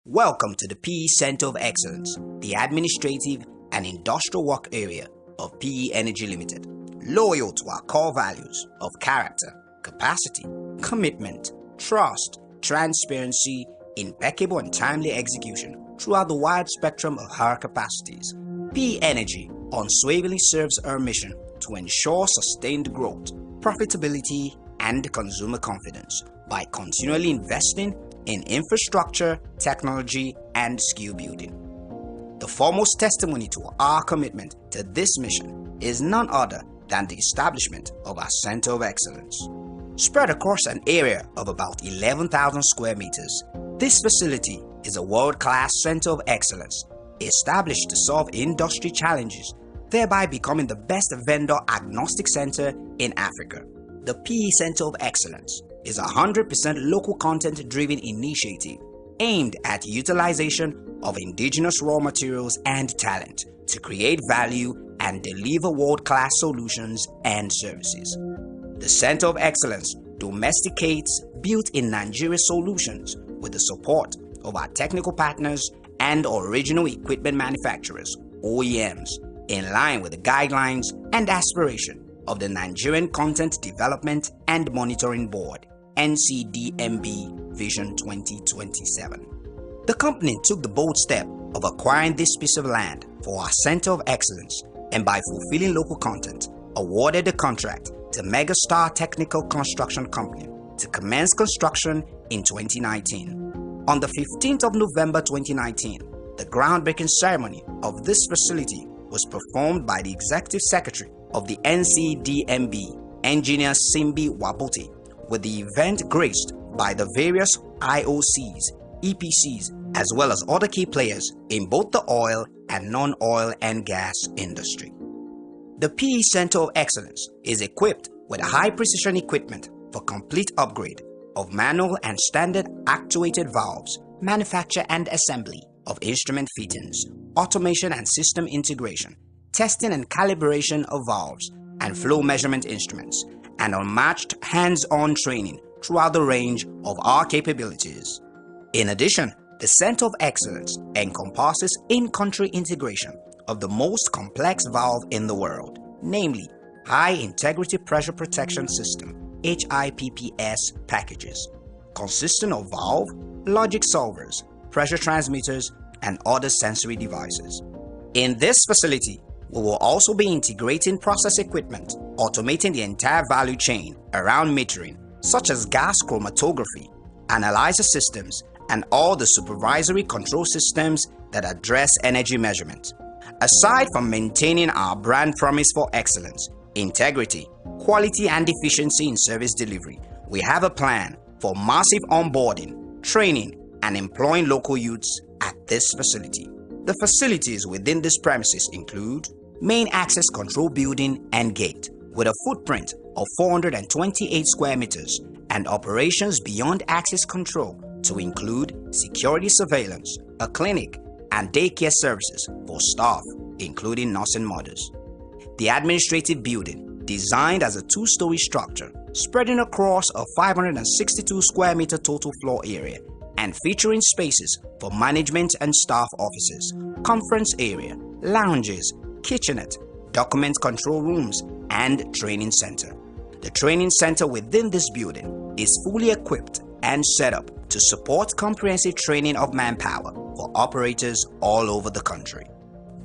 Welcome to the PE Center of Excellence, the administrative and industrial work area of PE Energy Limited. Loyal to our core values of character, capacity, commitment, trust, transparency, impeccable and timely execution throughout the wide spectrum of our capacities, PE Energy unswervingly serves our mission to ensure sustained growth, profitability, and consumer confidence by continually investing in infrastructure, technology, and skill building. The foremost testimony to our commitment to this mission is none other than the establishment of our Center of Excellence. Spread across an area of about 11,000 square meters, this facility is a world-class Center of Excellence established to solve industry challenges, thereby becoming the best vendor-agnostic center in Africa. The PE Center of Excellence is a 100% local content-driven initiative aimed at utilization of indigenous raw materials and talent to create value and deliver world-class solutions and services. The Center of Excellence domesticates built-in Nigeria solutions with the support of our technical partners and original equipment manufacturers, OEMs, in line with the guidelines and aspiration of the Nigerian Content Development and Monitoring Board, NCDMB Vision 2027. The company took the bold step of acquiring this piece of land for our Center of Excellence and by fulfilling local content, awarded the contract to Megastar Technical Construction Company to commence construction in 2019. On the 15th of November 2019, the groundbreaking ceremony of this facility was performed by the Executive Secretary of the NCDMB, Engineer Simbi Wabote, with the event graced by the various IOCs, EPCs, as well as other key players in both the oil and non-oil and gas industry. The PE Center of Excellence is equipped with high-precision equipment for complete upgrade of manual and standard actuated valves, manufacture and assembly of instrument fittings, automation and system integration, testing and calibration of valves and flow measurement instruments, and unmatched hands-on training throughout the range of our capabilities. In addition, the Center of Excellence encompasses in-country integration of the most complex valve in the world, namely High Integrity Pressure Protection System HIPPS packages, consisting of valve, logic solvers, pressure transmitters, and other sensory devices. In this facility, we will also be integrating process equipment, automating the entire value chain around metering, such as gas chromatography, analyzer systems, and all the supervisory control systems that address energy measurement. Aside from maintaining our brand promise for excellence, integrity, quality, and efficiency in service delivery, we have a plan for massive onboarding, training, and employing local youths at this facility. The facilities within this premises include main access control building and gate with a footprint of 428 square meters and operations beyond access control to include security surveillance, a clinic, and daycare services for staff, including nursing mothers. The administrative building, designed as a two-story structure, spreading across a 562 square meter total floor area and featuring spaces for management and staff offices, conference area, lounges, kitchenette, document control rooms, and training center. The training center within this building is fully equipped and set up to support comprehensive training of manpower for operators all over the country.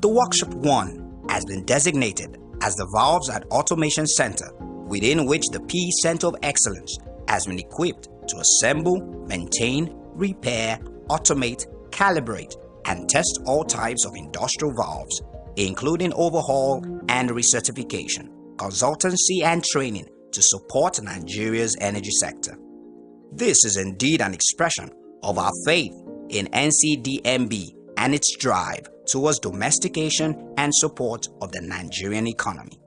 The Workshop 1 has been designated as the Valves and Automation Center, within which the PE Center of Excellence has been equipped to assemble, maintain, repair, automate, calibrate, and test all types of industrial valves, including overhaul and recertification, consultancy, and training to support Nigeria's energy sector. This is indeed an expression of our faith in NCDMB and its drive towards domestication and support of the Nigerian economy.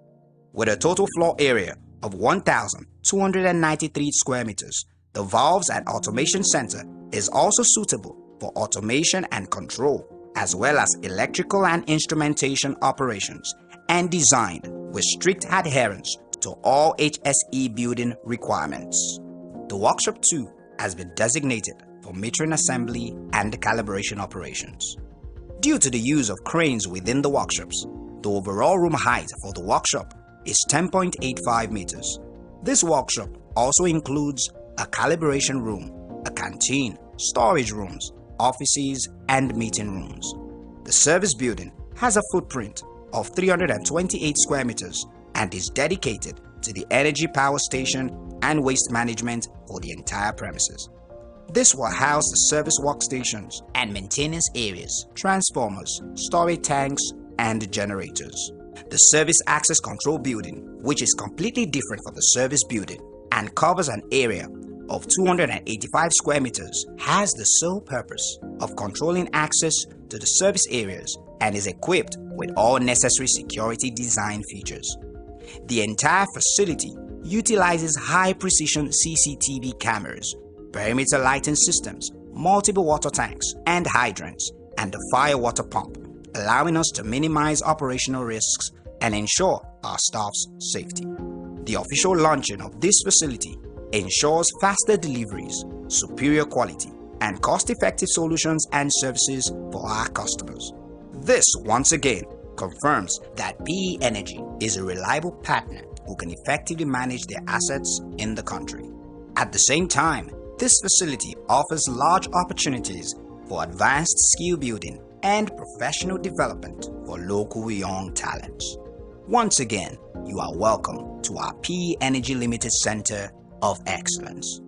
With a total floor area of 1,293 square meters, the Valves and Automation Center is also suitable for automation and control, as well as electrical and instrumentation operations, and designed with strict adherence to all HSE building requirements. The Workshop 2 has been designated for for metering assembly and calibration operations. Due to the use of cranes within the workshops, the overall room height for the workshop is 10.85 meters. This workshop also includes a calibration room, a canteen, storage rooms, offices, and meeting rooms. The service building has a footprint of 328 square meters and is dedicated to the energy power station and waste management for the entire premises. This will house the service workstations and maintenance areas, transformers, storage tanks, and generators. The service access control building, which is completely different from the service building and covers an area of 285 square meters, has the sole purpose of controlling access to the service areas and is equipped with all necessary security design features. The entire facility utilizes high-precision CCTV cameras, perimeter lighting systems, multiple water tanks and hydrants, and a fire water pump, allowing us to minimize operational risks and ensure our staff's safety. The official launching of this facility ensures faster deliveries, superior quality, and cost-effective solutions and services for our customers. This, once again, confirms that PE Energy is a reliable partner who can effectively manage their assets in the country. At the same time, this facility offers large opportunities for advanced skill building and professional development for local young talents. Once again, you are welcome to our PE Energy Limited Center of Excellence.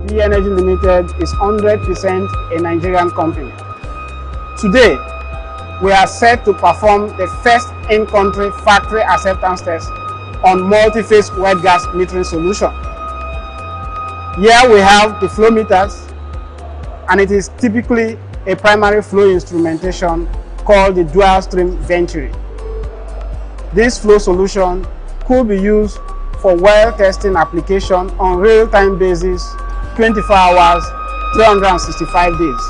PE Energy Limited is 100% a Nigerian company. Today, we are set to perform the first in-country factory acceptance test on multi-phase wet gas metering solution. Here we have the flow meters, and it is typically a primary flow instrumentation called the dual stream Venturi. This flow solution could be used for well testing application on real-time basis, 24 hours, 365 days,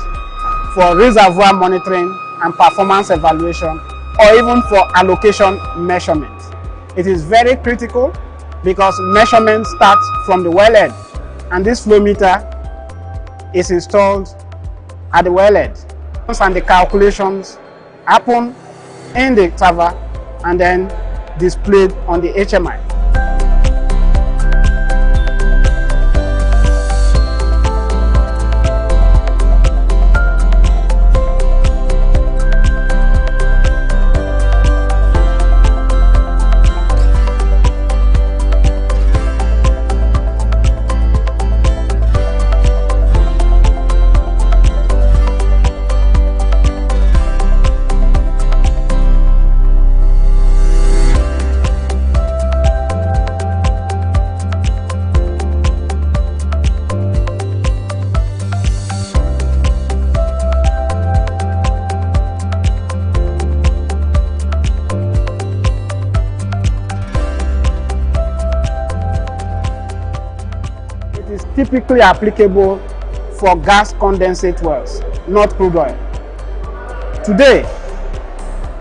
for reservoir monitoring and performance evaluation, or even for allocation measurement. It is very critical because measurement starts from the wellhead, and this flow meter is installed at the wellhead, and the calculations happen in the server and then displayed on the HMI. is typically applicable for gas condensate wells, not crude oil. Today,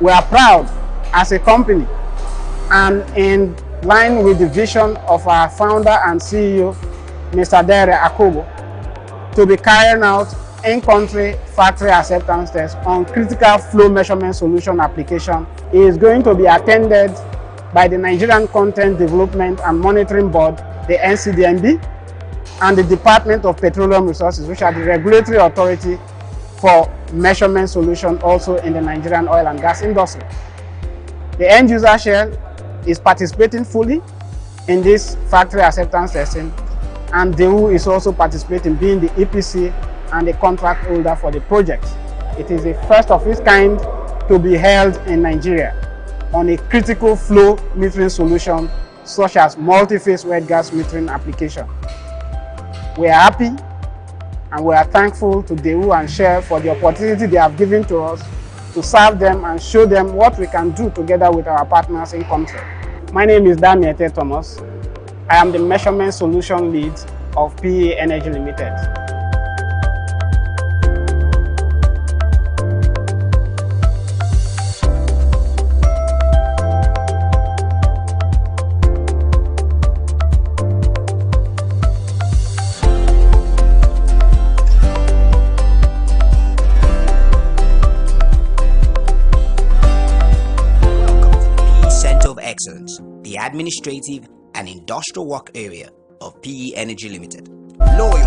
we are proud as a company, and in line with the vision of our founder and CEO, Mr. Dere Akobo, to be carrying out in-country factory acceptance tests on critical flow measurement solution application. It is going to be attended by the Nigerian Content Development and Monitoring Board, the NCDMB, and the Department of Petroleum Resources, which are the regulatory authority for measurement solution also in the Nigerian oil and gas industry. The end user shell is participating fully in this factory acceptance testing, and DEWU is also participating, being the EPC and the contract holder for the project. It is the first of its kind to be held in Nigeria on a critical flow metering solution such as multi-phase wet gas metering application. We are happy and we are thankful to DEWU and Shell for the opportunity they have given to us to serve them and show them what we can do together with our partners in country. My name is Damiete Thomas. I am the Measurement Solution Lead of PE Energy Limited. Excellence, the administrative and industrial work area of PE Energy Limited. Loyalty.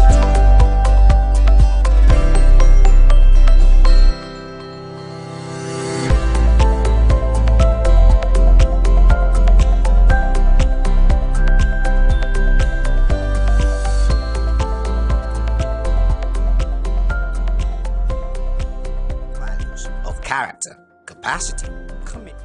Values of character, capacity, commitment.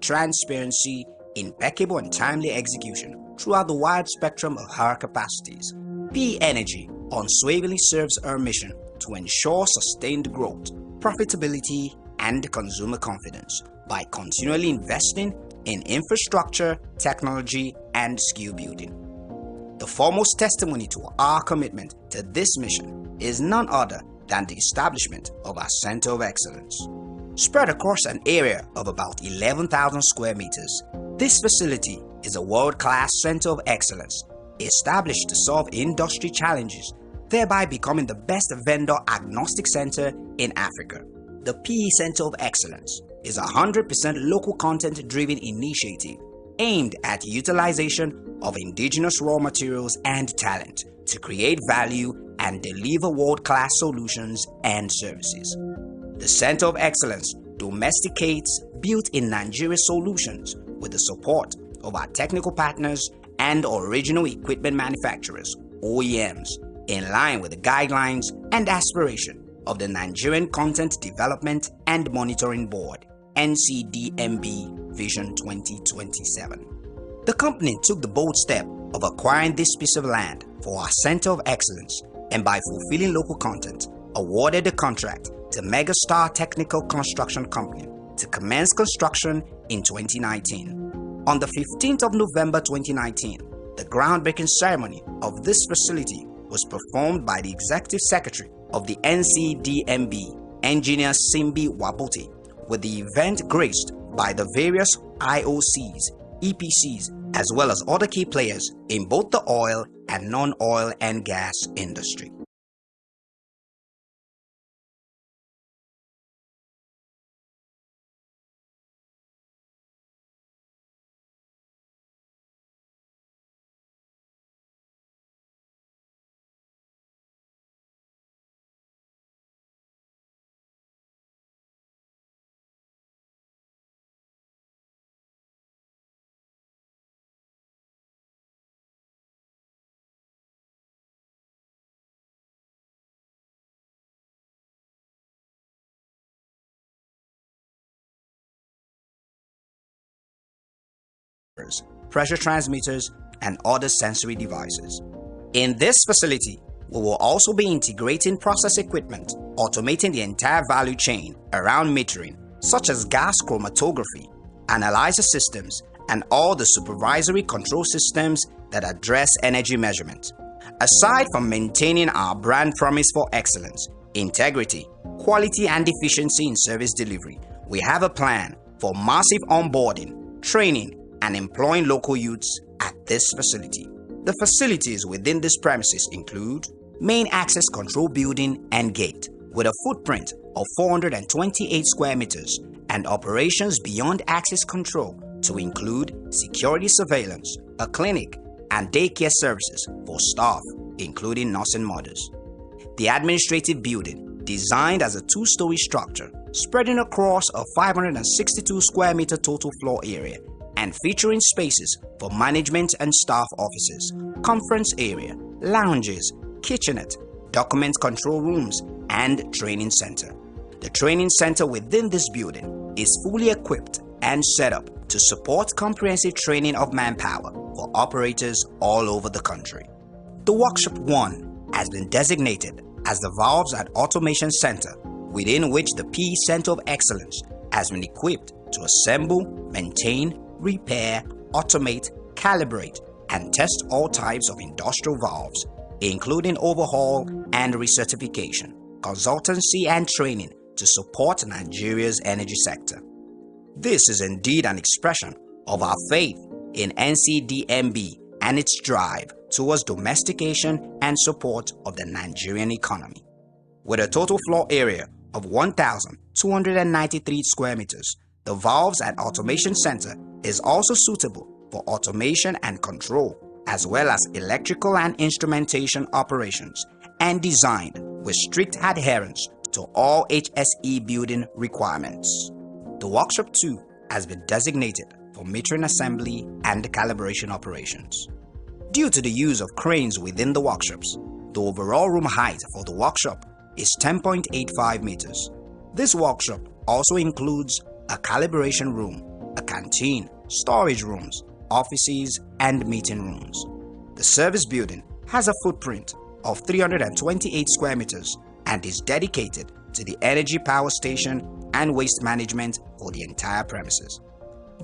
transparency, impeccable and timely execution throughout the wide spectrum of her capacities. PE Energy unswervingly serves her mission to ensure sustained growth, profitability, and consumer confidence by continually investing in infrastructure, technology, and skill building. The foremost testimony to our commitment to this mission is none other than the establishment of our Center of Excellence. Spread across an area of about 11,000 square meters, this facility is a world-class Center of Excellence established to solve industry challenges, thereby becoming the best vendor-agnostic center in Africa. The PE Center of Excellence is a 100% local content-driven initiative aimed at utilization of indigenous raw materials and talent to create value and deliver world-class solutions and services. The Center of Excellence domesticates built-in Nigeria solutions with the support of our technical partners and original equipment manufacturers, OEMs, in line with the guidelines and aspiration of the Nigerian Content Development and Monitoring Board, NCDMB Vision 2027. The company took the bold step of acquiring this piece of land for our Center of Excellence, and by fulfilling local content, awarded the contract to Megastar Technical Construction Company to commence construction in 2019. On the 15th of November 2019, the groundbreaking ceremony of this facility was performed by the Executive Secretary of the NCDMB, Engineer Simbi Wabote, with the event graced by the various IOCs, EPCs, as well as other key players in both the oil and non-oil and gas industry. Pressure transmitters, and other sensory devices. In this facility, we will also be integrating process equipment, automating the entire value chain around metering, such as gas chromatography, analyzer systems, and all the supervisory control systems that address energy measurement. Aside from maintaining our brand promise for excellence, integrity, quality, and efficiency in service delivery, we have a plan for massive onboarding, training, and employing local youths at this facility. The facilities within these premises include main access control building and gate with a footprint of 428 square meters and operations beyond access control to include security surveillance, a clinic, and daycare services for staff, including nursing mothers. The administrative building, designed as a two-story structure, spreading across a 562 square meter total floor area and featuring spaces for management and staff offices, conference area, lounges, kitchenette, document control rooms, and training center. The training center within this building is fully equipped and set up to support comprehensive training of manpower for operators all over the country. The Workshop 1 has been designated as the Valves and Automation Center, within which the PE Center of Excellence has been equipped to assemble, maintain, repair, automate, calibrate, and test all types of industrial valves, including overhaul and recertification, consultancy, and training to support Nigeria's energy sector. This is indeed an expression of our faith in NCDMB and its drive towards domestication and support of the Nigerian economy. With a total floor area of 1,293 square meters, the Valves and Automation Center is also suitable for automation and control, as well as electrical and instrumentation operations, and designed with strict adherence to all HSE building requirements. The Workshop 2 has been designated for metering assembly and calibration operations. Due to the use of cranes within the workshops, the overall room height for the workshop is 10.85 meters. This workshop also includes a calibration room, a canteen, storage rooms, offices, and meeting rooms. The service building has a footprint of 328 square meters and is dedicated to the energy power station and waste management for the entire premises.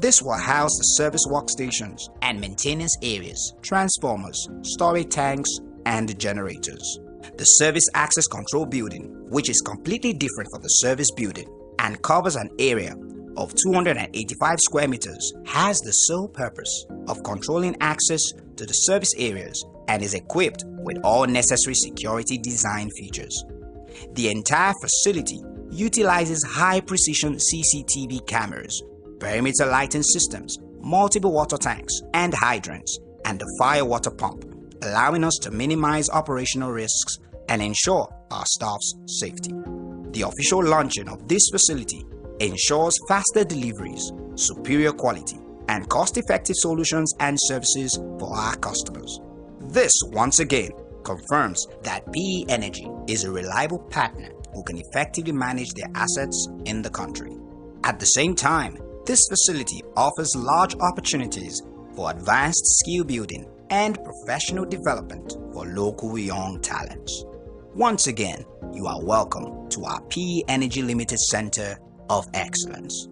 This will house the service workstations and maintenance areas, transformers, storage tanks, and generators. The Service Access Control Building, which is completely different from the service building and covers an area of 285 square meters, has the sole purpose of controlling access to the service areas and is equipped with all necessary security design features. The entire facility utilizes high-precision CCTV cameras, perimeter lighting systems, multiple water tanks and hydrants, and a fire water pump, allowing us to minimize operational risks and ensure our staff's safety. The official launching of this facility ensures faster deliveries, superior quality, and cost-effective solutions and services for our customers. This, once again, confirms that PE Energy is a reliable partner who can effectively manage their assets in the country. At the same time, this facility offers large opportunities for advanced skill building and professional development for local young talents. Once again, you are welcome to our PE Energy Limited Center of Excellence.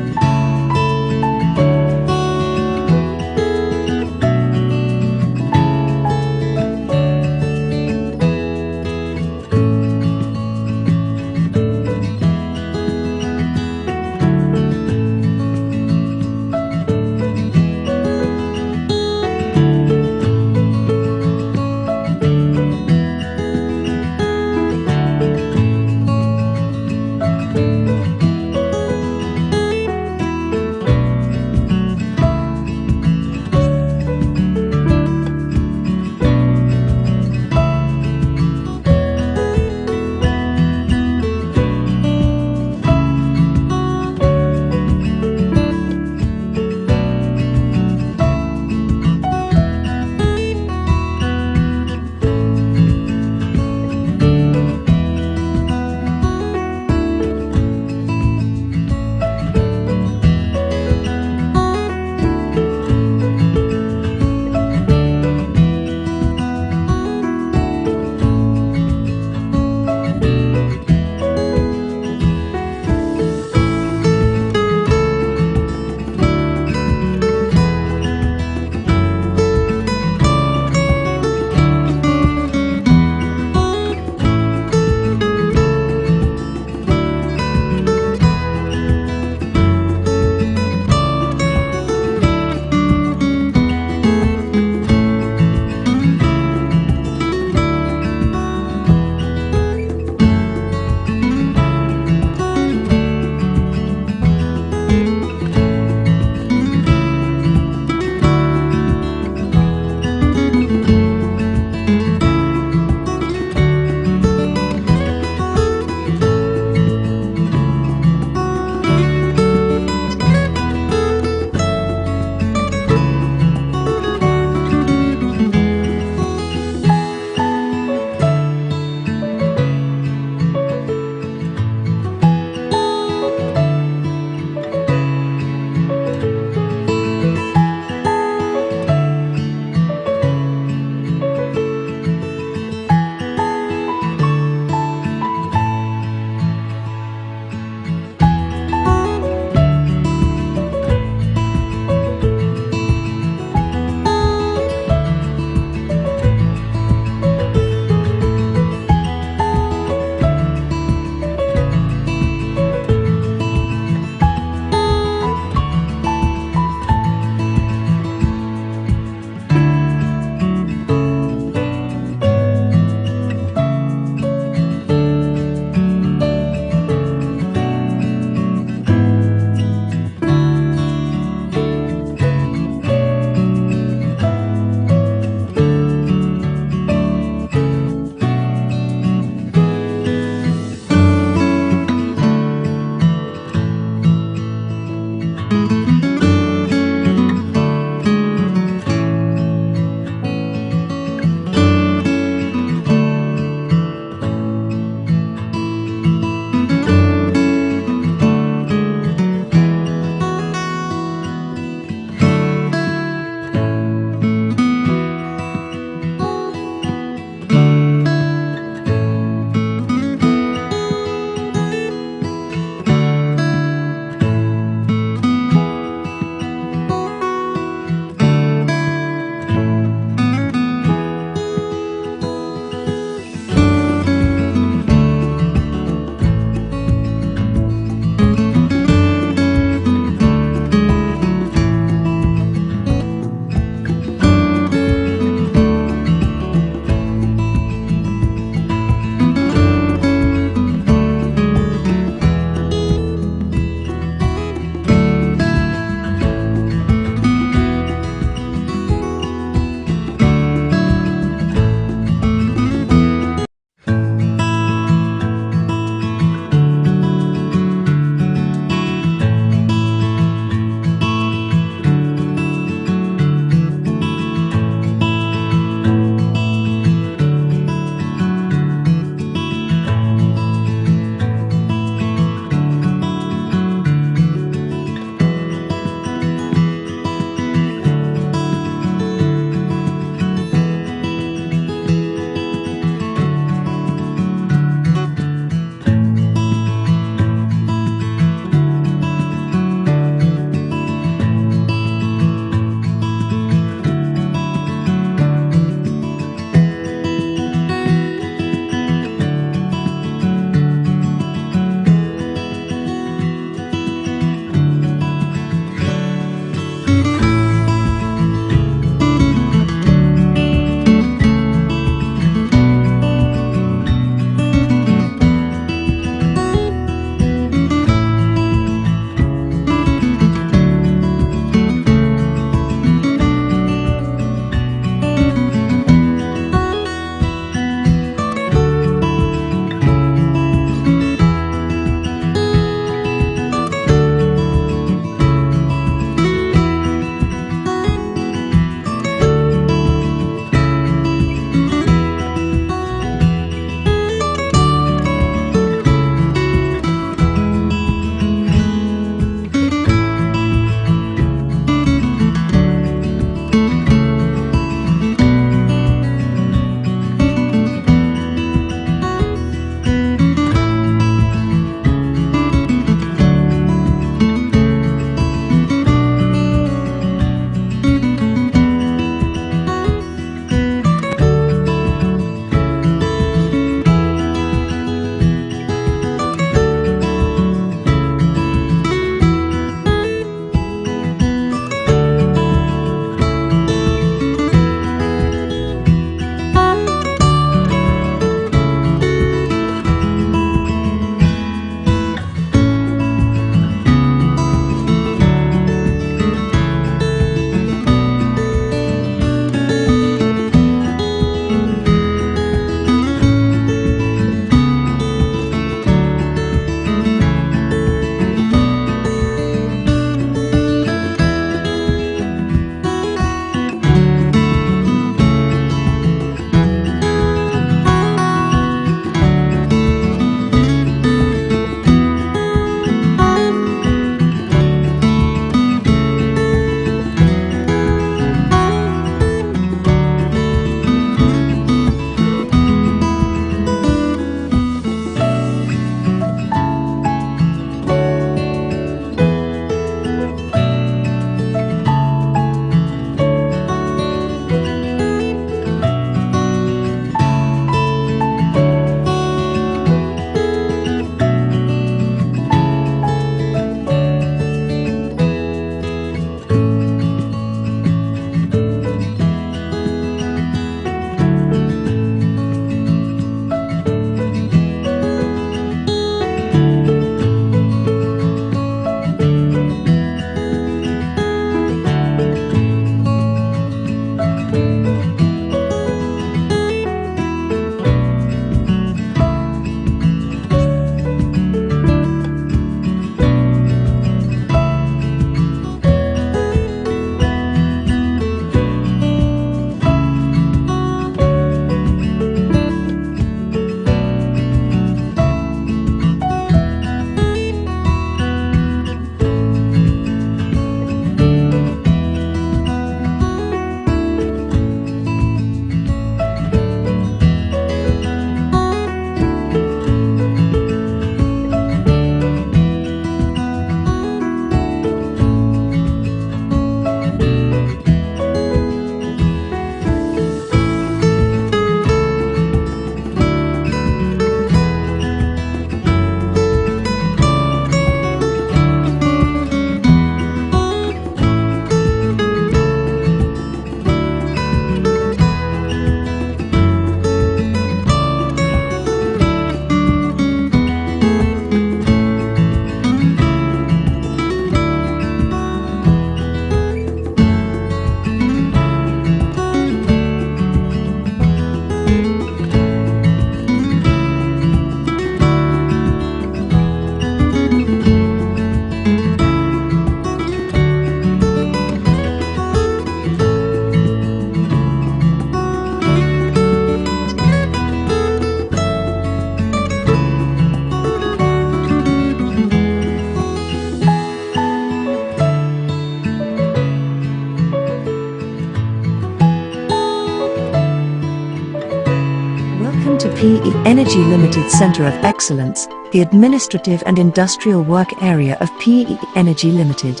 PE Energy Limited Center of Excellence, the administrative and industrial work area of PE Energy Limited.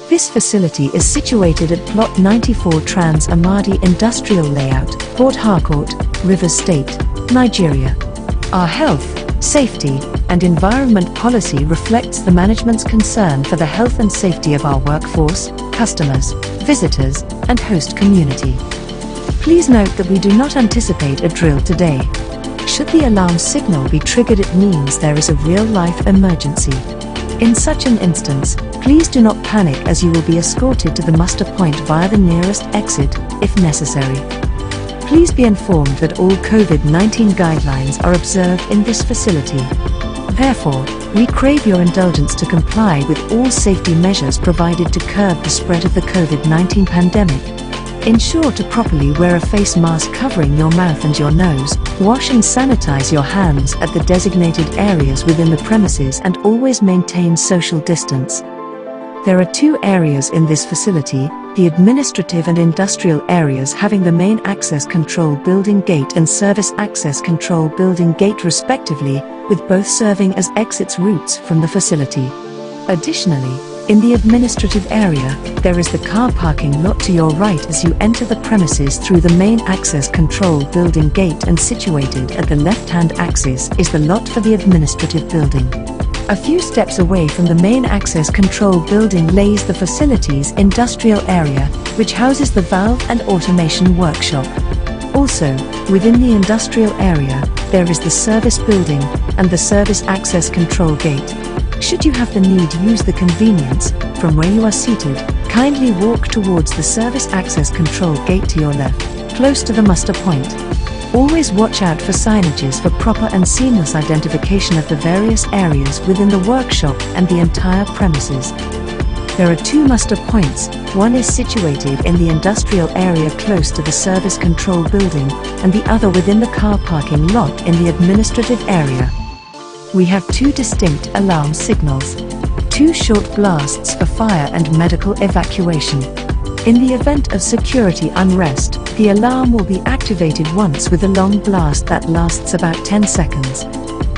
This facility is situated at Plot 94 Trans Amadi Industrial Layout, Port Harcourt, Rivers State, Nigeria. Our health, safety, and environment policy reflects the management's concern for the health and safety of our workforce, customers, visitors, and host community. Please note that we do not anticipate a drill today. Should the alarm signal be triggered, it means there is a real-life emergency. In such an instance, please do not panic, as you will be escorted to the muster point via the nearest exit, if necessary. Please be informed that all COVID-19 guidelines are observed in this facility. Therefore, we crave your indulgence to comply with all safety measures provided to curb the spread of the COVID-19 pandemic. Ensure to properly wear a face mask covering your mouth and your nose, wash and sanitize your hands at the designated areas within the premises, and always maintain social distance. There are two areas in this facility, the administrative and industrial areas having the main access control building gate and service access control building gate respectively, with both serving as exits routes from the facility. Additionally, in the administrative area, there is the car parking lot to your right as you enter the premises through the main access control building gate, and situated at the left-hand axis is the lot for the administrative building. A few steps away from the main access control building lays the facility's industrial area, which houses the valve and automation workshop. Also, within the industrial area, there is the service building and the service access control gate. Should you have the need, use the convenience from where you are seated. Kindly walk towards the service access control gate to your left, close to the muster point. Always watch out for signages for proper and seamless identification of the various areas within the workshop and the entire premises. There are two muster points. One is situated in the industrial area close to the service control building, and the other within the car parking lot in the administrative area. We have two distinct alarm signals, two short blasts for fire and medical evacuation. In the event of security unrest, the alarm will be activated once with a long blast that lasts about 10 seconds.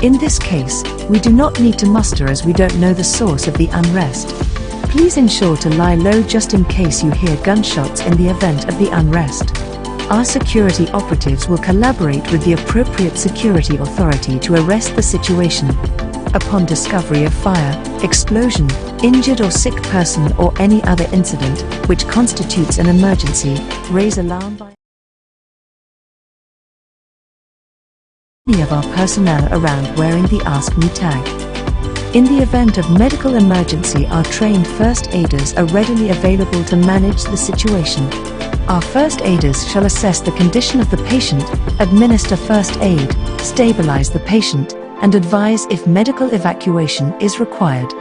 In this case, we do not need to muster as we don't know the source of the unrest. Please ensure to lie low just in case you hear gunshots in the event of the unrest. Our security operatives will collaborate with the appropriate security authority to arrest the situation. Upon discovery of fire, explosion, injured or sick person, or any other incident which constitutes an emergency, raise alarm by any of our personnel around wearing the Ask Me tag. In the event of medical emergency, our trained first aiders are readily available to manage the situation. Our first aiders shall assess the condition of the patient, administer first aid, stabilize the patient, and advise if medical evacuation is required.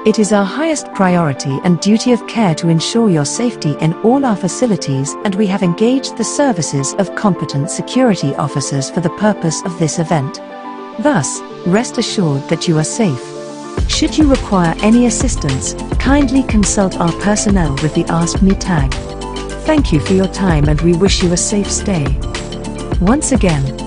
It is our highest priority and duty of care to ensure your safety in all our facilities, and we have engaged the services of competent security officers for the purpose of this event. Thus, rest assured that you are safe. Should you require any assistance, kindly consult our personnel with the Ask Me tag. Thank you for your time, and we wish you a safe stay. Once again,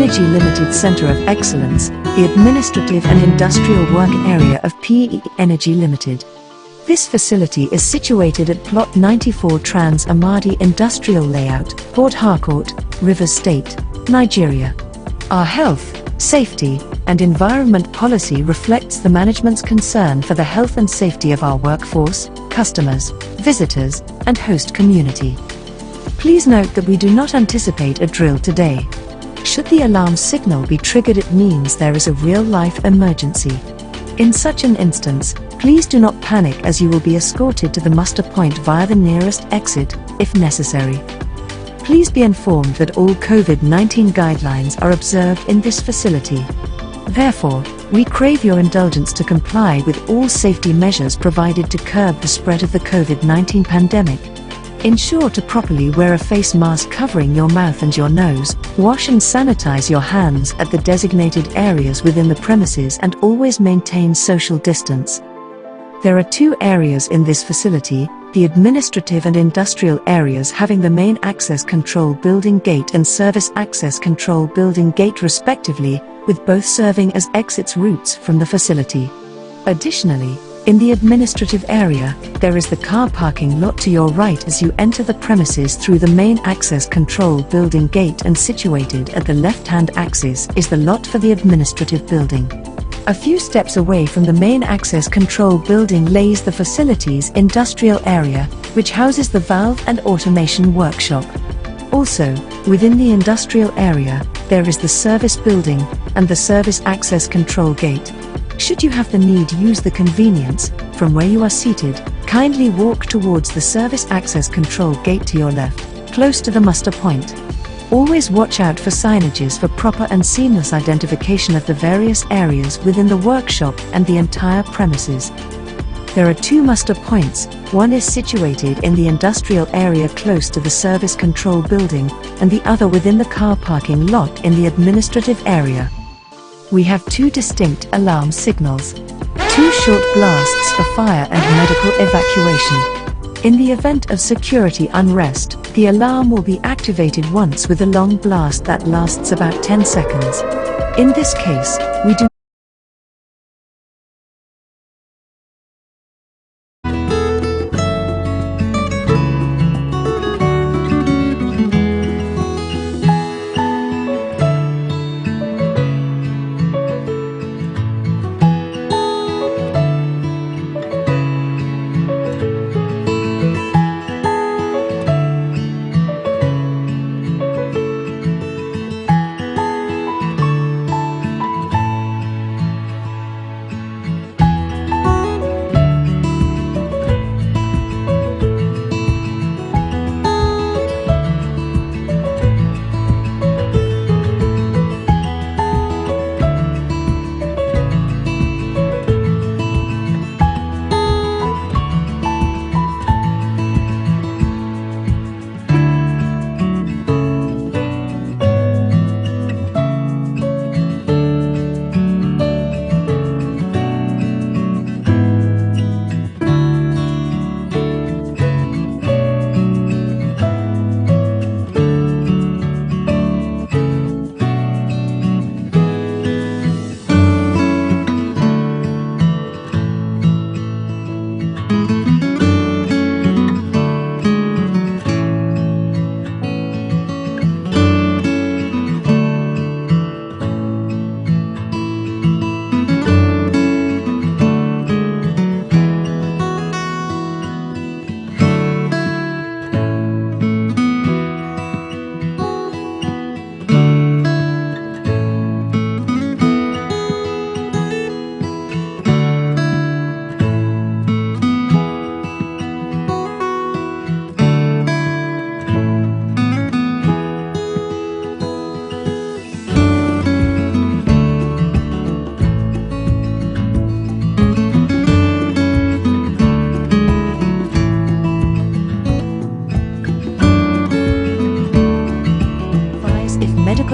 Energy Limited Centre of Excellence, the administrative and industrial work area of PE Energy Limited. This facility is situated at Plot 94 Trans Amadi Industrial Layout, Port Harcourt, Rivers State, Nigeria. Our health, safety, and environment policy reflects the management's concern for the health and safety of our workforce, customers, visitors, and host community. Please note that we do not anticipate a drill today. Should the alarm signal be triggered, it means there is a real-life emergency. In such an instance, please do not panic, as you will be escorted to the muster point via the nearest exit, if necessary. Please be informed that all COVID-19 guidelines are observed in this facility. Therefore, we crave your indulgence to comply with all safety measures provided to curb the spread of the COVID-19 pandemic. Ensure to properly wear a face mask covering your mouth and your nose, wash and sanitize your hands at the designated areas within the premises, and always maintain social distance. There are 2 areas in this facility, the administrative and industrial areas having the main access control building gate and service access control building gate respectively, with both serving as exits routes from the facility. Additionally, in the administrative area, there is the car parking lot to your right as you enter the premises through the main access control building gate, and situated at the left-hand axis is the lot for the administrative building. A few steps away from the main access control building lays the facility's industrial area, which houses the valve and automation workshop. Also, within the industrial area, there is the service building and the service access control gate. Should you have the need to use the convenience, from where you are seated, kindly walk towards the service access control gate to your left, close to the muster point. Always watch out for signages for proper and seamless identification of the various areas within the workshop and the entire premises. There are 2 muster points, one is situated in the industrial area close to the service control building, and the other within the car parking lot in the administrative area. We have 2 distinct alarm signals, 2 short blasts for fire and medical evacuation. In the event of security unrest, the alarm will be activated once with a long blast that lasts about 10 seconds. In this case, we do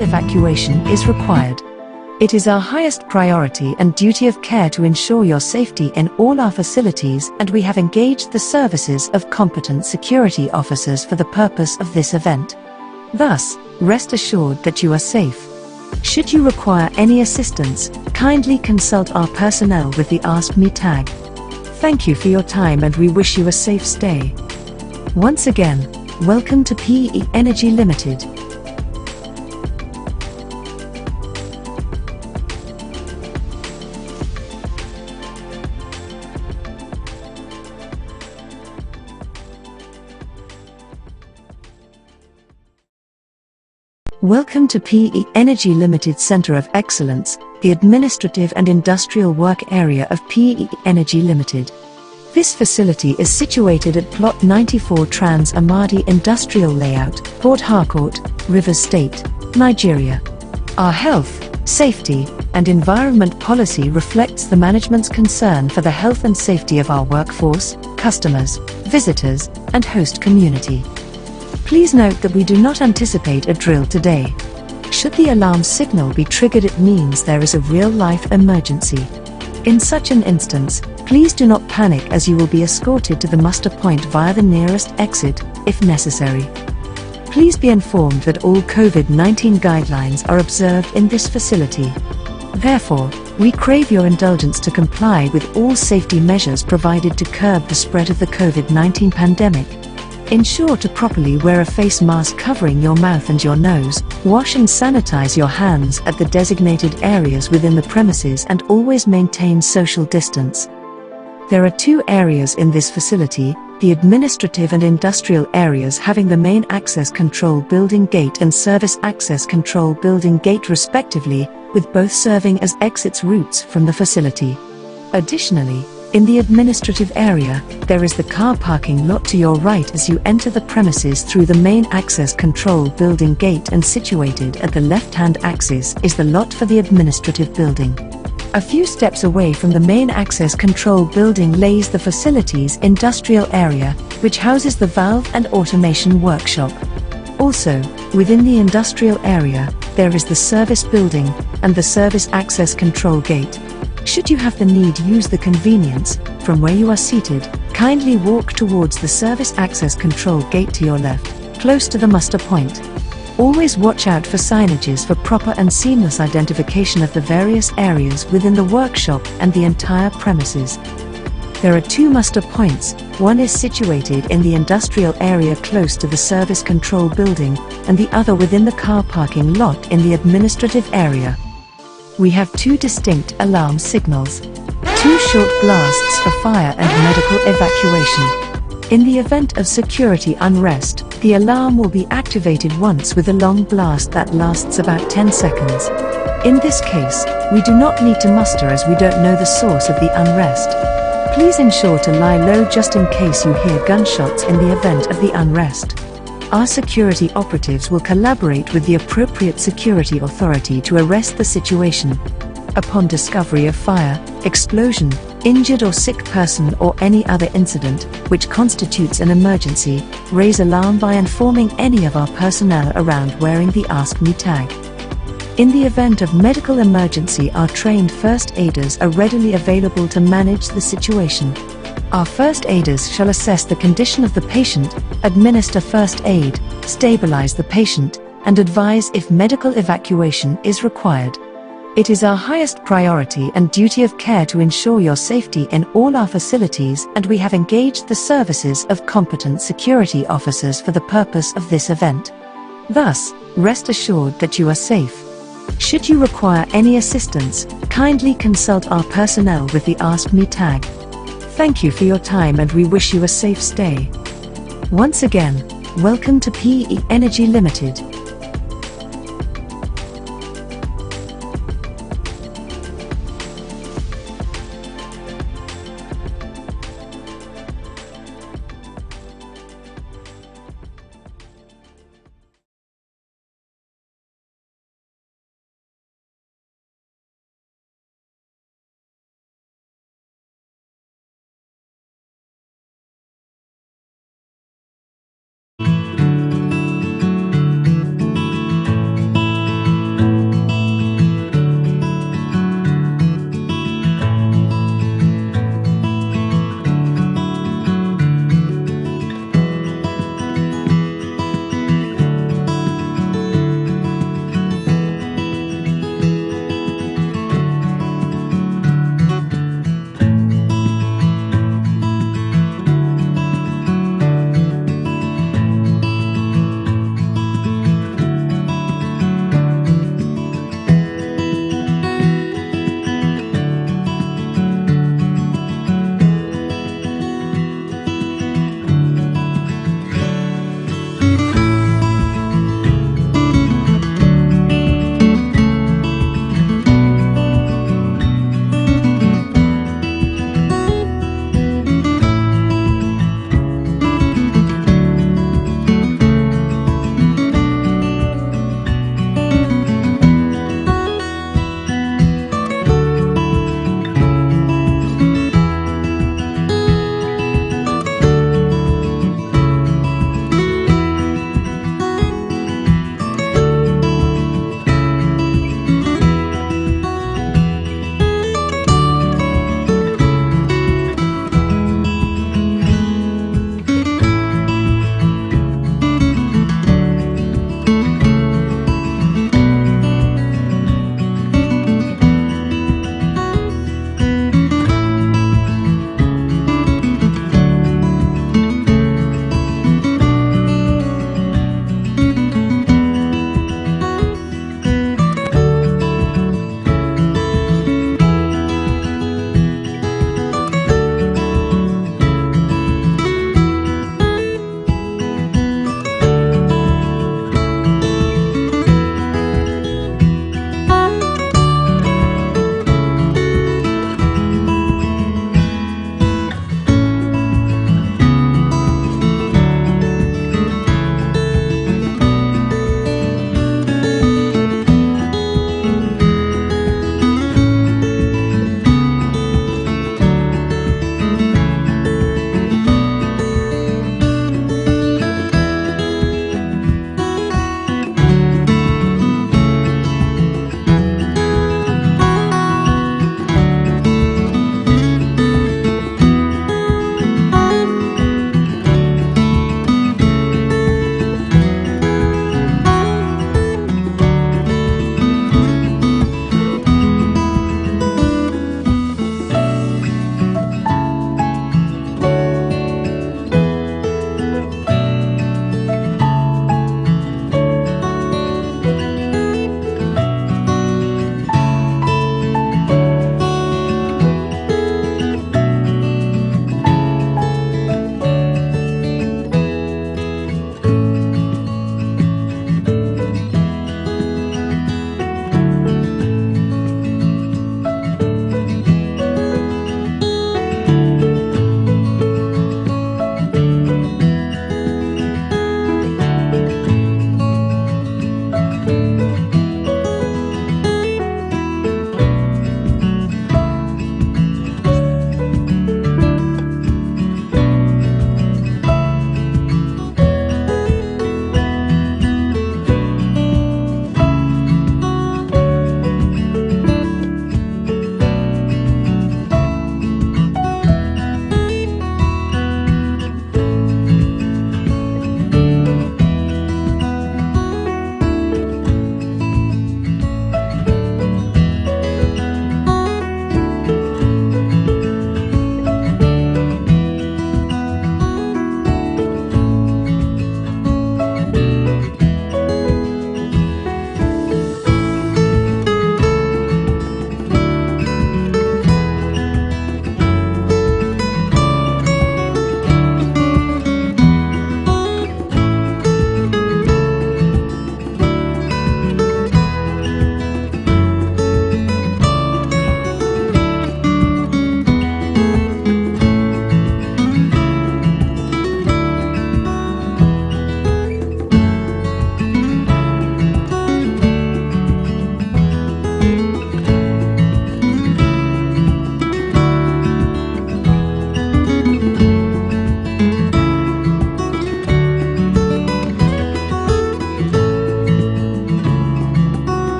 evacuation is required. It is our highest priority and duty of care to ensure your safety in all our facilities, and we have engaged the services of competent security officers for the purpose of this event. Thus, rest assured that you are safe. Should you require any assistance, kindly consult our personnel with the Ask Me tag. Thank you for your time and we wish you a safe stay. Once again, welcome to PE Energy Limited. Welcome to PE Energy Limited Centre of Excellence, the administrative and industrial work area of PE Energy Limited. This facility is situated at Plot 94 Trans Amadi Industrial Layout, Port Harcourt, Rivers State, Nigeria. Our health, safety, and environment policy reflects the management's concern for the health and safety of our workforce, customers, visitors, and host community. Please note that we do not anticipate a drill today. Should the alarm signal be triggered, it means there is a real-life emergency. In such an instance, please do not panic as you will be escorted to the muster point via the nearest exit, if necessary. Please be informed that all COVID-19 guidelines are observed in this facility. Therefore, we crave your indulgence to comply with all safety measures provided to curb the spread of the COVID-19 pandemic. Ensure to properly wear a face mask covering your mouth and your nose, wash and sanitize your hands at the designated areas within the premises and always maintain social distance. There are two areas in this facility, the administrative and industrial areas having the main access control building gate and service access control building gate respectively, with both serving as exits routes from the facility. Additionally, in the administrative area, there is the car parking lot to your right as you enter the premises through the main access control building gate, and situated at the left-hand axis is the lot for the administrative building. A few steps away from the main access control building lays the facility's industrial area, which houses the valve and automation workshop. Also, within the industrial area, there is the service building and the service access control gate. Should you have the need to use the convenience, from where you are seated, kindly walk towards the service access control gate to your left, close to the muster point. Always watch out for signages for proper and seamless identification of the various areas within the workshop and the entire premises. There are two muster points, one is situated in the industrial area close to the service control building, and the other within the car parking lot in the administrative area. We have two distinct alarm signals. Two short blasts for fire and medical evacuation. In the event of security unrest, the alarm will be activated once with a long blast that lasts about 10 seconds. In this case, we do not need to muster as we don't know the source of the unrest. Please ensure to lie low just in case you hear gunshots in the event of the unrest. Our security operatives will collaborate with the appropriate security authority to arrest the situation. Upon discovery of fire, explosion, injured or sick person or any other incident, which constitutes an emergency, raise alarm by informing any of our personnel around wearing the Ask Me tag. In the event of medical emergency, our trained first aiders are readily available to manage the situation. Our first aiders shall assess the condition of the patient, administer first aid, stabilize the patient, and advise if medical evacuation is required. It is our highest priority and duty of care to ensure your safety in all our facilities, and we have engaged the services of competent security officers for the purpose of this event. Thus, rest assured that you are safe. Should you require any assistance, kindly consult our personnel with the Ask Me tag. Thank you for your time and we wish you a safe stay. Once again, welcome to PE Energy Limited.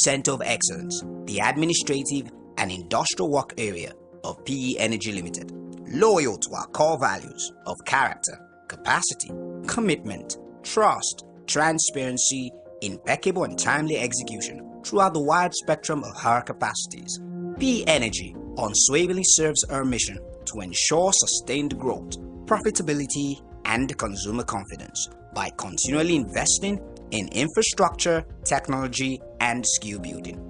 Center of Excellence, the administrative and industrial work area of PE Energy Limited, loyal to our core values of character, capacity, commitment, trust, transparency, impeccable and timely execution throughout the wide spectrum of our capacities. PE Energy unswervingly serves our mission to ensure sustained growth, profitability, and consumer confidence by continually investing in infrastructure, technology, and skill building.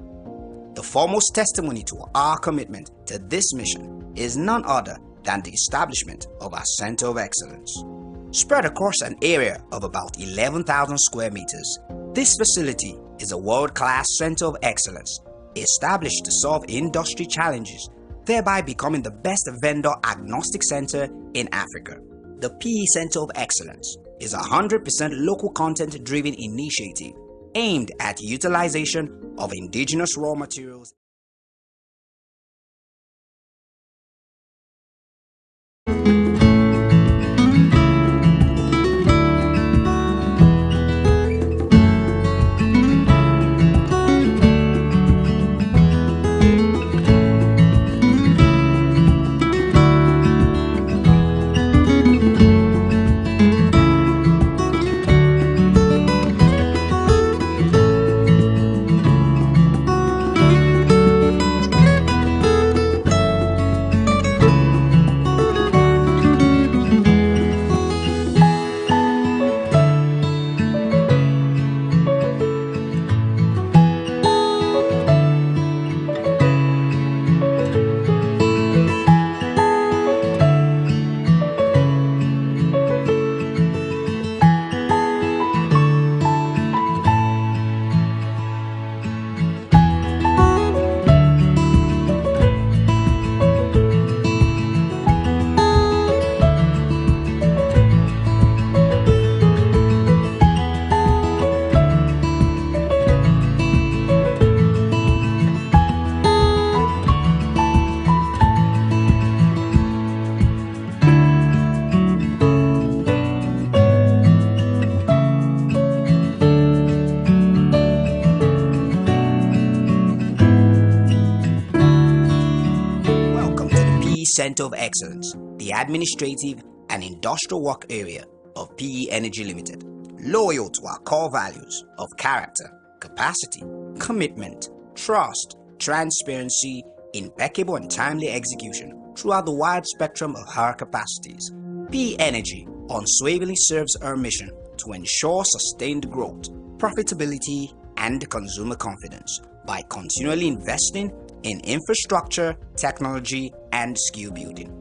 The foremost testimony to our commitment to this mission is none other than the establishment of our Center of Excellence. Spread across an area of about 11,000 square meters, this facility is a world-class Center of Excellence established to solve industry challenges, thereby becoming the best vendor-agnostic center in Africa. The PE Center of Excellence is a 100% local content-driven initiative aimed at utilization of indigenous raw materials. Center of Excellence, the administrative and industrial work area of PE Energy Limited, loyal to our core values of character, capacity, commitment, trust, transparency, impeccable and timely execution throughout the wide spectrum of our capacities. PE Energy unswervingly serves our mission to ensure sustained growth, profitability, and consumer confidence by continually investing in infrastructure, technology, and skill building.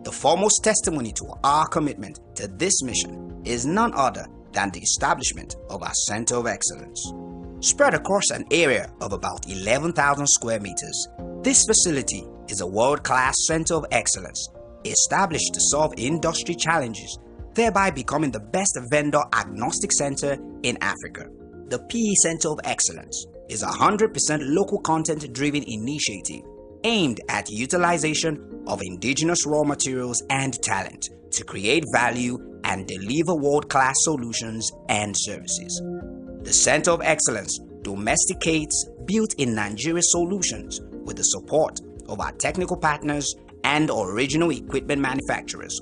The foremost testimony to our commitment to this mission is none other than the establishment of our Center of Excellence. Spread across an area of about 11,000 square meters, this facility is a world-class Center of Excellence established to solve industry challenges, thereby becoming the best vendor-agnostic center in Africa. The PE Center of Excellence is a 100% local content-driven initiative aimed at utilization of indigenous raw materials and talent to create value and deliver world-class solutions and services. The Center of Excellence domesticates built-in Nigeria solutions with the support of our technical partners and original equipment manufacturers.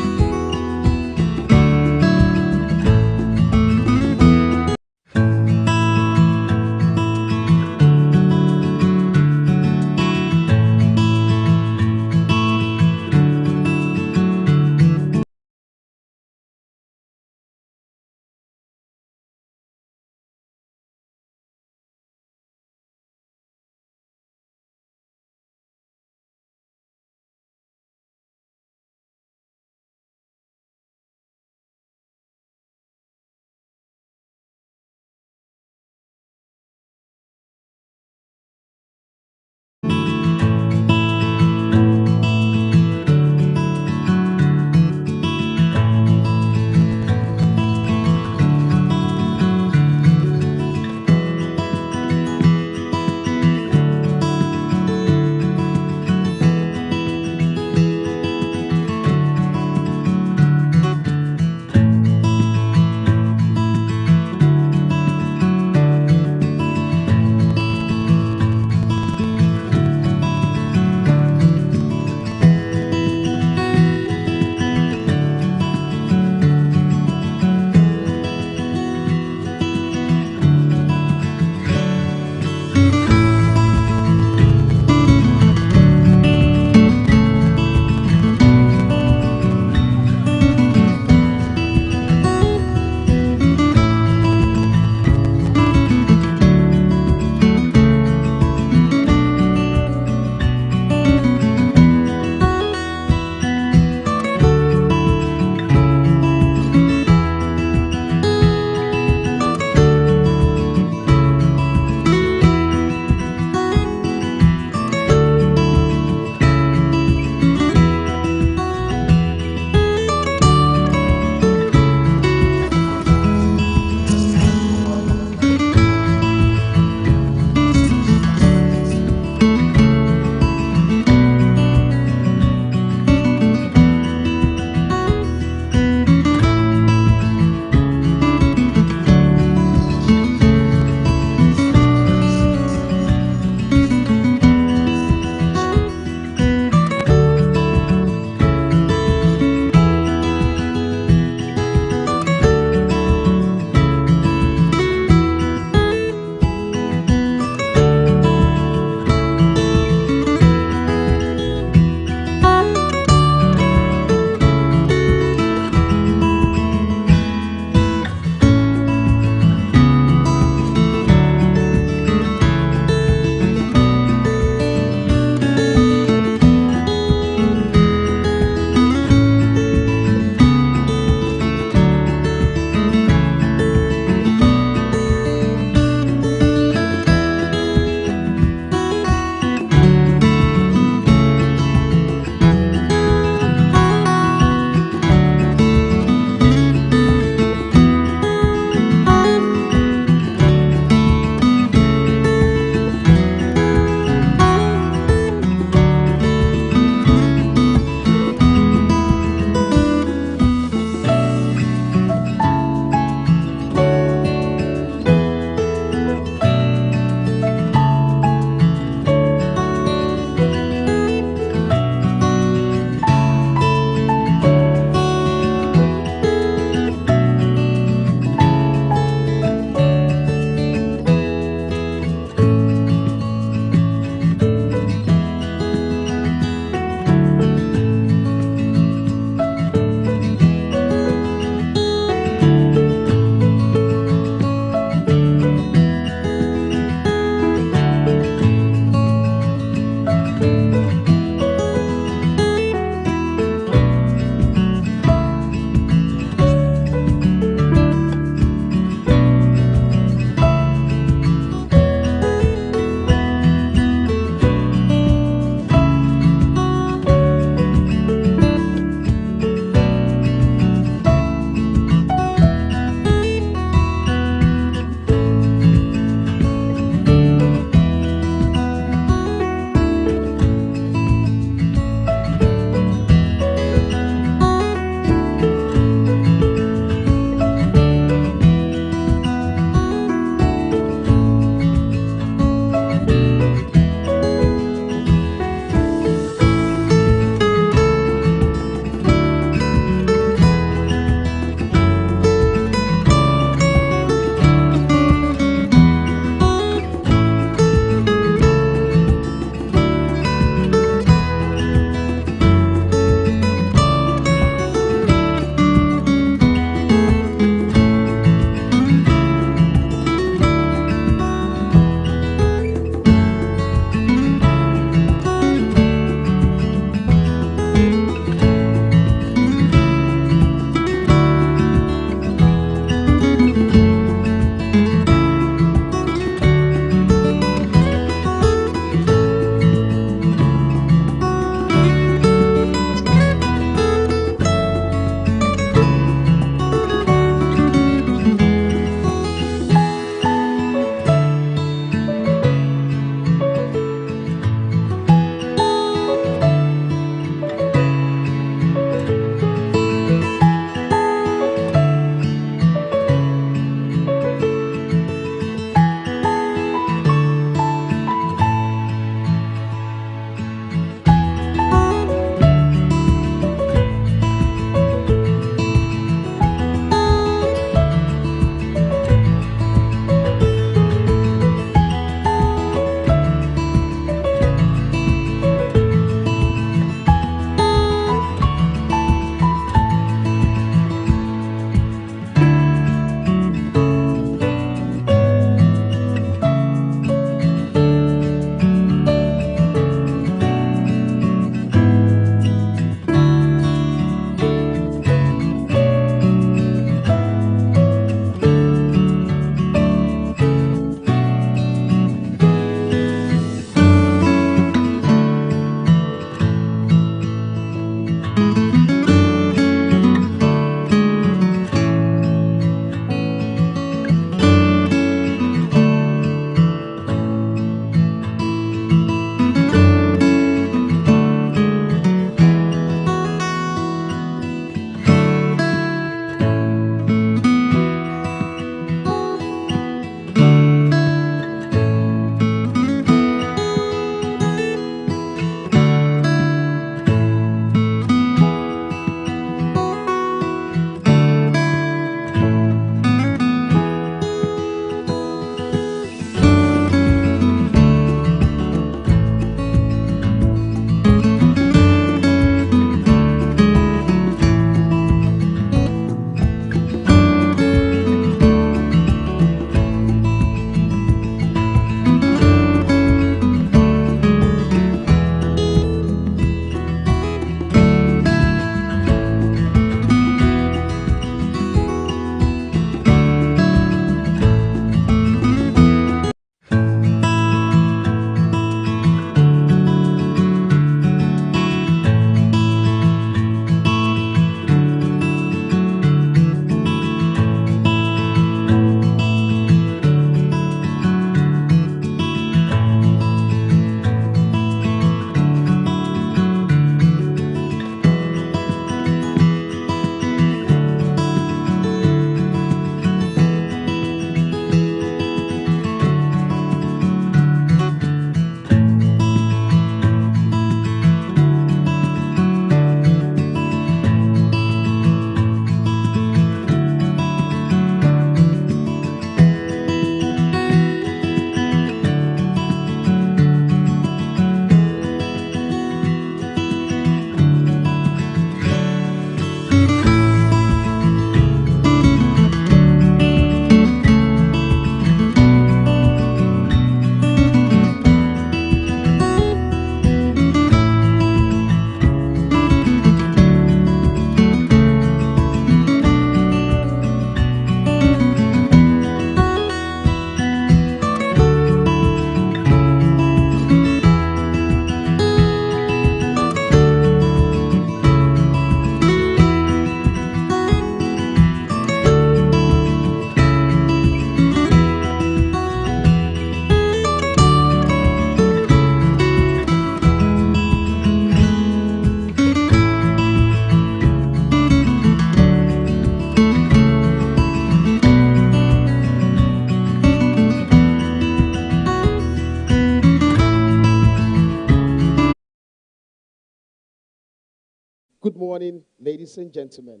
Good morning, ladies and gentlemen.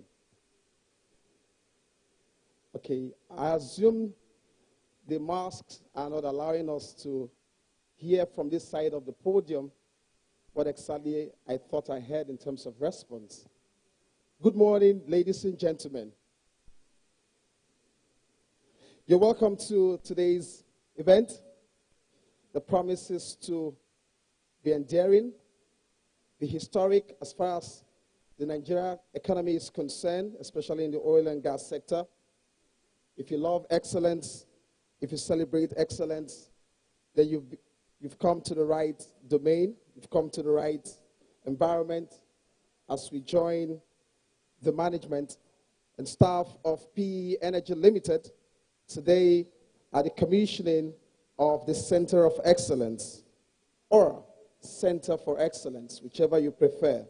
Okay, I assume the masks are not allowing us to hear from this side of the podium what exactly I thought I heard in terms of response. Good morning, ladies and gentlemen. You're welcome to today's event. The promise is to be endearing, be historic as far as the Nigerian economy is concerned, especially in the oil and gas sector. If you love excellence, if you celebrate excellence, then you've come to the right domain, you've come to the right environment as we join the management and staff of PE Energy Limited today at the commissioning of the Center of Excellence, or Center for Excellence, whichever you prefer.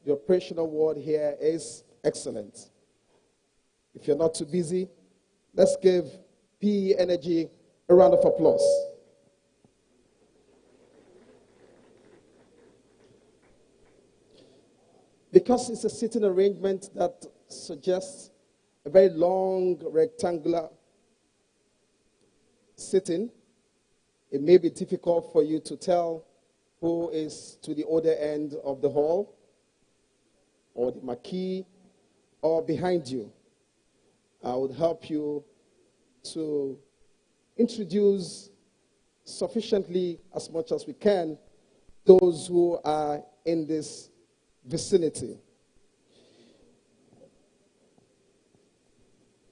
The operational word here is excellent. If you're not too busy, let's give PE Energy a round of applause. Because it's a sitting arrangement that suggests a very long rectangular sitting, it may be difficult for you to tell who is to the other end of the hall, or the marquee, or behind you. I would help you to introduce sufficiently, as much as we can, those who are in this vicinity.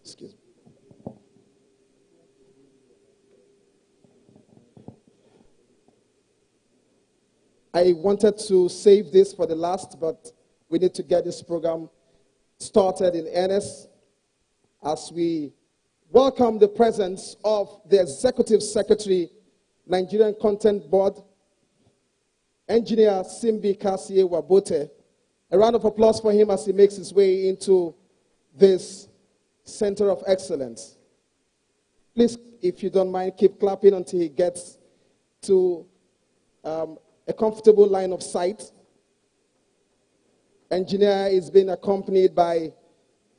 Excuse me. I wanted to save this for the last, but we need to get this program started in earnest as we welcome the presence of the Executive Secretary, Nigerian Content Board, Engineer Simbi Kasie Wabote. A round of applause for him as he makes his way into this Center of Excellence. Please, if you don't mind, keep clapping until he gets to a comfortable line of sight. Engineer is being accompanied by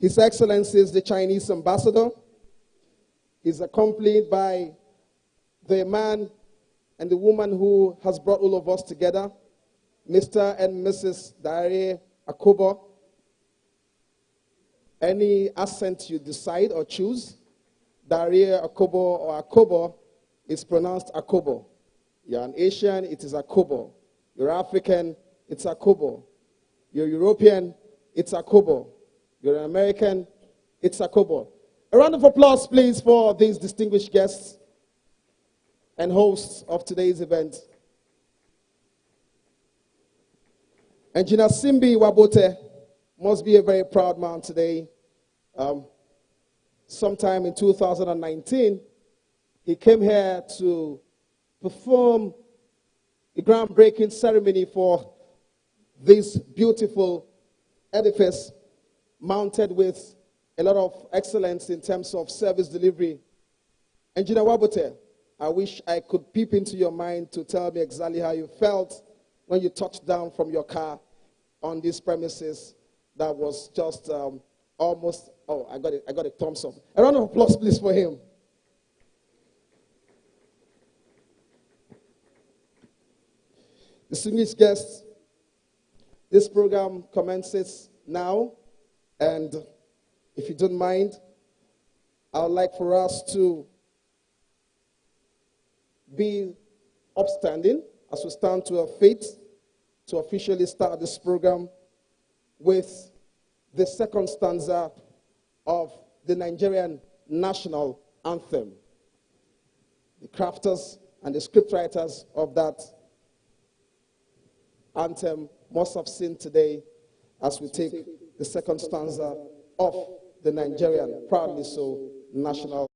His Excellency the Chinese Ambassador. He's accompanied by the man and the woman who has brought all of us together, Mr. and Mrs. Dare Akobo. Any accent you decide or choose, Dare Akobo or Akobo is pronounced Akobo. You're an Asian, it is Akobo. You're African, it's Akobo. You're European, it's Akobo. You're an American, it's Akobo. A round of applause, please, for these distinguished guests and hosts of today's event. Engineer Simbi Wabote must be a very proud man today. Sometime in 2019, he came here to perform a groundbreaking ceremony for this beautiful edifice mounted with a lot of excellence in terms of service delivery. Engineer Wabote, I wish I could peep into your mind to tell me exactly how you felt when you touched down from your car on these premises. That was just almost, oh, I got a thumbs up. A round of applause, please, for him. Distinguished guests, this program commences now, and if you don't mind, I would like for us to be upstanding as we stand to our feet to officially start this program with the second stanza of the Nigerian national anthem. The crafters and the scriptwriters of that anthem must have seen today as we take the second stanza of the Nigerian, proudly so, national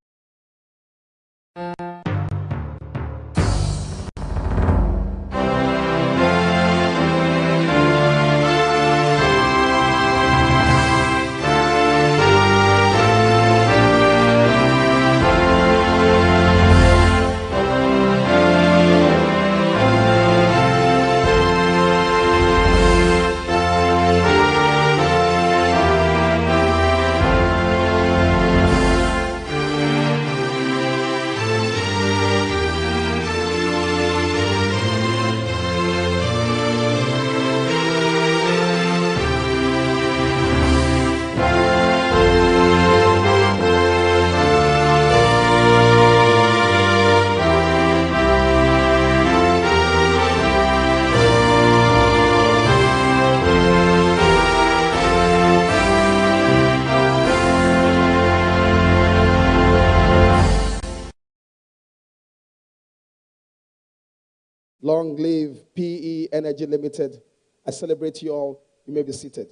Long live PE Energy Limited. I celebrate you all. You may be seated.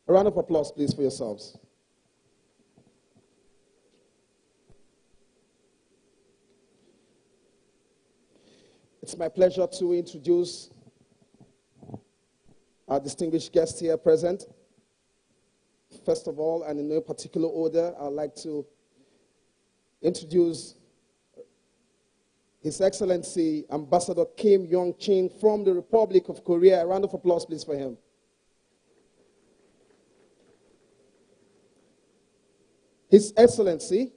A round of applause, please, for yourselves. It's my pleasure to introduce our distinguished guests here present. First of all, and in no particular order, I'd like to introduce His Excellency Ambassador Kim Yong-chin from the Republic of Korea. A round of applause, please, for him. His Excellency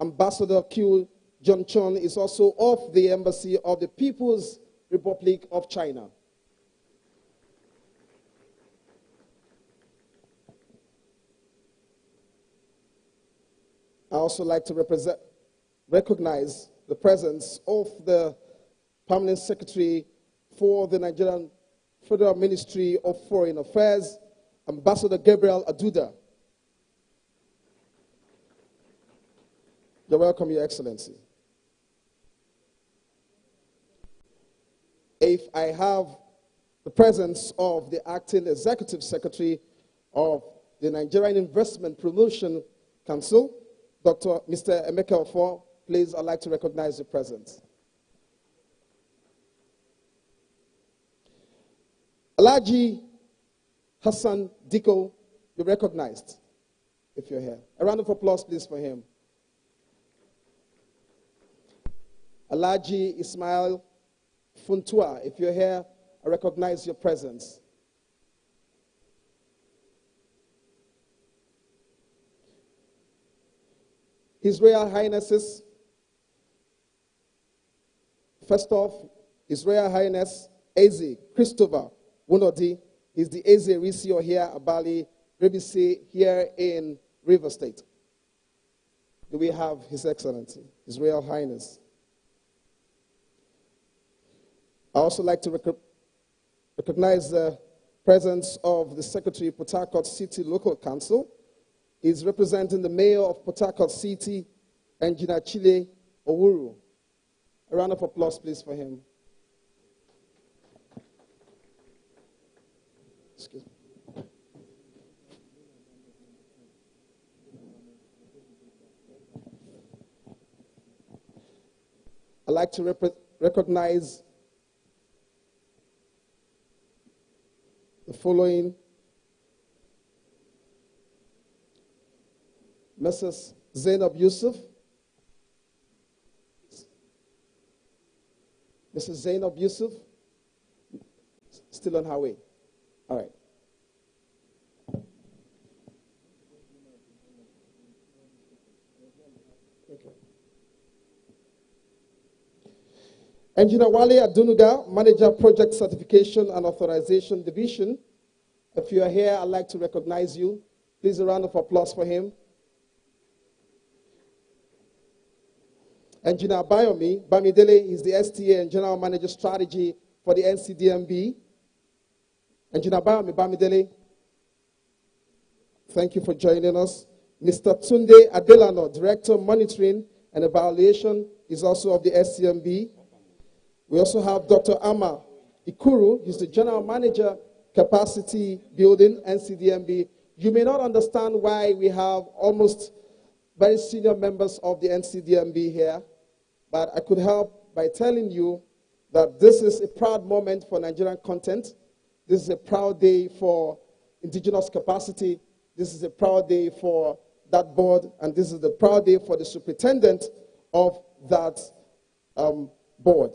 Ambassador Kyu Jong-chun is also of the Embassy of the People's Republic of China. I also like to recognize the presence of the Permanent Secretary for the Nigerian Federal Ministry of Foreign Affairs, Ambassador Gabriel Aduda. You're welcome, Your Excellency. If I have the presence of the Acting Executive Secretary of the Nigerian Investment Promotion Council, Mr. Emeka Ofo, please, I'd like to recognize your presence. Alhaji Hassan Diko, you're recognized, if you're here. A round of applause, please, for him. Alhaji Ismail Funtua, if you're here, I recognize your presence. His Royal Highnesses, first off, His Royal Highness Eze Christopher Wunodi, he's the Eze Risio here at Bali, Rebisi here in River State. Do we have His Excellency, His Royal Highness? I also like to recognize the presence of the Secretary of Port Harcourt City Local Council. He's representing the Mayor of Port Harcourt City, Engineer Chile Owuru. A round of applause, please, for him. Excuse me. I'd like to recognize the following Mrs. Zainab Yusuf. Mrs. Zainab Yusuf, still on her way. All right. Okay. Engineer Wale Adunuga, Manager Project Certification and Authorization Division. If you are here, I'd like to recognize you. Please, a round of applause for him. Engineer Bayomi Bamidele is the STA and General Manager Strategy for the NCDMB. Engineer Bayomi Bamidele, thank you for joining us. Mr. Tunde Adelano, Director Monitoring and Evaluation, is also of the SCMB. We also have Dr. Ama Ikuru, he's the General Manager, Capacity Building, NCDMB. You may not understand why we have almost very senior members of the NCDMB here, but I could help by telling you that this is a proud moment for Nigerian content. This is a proud day for indigenous capacity. This is a proud day for that board, and this is the proud day for the superintendent of that board.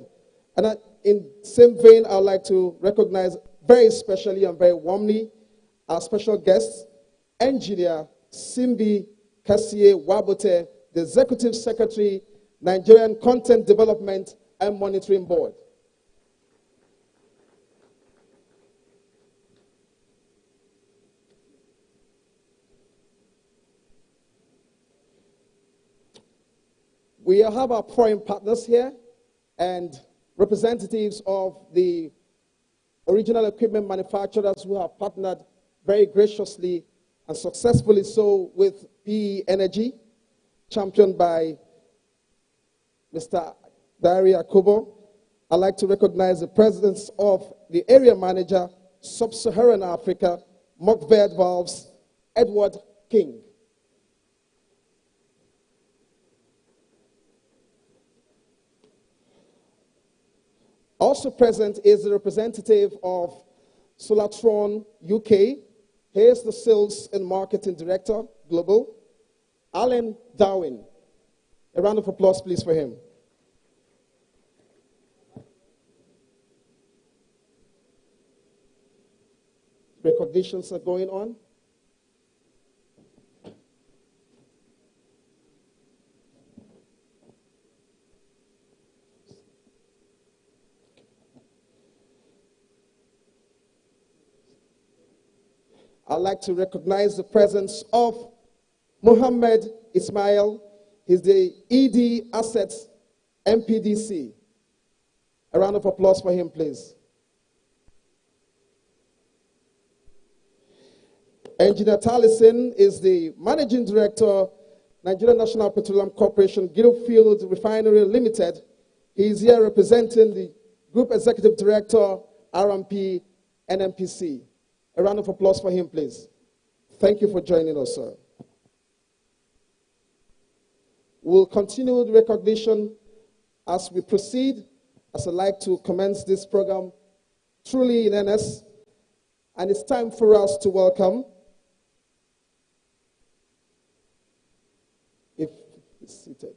And in the same vein, I'd like to recognize very specially and very warmly our special guest, Engineer Simbi Kassie Wabote, the Executive Secretary, Nigerian Content Development and Monitoring Board. We have our foreign partners here and representatives of the original equipment manufacturers who have partnered very graciously and successfully so with PE Energy, championed by Mr. Diary Akobo. I'd like to recognize the presence of the Area Manager, Sub-Saharan Africa, Mokved Valves, Edward King. Also present is the representative of Solatron UK. Here's the Sales and Marketing Director, Global, Alan Darwin. A round of applause, please, for him. Recognitions are going on. I'd like to recognize the presence of Mohammed Ismail. He's the ED Assets MPDC. A round of applause for him, please. Engineer Taliesin is the Managing Director, Nigerian National Petroleum Corporation, Gidlefield Refinery Limited. He's here representing the Group Executive Director, RMP, NNPC. A round of applause for him, please. Thank you for joining us, sir. We'll continue the recognition as we proceed, as I'd like to commence this program truly in earnest. And it's time for us to welcome, if he's seated,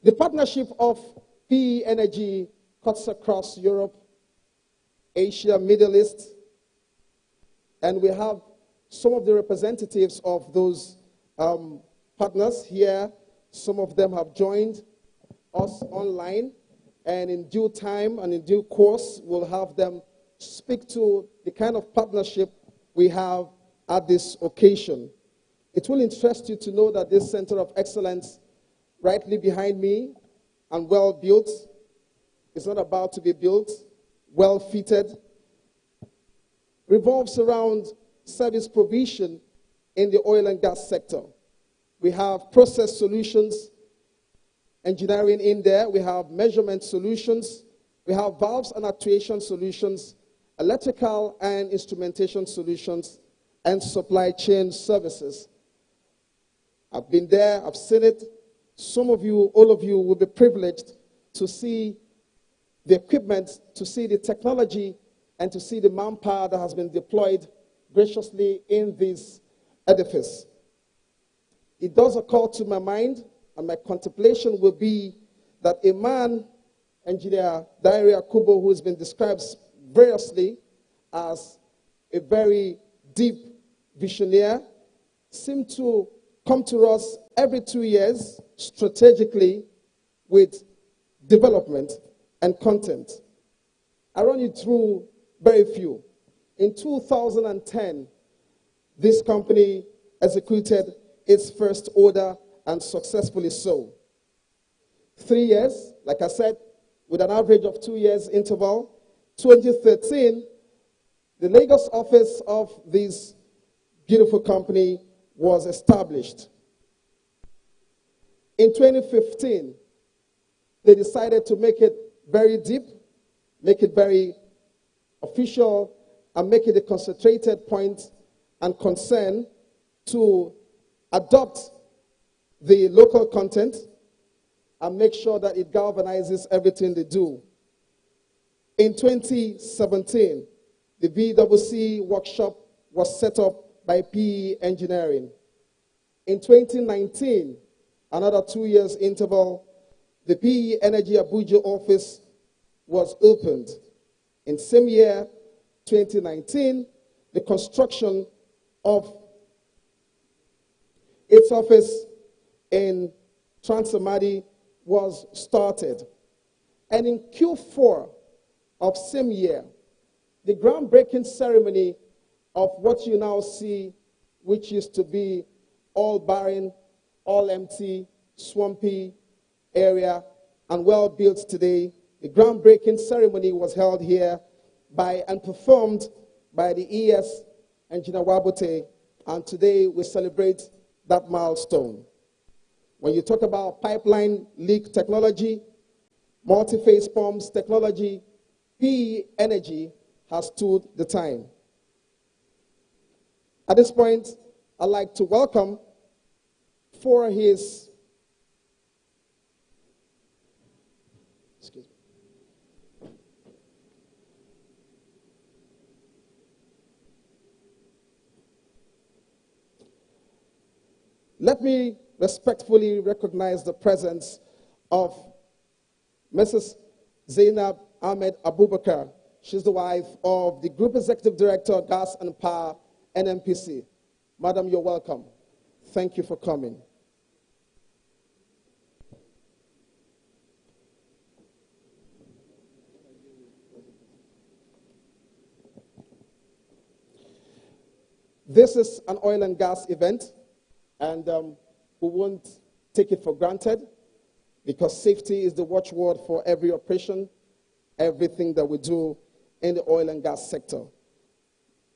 the partnership of PE Energy cuts across Europe, Asia, Middle East, and we have some of the representatives of those partners here. Some of them have joined us online, and in due time and in due course, we'll have them speak to the kind of partnership we have at this occasion. It will interest you to know that this Center of Excellence, rightly behind me and well built, is not about to be built, well fitted, revolves around service provision in the oil and gas sector. We have process solutions, engineering in there. We have measurement solutions. We have valves and actuation solutions, electrical and instrumentation solutions, and supply chain services. I've been there, I've seen it. Some of you, all of you, will be privileged to see the equipment, to see the technology, and to see the manpower that has been deployed graciously in this edifice. It does occur to my mind, and my contemplation will be that a man, Engineer Daire Akubo, who has been described variously as a very deep visionary, seemed to come to us every 2 years strategically with development and content. I run you through very few. In 2010, this company executed its first order, and successfully so. 3 years, like I said, with an average of 2 years interval. 2013, the Lagos office of this beautiful company was established. In 2015, they decided to make it very deep, make it very official, and make it a concentrated point and concern to adopt the local content and make sure that it galvanizes everything they do. In 2017, the VWC workshop was set up by PE Engineering. In 2019, another 2 years interval, the PE Energy Abuja office was opened. In same year, 2019, the construction of its office in Transamadi was started. And in Q4 of same year, the groundbreaking ceremony of what you now see, which used to be all barren, all empty, swampy area, and well built today, the groundbreaking ceremony was held here by and performed by the ES Engineer Wabote And today we celebrate that milestone. When you talk about pipeline leak technology, multi-phase pumps technology, PE Energy has stood the time. At this point, I'd like to welcome for his Let me respectfully recognize the presence of Mrs. Zainab Ahmed Abubakar. She's the wife of the Group Executive Director, Gas and Power, NNPC. Madam, you're welcome. Thank you for coming. This is an oil and gas event. And we won't take it for granted because safety is the watchword for every operation, everything that we do in the oil and gas sector.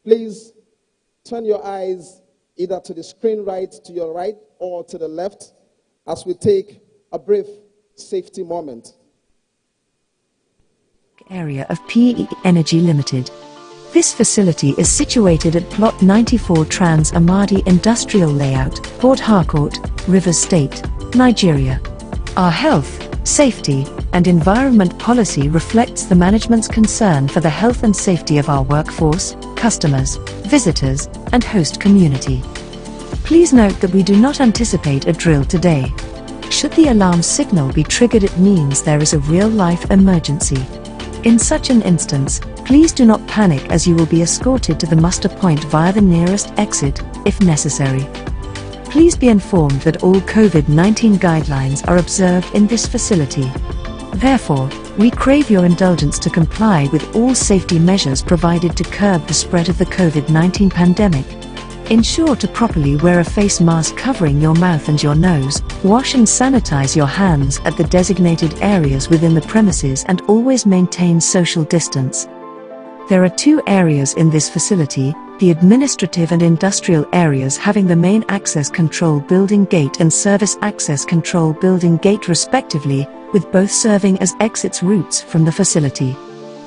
Please turn your eyes either to the screen right, to your right, or to the left as we take a brief safety moment. Area of PE Energy Limited. This facility is situated at Plot 94 Trans Amadi Industrial Layout, Port Harcourt, Rivers State, Nigeria. Our health, safety, and environment policy reflects the management's concern for the health and safety of our workforce, customers, visitors, and host community. Please note that we do not anticipate a drill today. Should the alarm signal be triggered, it means there is a real-life emergency. In such an instance, please do not panic as you will be escorted to the muster point via the nearest exit, if necessary. Please be informed that all COVID-19 guidelines are observed in this facility. Therefore, we crave your indulgence to comply with all safety measures provided to curb the spread of the COVID-19 pandemic. Ensure to properly wear a face mask covering your mouth and your nose, wash and sanitize your hands at the designated areas within the premises, and always maintain social distance. There are two areas in this facility, the administrative and industrial areas having the main access control building gate and service access control building gate respectively, with both serving as exits routes from the facility.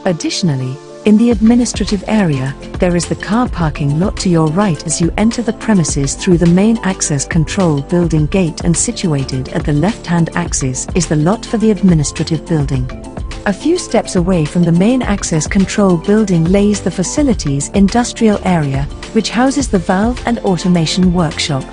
Additionally, in the administrative area, there is the car parking lot to your right as you enter the premises through the main access control building gate, and situated at the left-hand axis is the lot for the administrative building. A few steps away from the main access control building lays the facility's industrial area, which houses the valve and automation workshop.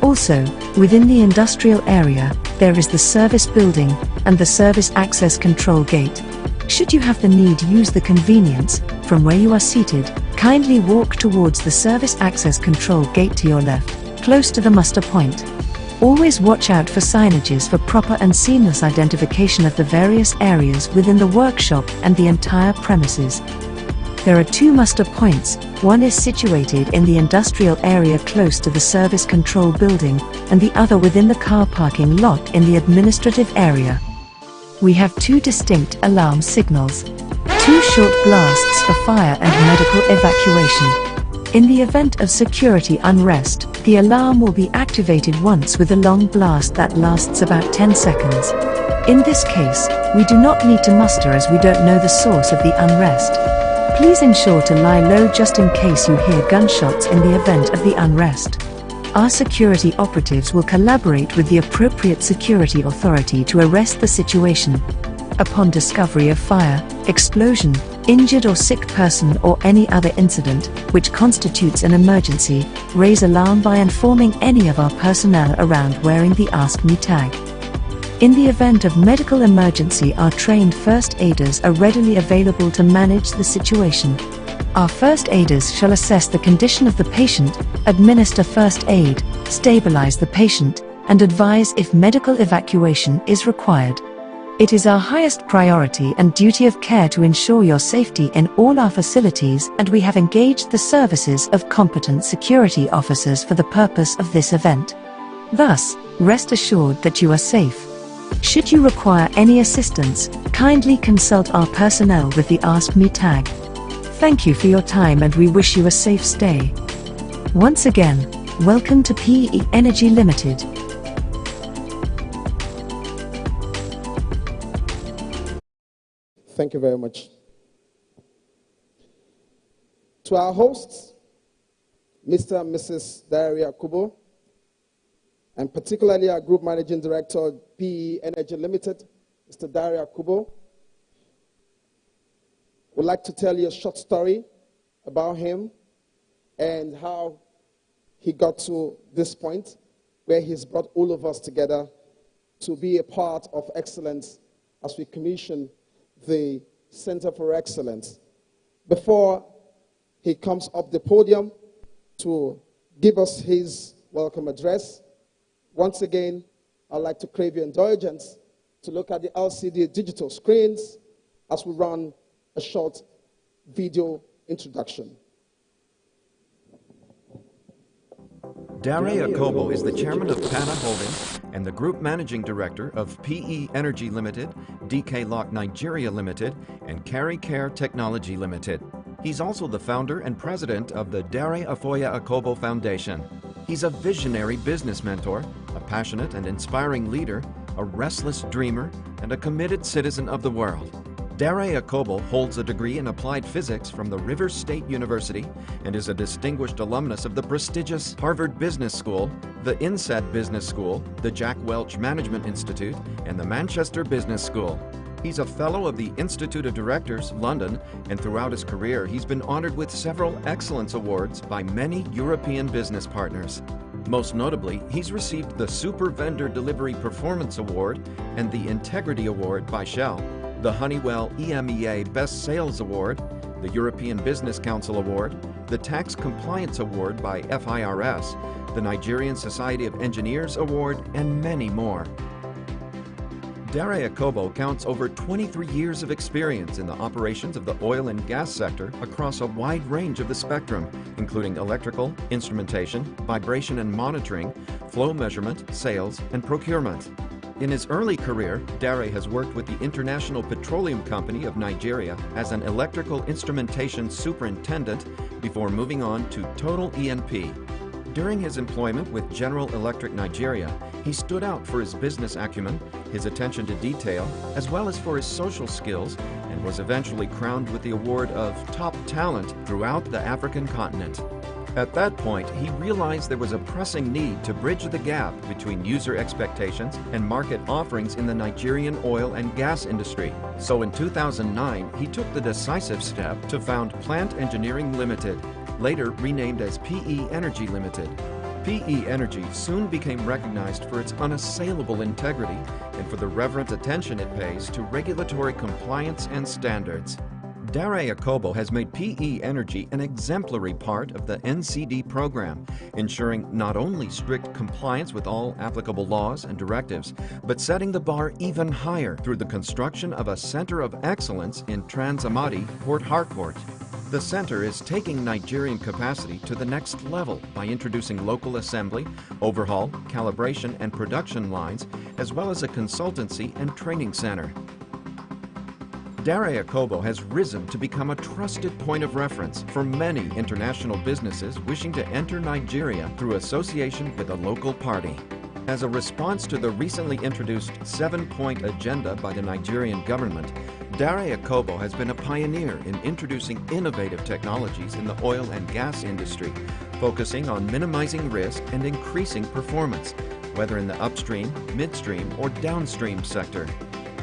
Also, within the industrial area, there is the service building and the service access control gate. Should you have the need, use the convenience from where you are seated. Kindly walk towards the service access control gate to your left, close to the muster point. Always watch out for signages for proper and seamless identification of the various areas within the workshop and the entire premises. There are two muster points. One is situated in the industrial area close to the service control building, and the other within the car parking lot in the administrative area. We have two distinct alarm signals, two short blasts for fire and medical evacuation. In the event of security unrest, the alarm will be activated once with a long blast that lasts about 10 seconds. In this case, we do not need to muster as we don't know the source of the unrest. Please ensure to lie low just in case you hear gunshots in the event of the unrest. Our security operatives will collaborate with the appropriate security authority to arrest the situation. Upon discovery of fire, explosion, injured or sick person, or any other incident which constitutes an emergency, raise alarm by informing any of our personnel around wearing the Ask Me tag. In the event of medical emergency, our trained first aiders are readily available to manage the situation. Our first aiders shall assess the condition of the patient, administer first aid, stabilize the patient, and advise if medical evacuation is required. It is our highest priority and duty of care to ensure your safety in all our facilities, and we have engaged the services of competent security officers for the purpose of this event. Thus, rest assured that you are safe. Should you require any assistance, kindly consult our personnel with the Ask Me tag. Thank you for your time and we wish you a safe stay. Once again, welcome to PE Energy Limited. Thank you very much. To our hosts, Mr. and Mrs. Daria Kubo, and particularly our Group Managing Director, PE Energy Limited, Mr. Daria Kubo, would like to tell you a short story about him and how he got to this point where he's brought all of us together to be a part of excellence as we commission the Center for Excellence. Before he comes up the podium to give us his welcome address, once again, I'd like to crave your indulgence to look at the LCD digital screens as we run a short video introduction. Daria Akobo is the chairman of PANA Holdings and the group managing director of PE Energy Limited, DK Lock Nigeria Limited, and Carry Care Technology Limited. He's also the founder and president of the Dare Afoya Akobo Foundation. He's a visionary business mentor, a passionate and inspiring leader, a restless dreamer, and a committed citizen of the world. Dare Akobo holds a degree in applied physics from the Rivers State University and is a distinguished alumnus of the prestigious Harvard Business School, the INSEAD Business School, the Jack Welch Management Institute, and the Manchester Business School. He's a fellow of the Institute of Directors, London, and throughout his career he's been honored with several excellence awards by many European business partners. Most notably, he's received the Super Vendor Delivery Performance Award and the Integrity Award by Shell, the Honeywell EMEA Best Sales Award, the European Business Council Award, the Tax Compliance Award by FIRS, the Nigerian Society of Engineers Award, and many more. Dare Akobo counts over 23 years of experience in the operations of the oil and gas sector across a wide range of the spectrum, including electrical, instrumentation, vibration and monitoring, flow measurement, sales, and procurement. In his early career, Dare has worked with the International Petroleum Company of Nigeria as an electrical instrumentation superintendent before moving on to Total E&P. During his employment with General Electric Nigeria, he stood out for his business acumen, his attention to detail, as well as for his social skills, and was eventually crowned with the award of Top Talent throughout the African continent. At that point, he realized there was a pressing need to bridge the gap between user expectations and market offerings in the Nigerian oil and gas industry. So in 2009, he took the decisive step to found Plant Engineering Limited, later renamed as PE Energy Limited. PE Energy soon became recognized for its unassailable integrity and for the reverent attention it pays to regulatory compliance and standards. Dare Akobo has made PE Energy an exemplary part of the NCD program, ensuring not only strict compliance with all applicable laws and directives, but setting the bar even higher through the construction of a Center of Excellence in Trans-Amadi, Port Harcourt. The center is taking Nigerian capacity to the next level by introducing local assembly, overhaul, calibration, and production lines, as well as a consultancy and training center. Dare Akobo has risen to become a trusted point of reference for many international businesses wishing to enter Nigeria through association with a local party. As a response to the recently introduced 7-point agenda by the Nigerian government, Dare Akobo has been a pioneer in introducing innovative technologies in the oil and gas industry, focusing on minimizing risk and increasing performance, whether in the upstream, midstream, or downstream sector.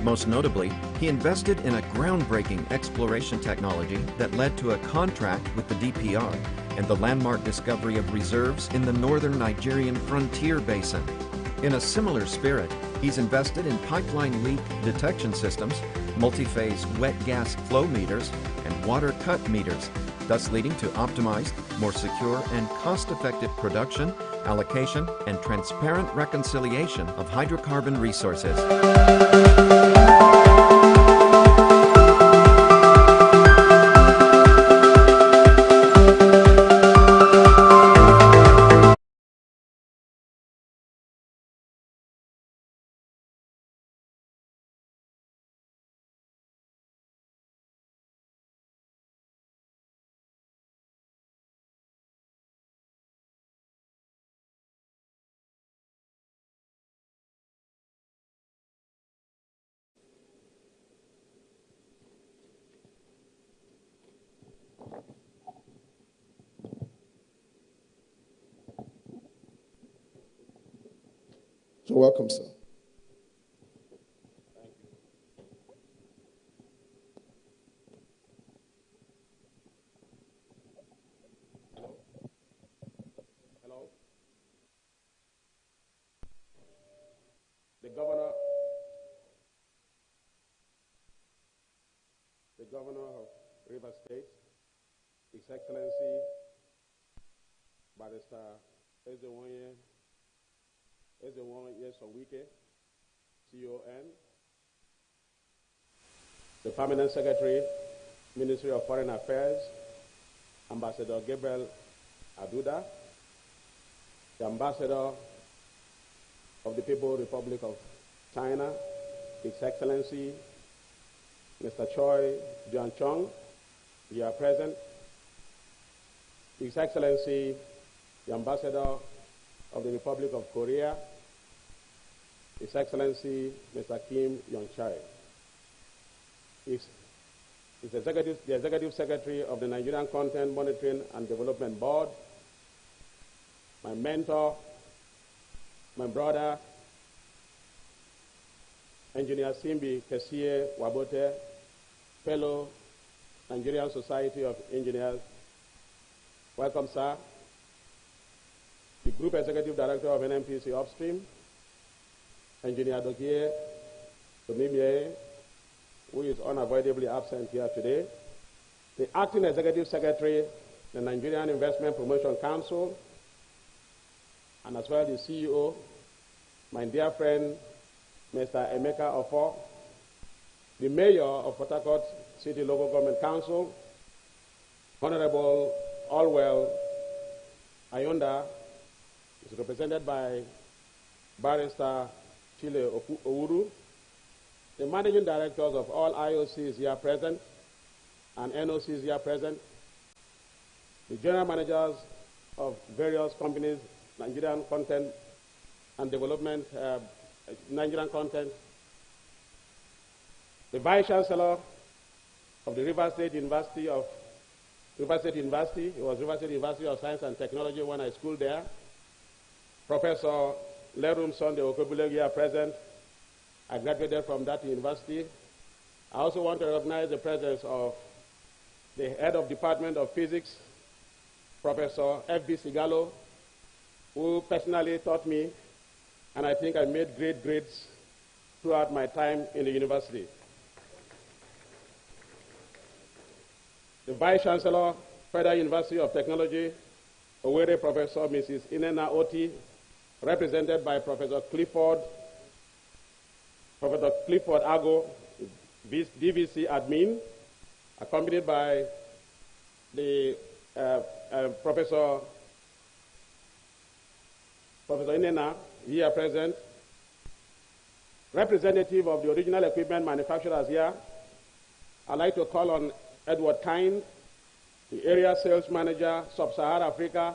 Most notably, he invested in a groundbreaking exploration technology that led to a contract with the DPR and the landmark discovery of reserves in the northern Nigerian frontier basin. In a similar spirit, he's invested in pipeline leak detection systems, multi-phase wet gas flow meters, and water cut meters, thus leading to optimized, more secure, and cost-effective production, allocation, and transparent reconciliation of hydrocarbon resources. You're welcome, sir. The Governor of Rivers State, His Excellency Barrister Ezewonye Sowike, CON, the Permanent Secretary, Ministry of Foreign Affairs, Ambassador Gabriel Aduda, the Ambassador of the People's Republic of China, His Excellency Mr. Choi Jianchong, you are present. His Excellency, the Ambassador of the Republic of Korea, His Excellency Mr. Kim Yong-chai, the Executive Secretary of the Nigerian Content Monitoring and Development Board, my mentor, my brother, Engineer Simbi Kesie Wabote, fellow Nigerian Society of Engineers. Welcome, sir. The Group Executive Director of NNPC Upstream, Engineer Dokie Tomimie, who is unavoidably absent here today. The Acting Executive Secretary, the Nigerian Investment Promotion Council, and as well the CEO, my dear friend, Mr. Emeka Ofo, the Mayor of Port Harcourt City Local Government Council, Honorable Allwell Ayonda, is represented by Barrister Chile Owuru, the Managing Directors of all IOCs here present and NOCs here present, the General Managers of various companies, Nigerian Content and Development, Nigerian Content, the Vice Chancellor of the Rivers State University, it was Rivers State University of Science and Technology when I schooled there. Professor Lerum Sunday Okobulegi here present. I graduated from that university. I also want to recognize the presence of the Head of Department of Physics, Professor F.B. Sigalo, who personally taught me, and I think I made great grades throughout my time in the university. The Vice Chancellor, Federal University of Technology, Owerri Professor Mrs. Inena Oti, represented by Professor Clifford Ago, DVC admin, accompanied by the Professor Inena, here present, representative of the original equipment manufacturers here. I'd like to call on Edward Kind, the Area Sales Manager, Sub-Saharan Africa,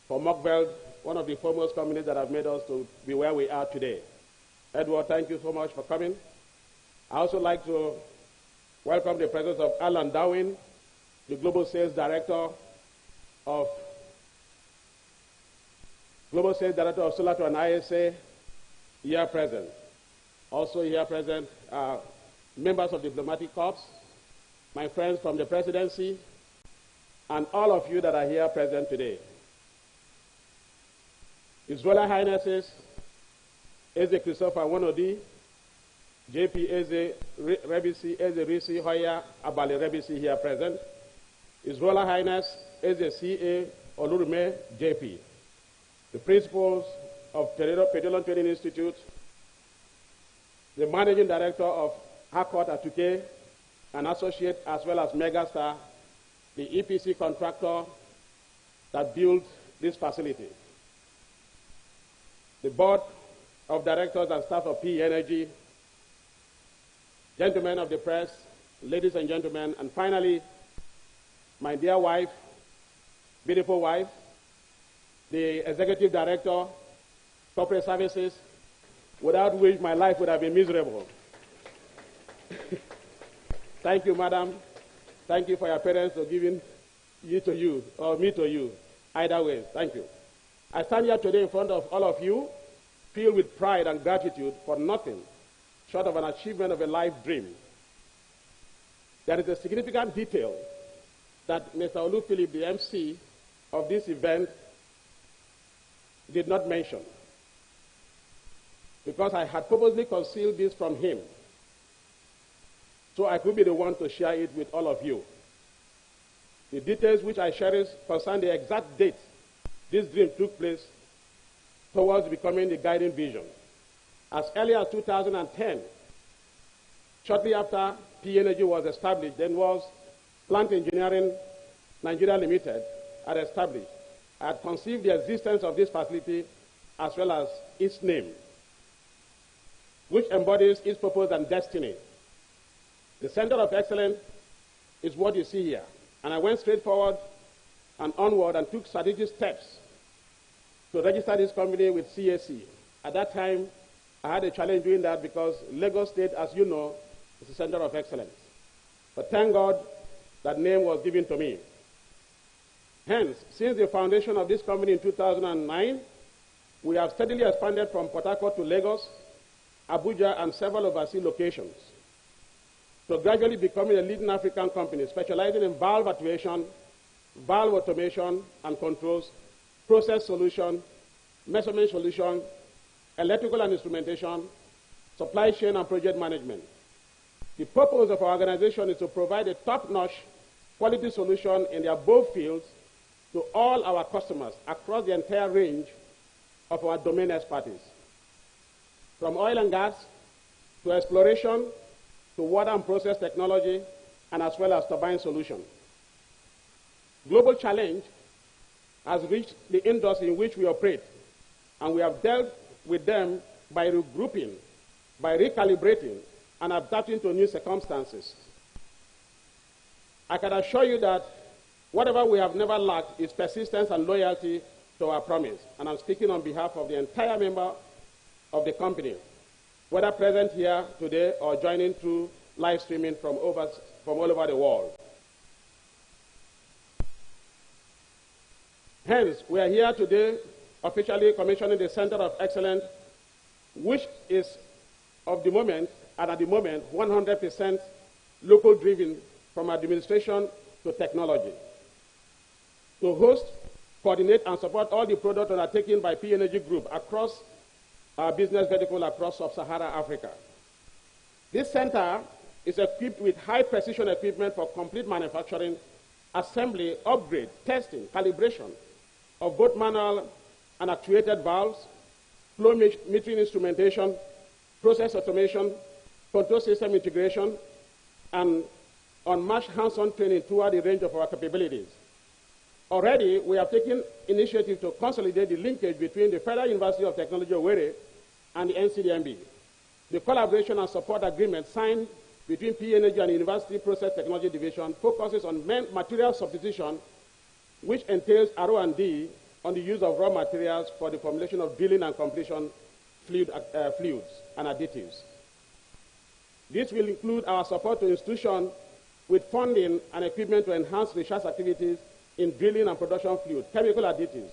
for Mockveld, one of the foremost companies that have made us to be where we are today. Edward, thank you so much for coming. I also like to welcome the presence of Alan Darwin, the Global Sales Director of Solato and ISA, here present. Also here present are members of diplomatic corps, my friends from the presidency, and all of you that are here present today. His Royal Highnesses, Eze Christopher Wanodi, JP Eze Rebisi, Eze Risi Hoya Abale Rebisi here present. His Royal Highness, Eze C.A. Olurume, JP. The principals of Petroleum Training Institute, the Managing Director of Harcourt Atuke, an associate as well as Megastar, the EPC contractor that built this facility. The Board of Directors and staff of PE Energy, gentlemen of the press, ladies and gentlemen, and finally, my dear wife, beautiful wife, the Executive Director, Corporate Services, without which my life would have been miserable. Thank you, madam. Thank you for your parents for giving you to you, or me to you. Either way, thank you. I stand here today in front of all of you filled with pride and gratitude for nothing short of an achievement of a life dream. There is a significant detail that Mr. Olu Philip, the MC of this event, did not mention, because I had purposely concealed this from him so I could be the one to share it with all of you. The details which I cherish concern the exact date this dream took place towards becoming the guiding vision. As early as 2010, shortly after PE Energy was established, then was Plant Engineering Nigeria Limited had established. I had conceived the existence of this facility as well as its name, which embodies its purpose and destiny. The Center of Excellence is what you see here. And I went straight forward and onward and took strategic steps to register this company with CAC. At that time, I had a challenge doing that because Lagos State, as you know, is a Center of Excellence. But thank God that name was given to me. Hence, since the foundation of this company in 2009, we have steadily expanded from Port Harcourt to Lagos, Abuja, and several overseas locations, to gradually becoming a leading African company specializing in valve actuation, valve automation and controls, process solution, measurement solution, electrical and instrumentation, supply chain and project management. The purpose of our organization is to provide a top-notch quality solution in the above fields to all our customers across the entire range of our domain expertise, from oil and gas to exploration to water and process technology, and as well as turbine solution. Global challenge has reached the industry in which we operate, and we have dealt with them by regrouping, by recalibrating, and adapting to new circumstances. I can assure you that whatever we have never lacked is persistence and loyalty to our promise, and I'm speaking on behalf of the entire member of the company, whether present here today or joining through live streaming from all over the world. Hence, we are here today officially commissioning the Center of Excellence, which is of the moment, and at the moment, 100% local driven from administration to technology, to host, coordinate, and support all the products undertaken by PE Energy Group across our business vertical across sub-Saharan Africa. This center is equipped with high-precision equipment for complete manufacturing, assembly, upgrade, testing, calibration of both manual and actuated valves, flow metering instrumentation, process automation, control system integration, and unmatched hands-on training toward the range of our capabilities. Already, we have taken initiative to consolidate the linkage between the Federal University of Technology, Owerri, and the NCDMB. The collaboration and support agreement signed between PE Energy and University Process Technology Division focuses on material substitution, which entails R&D on the use of raw materials for the formulation of drilling and completion fluids and additives. This will include our support to institutions with funding and equipment to enhance research activities in drilling and production fluid, chemical additives.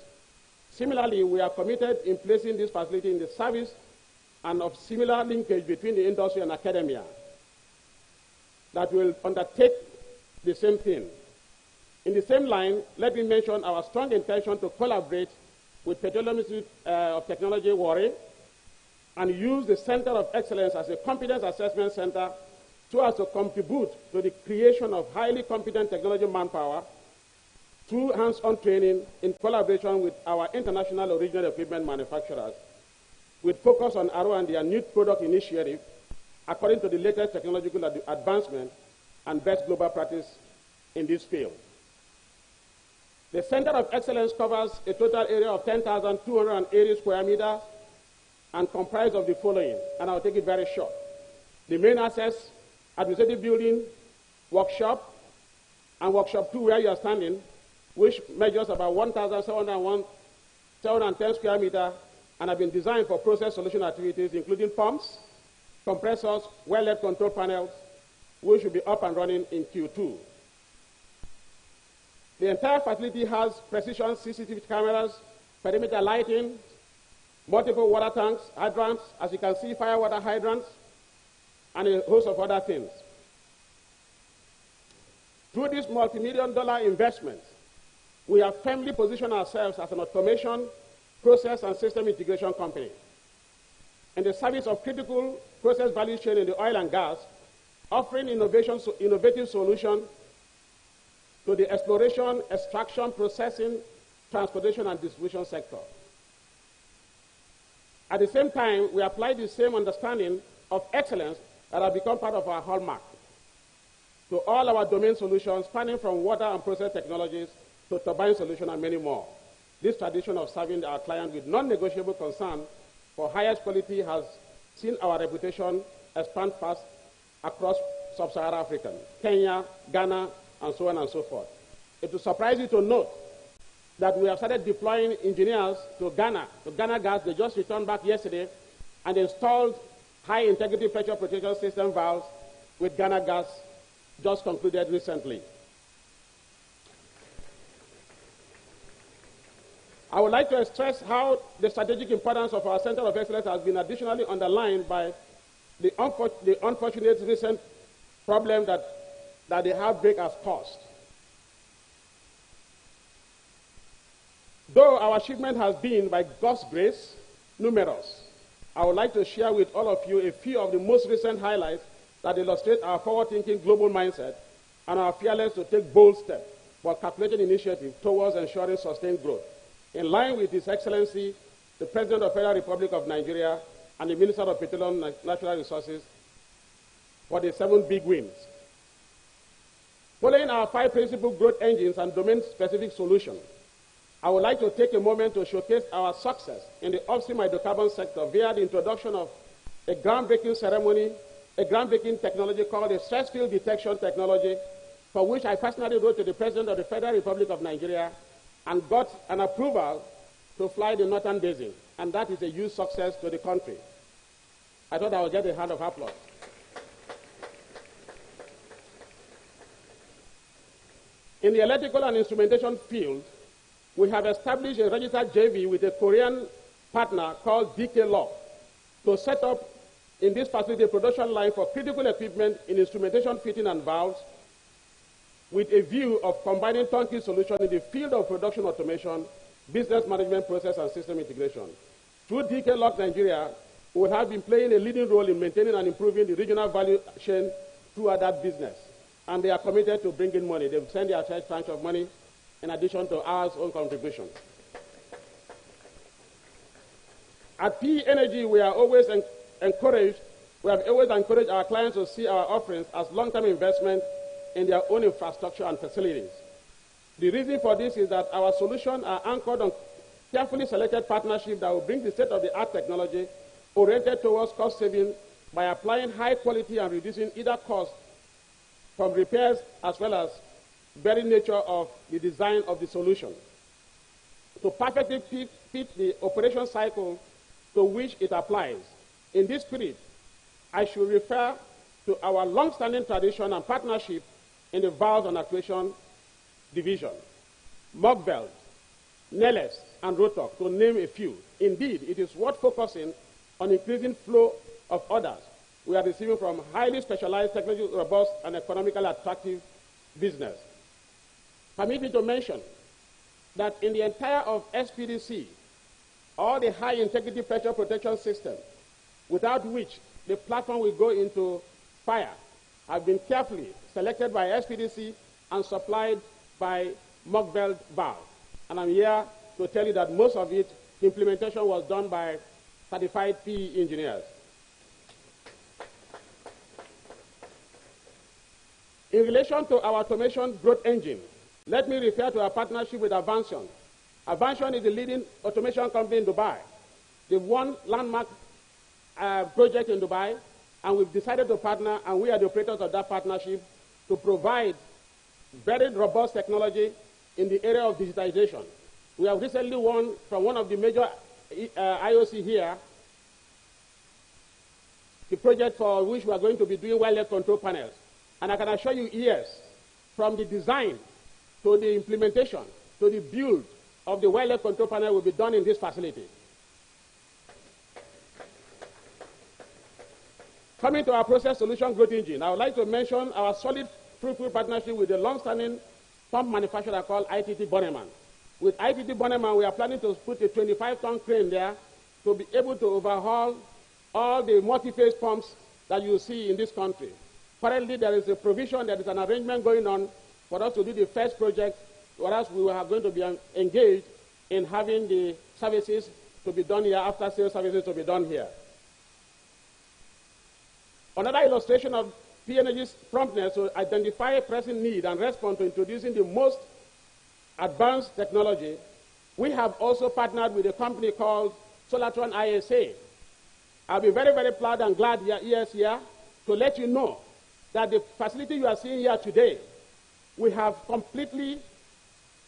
Similarly, we are committed in placing this facility in the service and of similar linkage between the industry and academia that will undertake the same thing. In the same line, let me mention our strong intention to collaborate with Petroleum Institute of Technology, Warri, and use the Center of Excellence as a competence assessment center so as to contribute to the creation of highly competent technology manpower through hands-on training in collaboration with our international original equipment manufacturers, with focus on R&D and new product initiative according to the latest technological advancement and best global practice in this field. The Center of Excellence covers a total area of 10,280 square meters and comprises of the following, and I'll take it very short. The main assets, administrative building, workshop, and workshop 2 where you are standing, which measures about 1,710 square meters and have been designed for process solution activities, including pumps, compressors, well-led control panels, which will be up and running in Q2. The entire facility has precision CCTV cameras, perimeter lighting, multiple water tanks, hydrants, as you can see, fire water hydrants, and a host of other things. Through this multi-million-dollar investment, we have firmly positioned ourselves as an automation, process, and system integration company in the service of critical process value chain in the oil and gas, offering innovative solutions to the exploration, extraction, processing, transportation, and distribution sector. At the same time, we apply the same understanding of excellence that have become part of our hallmark to all our domain solutions, spanning from water and process technologies to turbine solutions and many more. This tradition of serving our clients with non-negotiable concern for highest quality has seen our reputation expand fast across sub-Saharan Africa, Kenya, Ghana, and so on and so forth. It will surprise you to note that we have started deploying engineers to Ghana Gas. They just returned back yesterday and installed high-integrity pressure protection system valves with Ghana Gas, just concluded recently. I would like to stress how the strategic importance of our Center of Excellence has been additionally underlined by the unfortunate recent problem that the outbreak has caused. Though our achievement has been, by God's grace, numerous, I would like to share with all of you a few of the most recent highlights that illustrate our forward-thinking global mindset and our fearless to take bold steps for calculated initiative towards ensuring sustained growth, in line with His Excellency, the President of the Federal Republic of Nigeria and the Minister of Petroleum and Natural Resources for the 7 big wins. Following our 5 principal growth engines and domain-specific solutions, I would like to take a moment to showcase our success in the upstream hydrocarbon sector via the introduction of a groundbreaking ceremony, a groundbreaking technology called the stress field detection technology, for which I personally wrote to the President of the Federal Republic of Nigeria and got an approval to fly the Northern Basin, and that is a huge success to the country. I thought I would get a hand of applause. In the electrical and instrumentation field, we have established a registered JV with a Korean partner called DK Lock to set up in this facility a production line for critical equipment in instrumentation fitting and valves, with a view of combining turnkey solutions in the field of production automation, business management process, and system integration. Through DK Lock Nigeria, we have been playing a leading role in maintaining and improving the regional value chain throughout that business. And they are committed to bringing money. They've sent their first tranche of money in addition to our own contribution. At PE Energy, we have always encouraged our clients to see our offerings as long-term investment in their own infrastructure and facilities. The reason for this is that our solutions are anchored on carefully selected partnerships that will bring the state-of-the-art technology oriented towards cost saving by applying high quality and reducing either cost from repairs as well as very nature of the design of the solution. To perfectly fit the operation cycle to which it applies. In this spirit, I should refer to our long-standing tradition and partnership in the valve and actuation division, Mockbelt, Neles, and Rotork, to name a few. Indeed, it is worth focusing on increasing flow of orders we are receiving from highly specialized, technically robust, and economically attractive business. Permit me to mention that in the entire of SPDC, all the high integrity pressure protection systems, without which the platform will go into fire, have been carefully selected by SPDC and supplied by Mockbelt Valve. And I'm here to tell you that most of it, the implementation was done by certified PE engineers. In relation to our automation growth engine, let me refer to our partnership with Avantion. Avantion is the leading automation company in Dubai. They've won landmark project in Dubai, and we've decided to partner, and we are the operators of that partnership, to provide very robust technology in the area of digitization. We have recently won from one of the major IOC here, the project for which we are going to be doing wireless control panels. And I can assure you, yes, from the design to the implementation to the build of the wireless control panel will be done in this facility. Coming to our process solution growth engine, I would like to mention our solid, fruitful partnership with the long-standing pump manufacturer called ITT Bornemann. With ITT Bornemann, we are planning to put a 25-ton crane there to be able to overhaul all the multi-phase pumps that you see in this country. Currently, there is a provision, there is an arrangement going on for us to do the first project, whereas we are going to be engaged in having the services to be done here, after sales services to be done here. Another illustration of PE Energy's promptness to identify a pressing need and respond to introducing the most advanced technology, we have also partnered with a company called Solartron ISA. I'll be very, very proud and glad ES here to let you know that the facility you are seeing here today, we have completely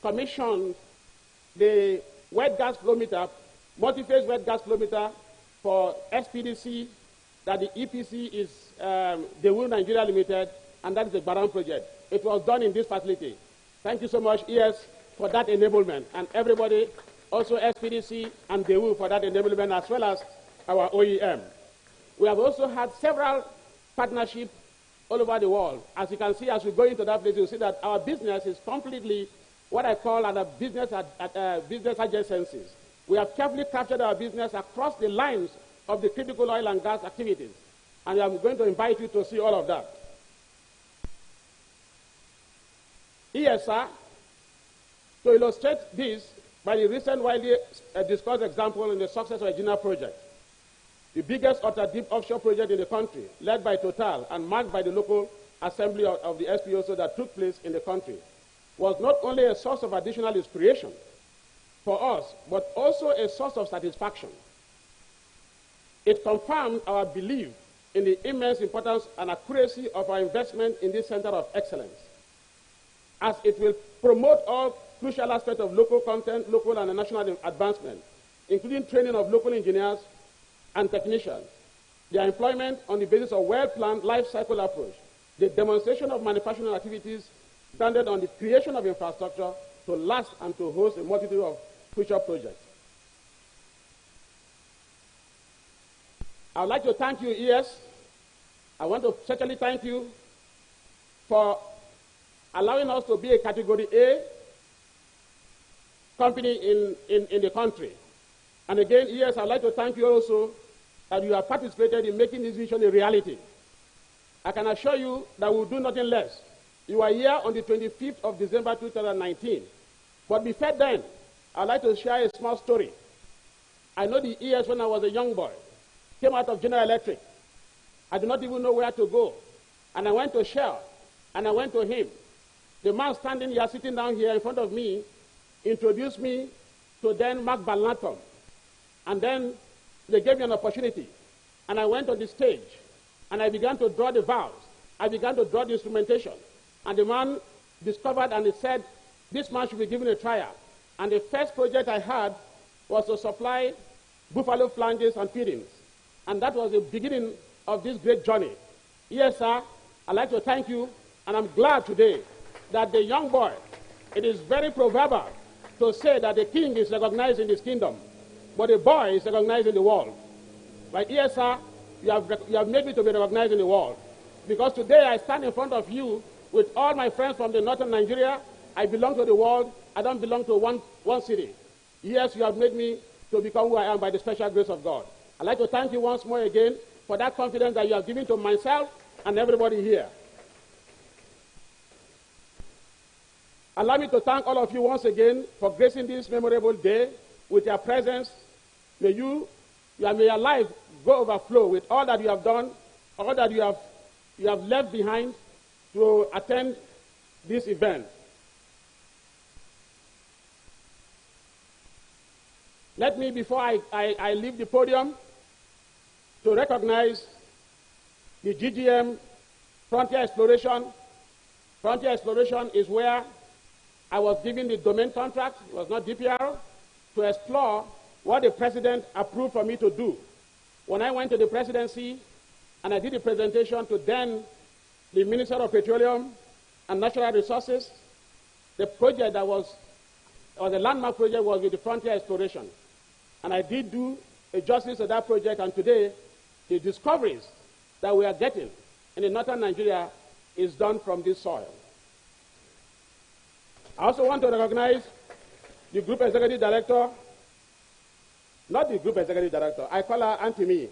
commissioned the wet gas flow meter, multi-phase wet gas flow meter for SPDC, that the EPC is Daewoo Nigeria Limited, and that is the Baran project. It was done in this facility. Thank you so much, ES, for that enablement, and everybody, also SPDC and Daewoo for that enablement, as well as our OEM. We have also had several partnerships all over the world. As you can see, as we go into that place, you'll see that our business is completely what I call business adjacencies. We have carefully captured our business across the lines of the critical oil and gas activities. And I'm going to invite you to see all of that. ESR, to illustrate this, by the recent widely discussed example in the success of Egina project, the biggest ultra-deep offshore project in the country, led by Total and marked by the local assembly of the SPOSO that took place in the country, was not only a source of additional inspiration for us, but also a source of satisfaction. It confirmed our belief in the immense importance and accuracy of our investment in this center of excellence, as it will promote all crucial aspects of local content, local and national advancement, including training of local engineers and technicians, their employment on the basis of well-planned life cycle approach, the demonstration of manufacturing activities grounded on the creation of infrastructure to last and to host a multitude of future projects. I would like to thank you, ES. I want to certainly thank you for allowing us to be a Category A company in the country. And again, ES, I'd like to thank you also that you have participated in making this vision a reality. I can assure you that we'll do nothing less. You are here on the 25th of December 2019. But before then, I'd like to share a small story. I know the ES when I was a young boy. Came out of General Electric. I did not even know where to go. And I went to Shell, and I went to him. The man standing here, sitting down here in front of me, introduced me to then Mark Balnatom. And then they gave me an opportunity. And I went on the stage, and I began to draw the valves. I began to draw the instrumentation. And the man discovered and he said, this man should be given a trial. And the first project I had was to supply buffalo flanges and feedings. And that was the beginning of this great journey. Yes, sir, I'd like to thank you, and I'm glad today that the young boy, it is very proverbial to say that the king is recognized in his kingdom, but the boy is recognized in the world. But yes, sir, you have made me to be recognized in the world. Because today I stand in front of you with all my friends from the northern Nigeria. I belong to the world. I don't belong to one city. Yes, you have made me to become who I am by the special grace of God. I'd like to thank you once more again for that confidence that you have given to myself and everybody here. Allow me to thank all of you once again for gracing this memorable day with your presence. May your life go overflow with all that you have done, all that you have left behind to attend this event. Let me, before I leave the podium, to recognize the GGM Frontier Exploration. Frontier Exploration is where I was given the domain contract, it was not DPR, to explore what the president approved for me to do. When I went to the presidency and I did a presentation to then the Minister of Petroleum and Natural Resources, the project that was a landmark project was with the Frontier Exploration. And I did do a justice to that project, and today the discoveries that we are getting in the northern Nigeria is done from this soil. I also want to recognize the Group Executive Director, not the Group Executive Director, I call her Auntie Me.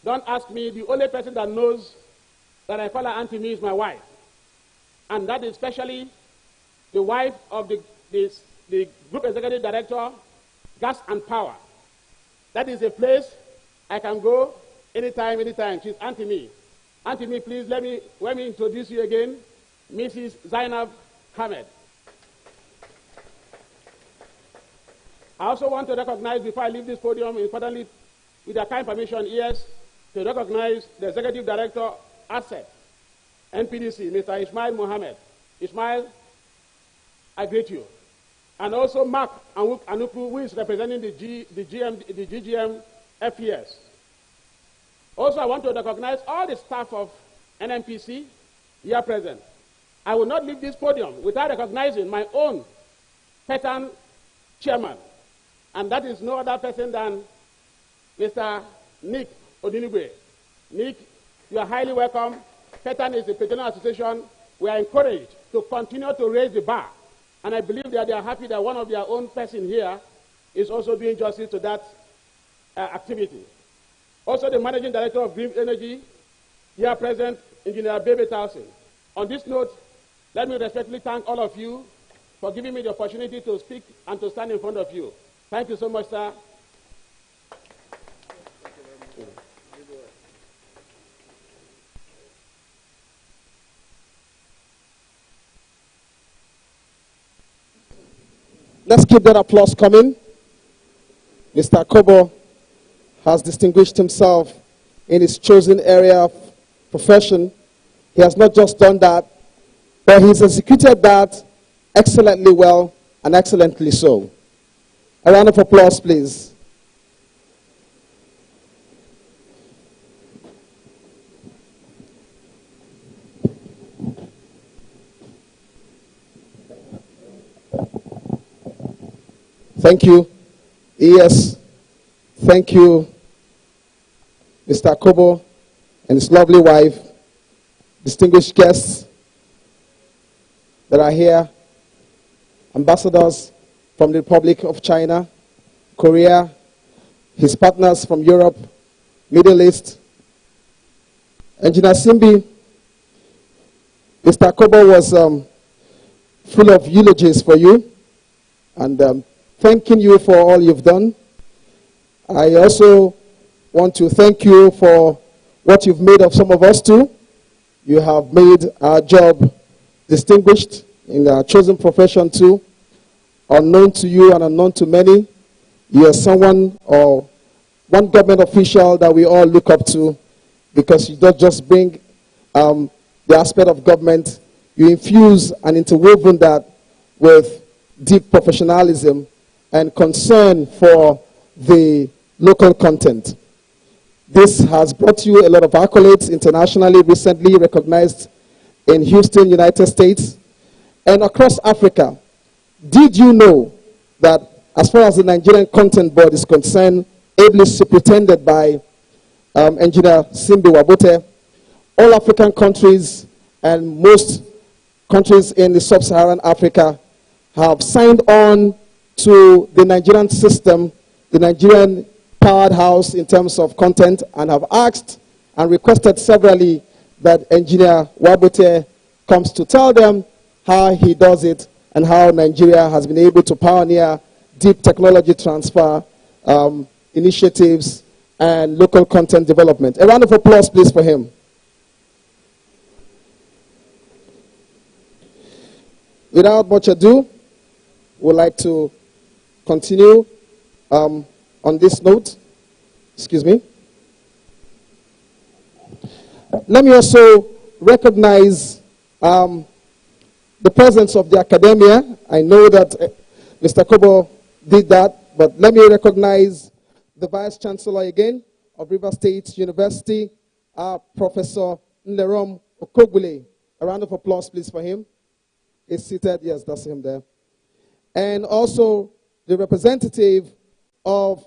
Don't ask me, the only person that knows that I call her Auntie Me is my wife. And that is especially the wife of the Group Executive Director, Gas and Power. That is a place I can go anytime. She's Auntie Me. Auntie Me, please let me introduce you again, Mrs. Zainab Ahmed. I also want to recognize, before I leave this podium, importantly, with your kind permission, yes, to recognize the Executive Director, ASET, NPDC, Mr. Ismail Mohammed. Ismail, I greet you. And also Mark Anupu, who is representing the GGM FES. Also, I want to recognize all the staff of NNPC here present. I will not leave this podium without recognizing my own PETAN chairman, and that is no other person than Mr. Nick Odinigwe. Nick, you are highly welcome. PETAN is a petroleum association. We are encouraged to continue to raise the bar, and I believe that they are happy that one of their own person here is also doing justice to that activity. Also, the Managing Director of Green Energy, here present, Engineer Bebe Towson. On this note, let me respectfully thank all of you for giving me the opportunity to speak and to stand in front of you. Thank you so much, sir. Let's keep that applause coming. Mr. Kobo has distinguished himself in his chosen area of profession. He has not just done that, but he's executed that excellently well and excellently so. A round of applause, please. Thank you. Yes, thank you, Mr. Kobo and his lovely wife, distinguished guests that are here, ambassadors from the Republic of China, Korea, his partners from Europe, Middle East. Engineer Simbi, Mr. Kobo was full of eulogies for you, and thanking you for all you've done. I also want to thank you for what you've made of some of us too. You have made our job distinguished in our chosen profession too. Unknown to you and unknown to many, you are someone or one government official that we all look up to, because you don't just bring the aspect of government, you infuse and interwoven that with deep professionalism and concern for the local content. This has brought you a lot of accolades internationally, recently recognized in Houston, United States, and across Africa. Did you know that as far as the Nigerian Content Board is concerned, ably superintended by Engineer Simbi Wabote, all African countries and most countries in the sub-Saharan Africa have signed on to the Nigerian system, the Nigerian powerhouse in terms of content, and have asked and requested severally that Engineer Wabote comes to tell them how he does it and how Nigeria has been able to pioneer deep technology transfer initiatives and local content development. A round of applause, please, for him. Without much ado, we'd like to continue on this note. Excuse me. Let me also recognize the presence of the academia. I know that Mr. Kobo did that, but let me recognize the Vice Chancellor again of River State University, Professor Nlerom Okogbule. A round of applause, please, for him. He's seated. Yes, that's him there. And also the representative of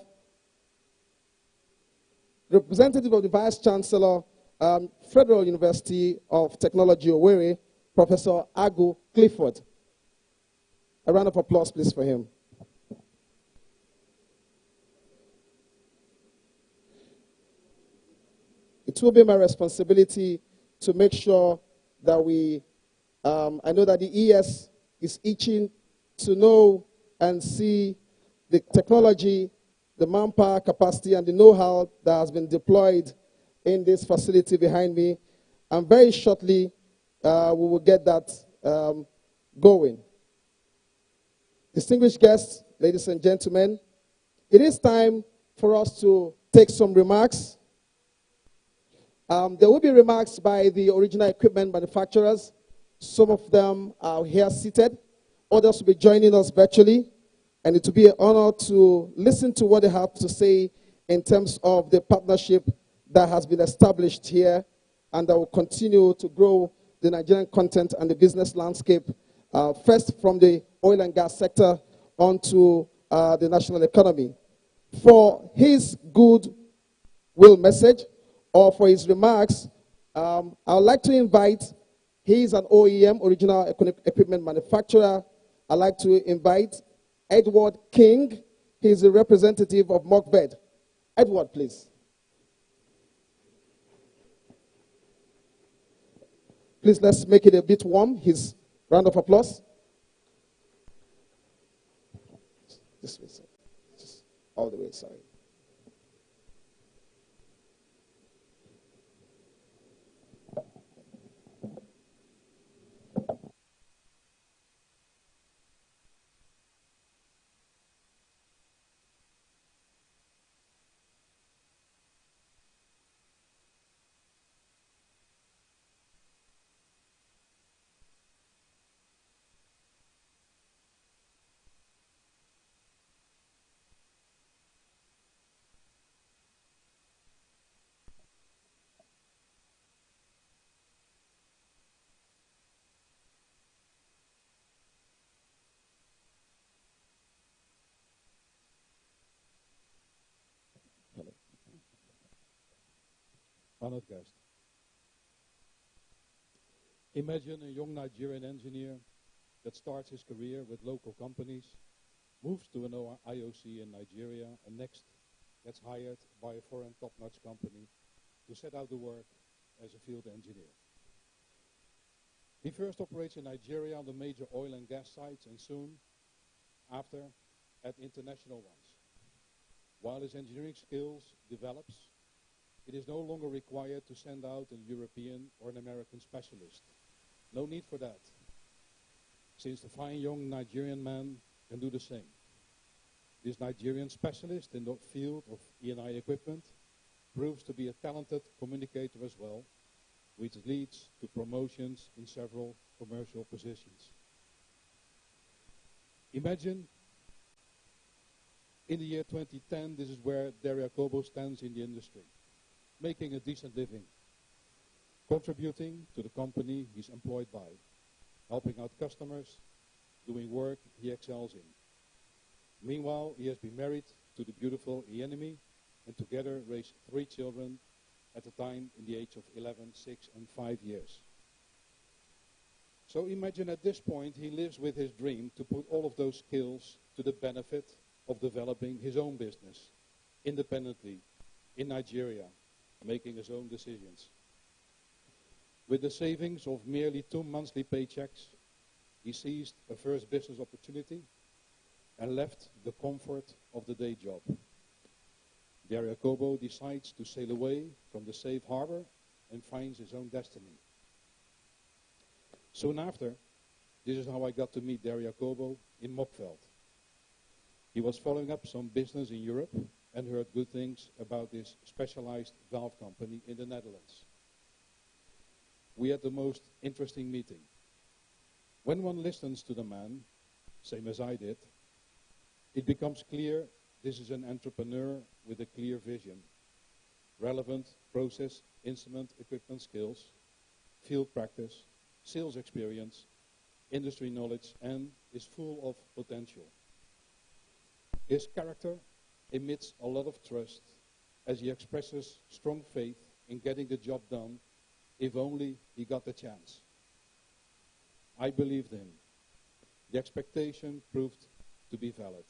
representative of the Vice Chancellor, Federal University of Technology, Owerri, Professor Agu Clifford. A round of applause, please, for him. It will be my responsibility to make sure that I know that the ES is itching to know and see the technology, the manpower capacity, and the know-how that has been deployed in this facility behind me. And very shortly, we will get that going. Distinguished guests, ladies and gentlemen, it is time for us to take some remarks. There will be remarks by the original equipment manufacturers. Some of them are here seated. Others will be joining us virtually. And it will be an honor to listen to what they have to say in terms of the partnership that has been established here and that will continue to grow the Nigerian content and the business landscape, first from the oil and gas sector onto the national economy. For his goodwill message or for his remarks, I would like to invite, he is an OEM, original equipment manufacturer. I'd like to invite Edward King. He's a representative of Mokved. Edward, please. Please, let's make it a bit warm. His round of applause. This way, sir. Just all the way, sorry. Honored guest. Imagine a young Nigerian engineer that starts his career with local companies, moves to an IOC in Nigeria, and next gets hired by a foreign top-notch company to set out to work as a field engineer. He first operates in Nigeria on the major oil and gas sites and soon after at international ones. While his engineering skills develops, it is no longer required to send out a European or an American specialist. No need for that, since the fine young Nigerian man can do the same. This Nigerian specialist in the field of E&I equipment proves to be a talented communicator as well, which leads to promotions in several commercial positions. Imagine in the year 2010, this is where Dario Kobo stands in the industry, making a decent living, contributing to the company he's employed by, helping out customers, doing work he excels in. Meanwhile, he has been married to the beautiful Ienemi and together raised 3 children at the time in the age of 11, 6, and 5 years. So imagine at this point he lives with his dream to put all of those skills to the benefit of developing his own business independently in Nigeria, making his own decisions. With the savings of merely 2 monthly paychecks, he seized a first business opportunity and left the comfort of the day job. Dario Kobo decides to sail away from the safe harbor and finds his own destiny. Soon after, this is how I got to meet Dario Kobo in Mokveld. He was following up some business in Europe and heard good things about this specialized valve company in the Netherlands. We had the most interesting meeting. When one listens to the man, same as I did, it becomes clear this is an entrepreneur with a clear vision, relevant process, instrument, equipment skills, field practice, sales experience, industry knowledge, and is full of potential. His character emits a lot of trust as he expresses strong faith in getting the job done if only he got the chance. I believed him. The expectation proved to be valid.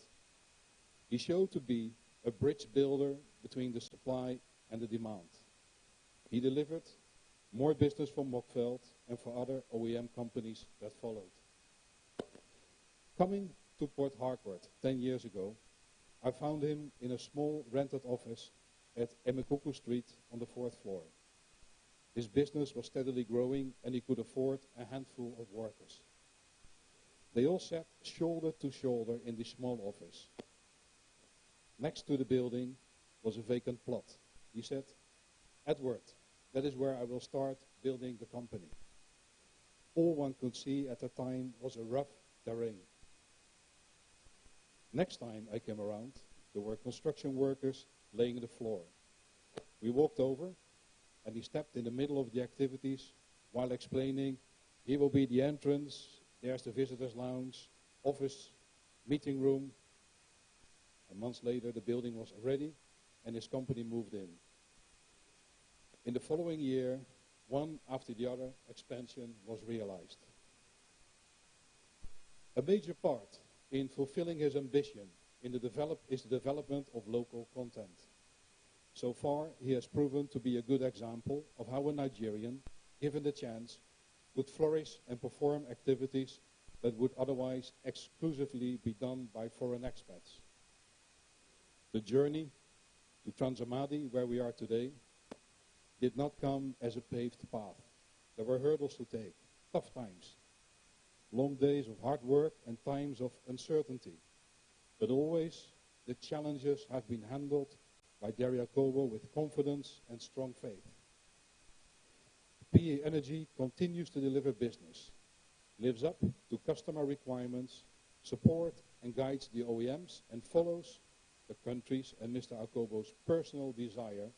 He showed to be a bridge builder between the supply and the demand. He delivered more business for Mockveld and for other OEM companies that followed. Coming to Port Harcourt 10 years ago, I found him in a small rented office at Emekuku Street on the 4th floor. His business was steadily growing and he could afford a handful of workers. They all sat shoulder to shoulder in this small office. Next to the building was a vacant plot. He said, "Edward, that is where I will start building the company." All one could see at the time was a rough terrain. Next time I came around, there were construction workers laying the floor. We walked over, and he stepped in the middle of the activities while explaining, "Here will be the entrance, there's the visitors' lounge, office, meeting room." And months later, the building was ready, and his company moved in. In the following year, one after the other, expansion was realized. A major part in fulfilling his ambition is the development of local content. So far, he has proven to be a good example of how a Nigerian, given the chance, could flourish and perform activities that would otherwise exclusively be done by foreign expats. The journey to Transamadi, where we are today, did not come as a paved path. There were hurdles to take, tough times, long days of hard work and times of uncertainty. But always the challenges have been handled by Dario Kobo with confidence and strong faith. PE Energy continues to deliver business, lives up to customer requirements, support and guides the OEMs, and follows the country's and Mr. Akobo's personal desire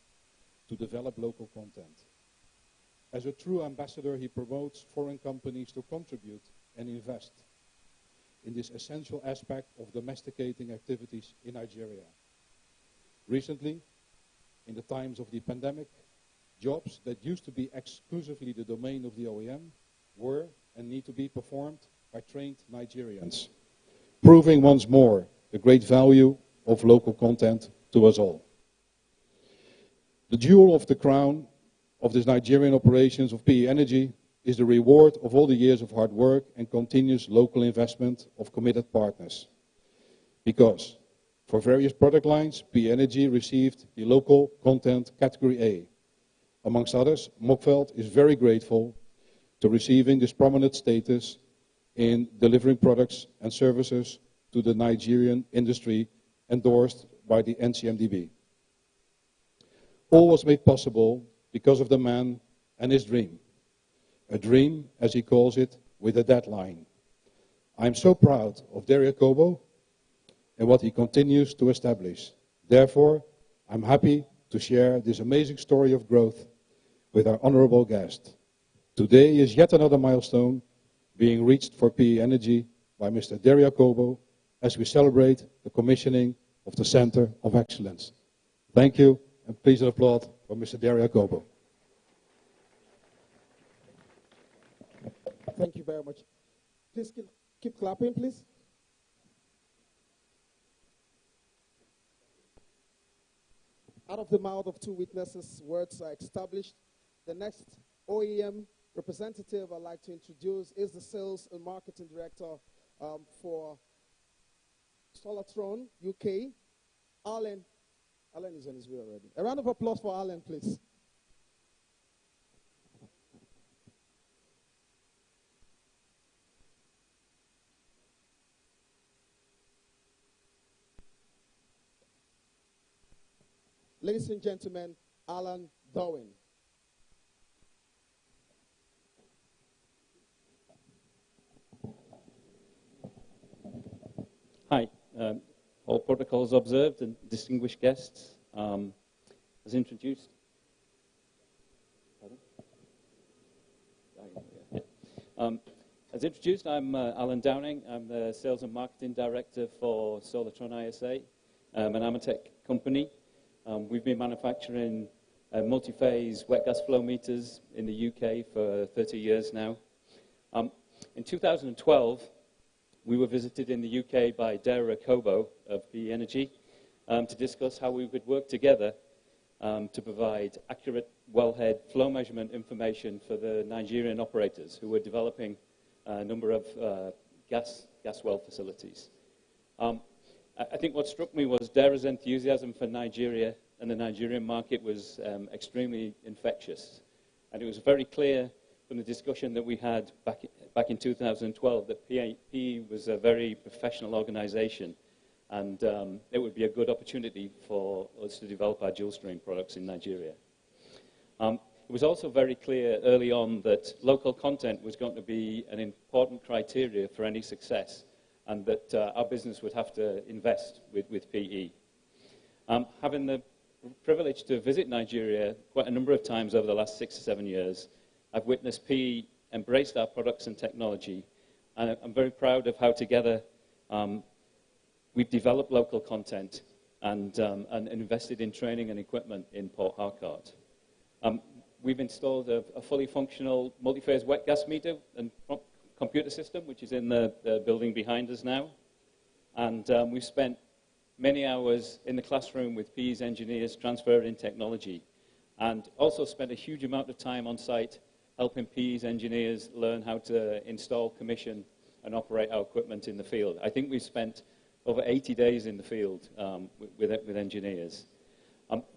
to develop local content. As a true ambassador, he promotes foreign companies to contribute and invest in this essential aspect of domesticating activities in Nigeria. Recently, in the times of the pandemic, jobs that used to be exclusively the domain of the OEM were and need to be performed by trained Nigerians, proving once more the great value of local content to us all. The jewel of the crown of this Nigerian operations of PE Energy is the reward of all the years of hard work and continuous local investment of committed partners. Because for various product lines, PE Energy received the local content category A. Amongst others, Mockveld is very grateful to receiving this prominent status in delivering products and services to the Nigerian industry endorsed by the NCMDB. All was made possible because of the man and his dream. A dream, as he calls it, with a deadline. I'm so proud of Dario Kobo and what he continues to establish. Therefore, I'm happy to share this amazing story of growth with our honorable guest. Today is yet another milestone being reached for PE Energy by Mr. Dario Kobo as we celebrate the commissioning of the Center of Excellence. Thank you, and please an applaud for Mr. Dario Kobo. Thank you very much. Please keep clapping, please. Out of the mouth of two witnesses, words are established. The next OEM representative I'd like to introduce is the Sales and Marketing Director for Solartron UK, Alan. Alan is on his way already. A round of applause for Alan, please. Ladies and gentlemen, Alan Darwin. Hi, all protocols observed and distinguished guests. As introduced, I'm Alan Downing. I'm the Sales and Marketing Director for Solartron ISA, an Amatec company. We've been manufacturing multi-phase wet gas flow meters in the UK for 30 years now. In 2012, we were visited in the UK by Dara Kobo of PE Energy to discuss how we could work together to provide accurate wellhead flow measurement information for the Nigerian operators who were developing a number of gas well facilities. I think what struck me was Dara's enthusiasm for Nigeria and the Nigerian market was extremely infectious. And it was very clear from the discussion that we had back in 2012 that PE was a very professional organization, and it would be a good opportunity for us to develop our dual stream products in Nigeria. It was also very clear early on that local content was going to be an important criteria for any success, and that our business would have to invest with PE. Having the privilege to visit Nigeria quite a number of times over the last 6 or 7 years, I've witnessed PE embraced our products and technology, and I'm very proud of how together we've developed local content and invested in training and equipment in Port Harcourt. We've installed a fully functional multi-phase wet gas meter and computer system, which is in the building behind us now. And we've spent many hours in the classroom with PE's engineers transferring technology, and also spent a huge amount of time on site helping PE's engineers learn how to install, commission, and operate our equipment in the field. I think we've spent over 80 days in the field with engineers.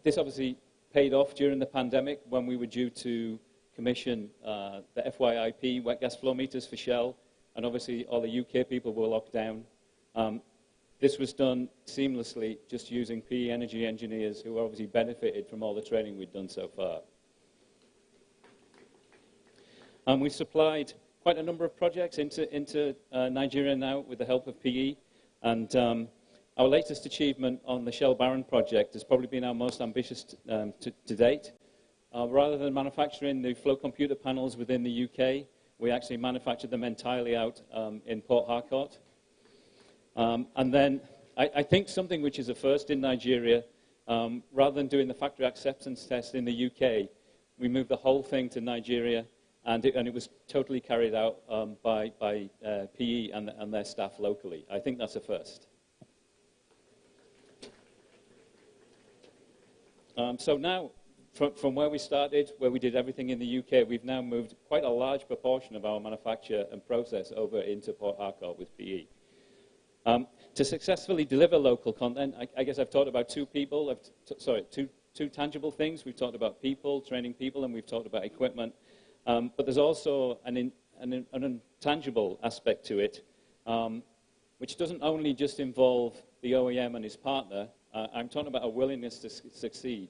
This obviously paid off during the pandemic when we were due to commission the FYIP wet gas flow meters for Shell, and obviously all the UK people were locked down. This was done seamlessly, just using PE Energy engineers who obviously benefited from all the training we'd done so far. We supplied quite a number of projects into Nigeria now with the help of PE, and our latest achievement on the Shell Barron project has probably been our most ambitious to date. Rather than manufacturing the flow computer panels within the UK, we actually manufactured them entirely out in Port Harcourt. And then I think something which is a first in Nigeria, rather than doing the factory acceptance test in the UK, we moved the whole thing to Nigeria, and it was totally carried out by PE and their staff locally. I think that's a first. So now, from where we started, where we did everything in the UK, we've now moved quite a large proportion of our manufacture and process over into Port Harcourt with PE. To successfully deliver local content, I guess I've talked about two tangible things. We've talked about people, training people, and we've talked about equipment. But there's also an intangible aspect to it, which doesn't only just involve the OEM and his partner. I'm talking about a willingness to succeed.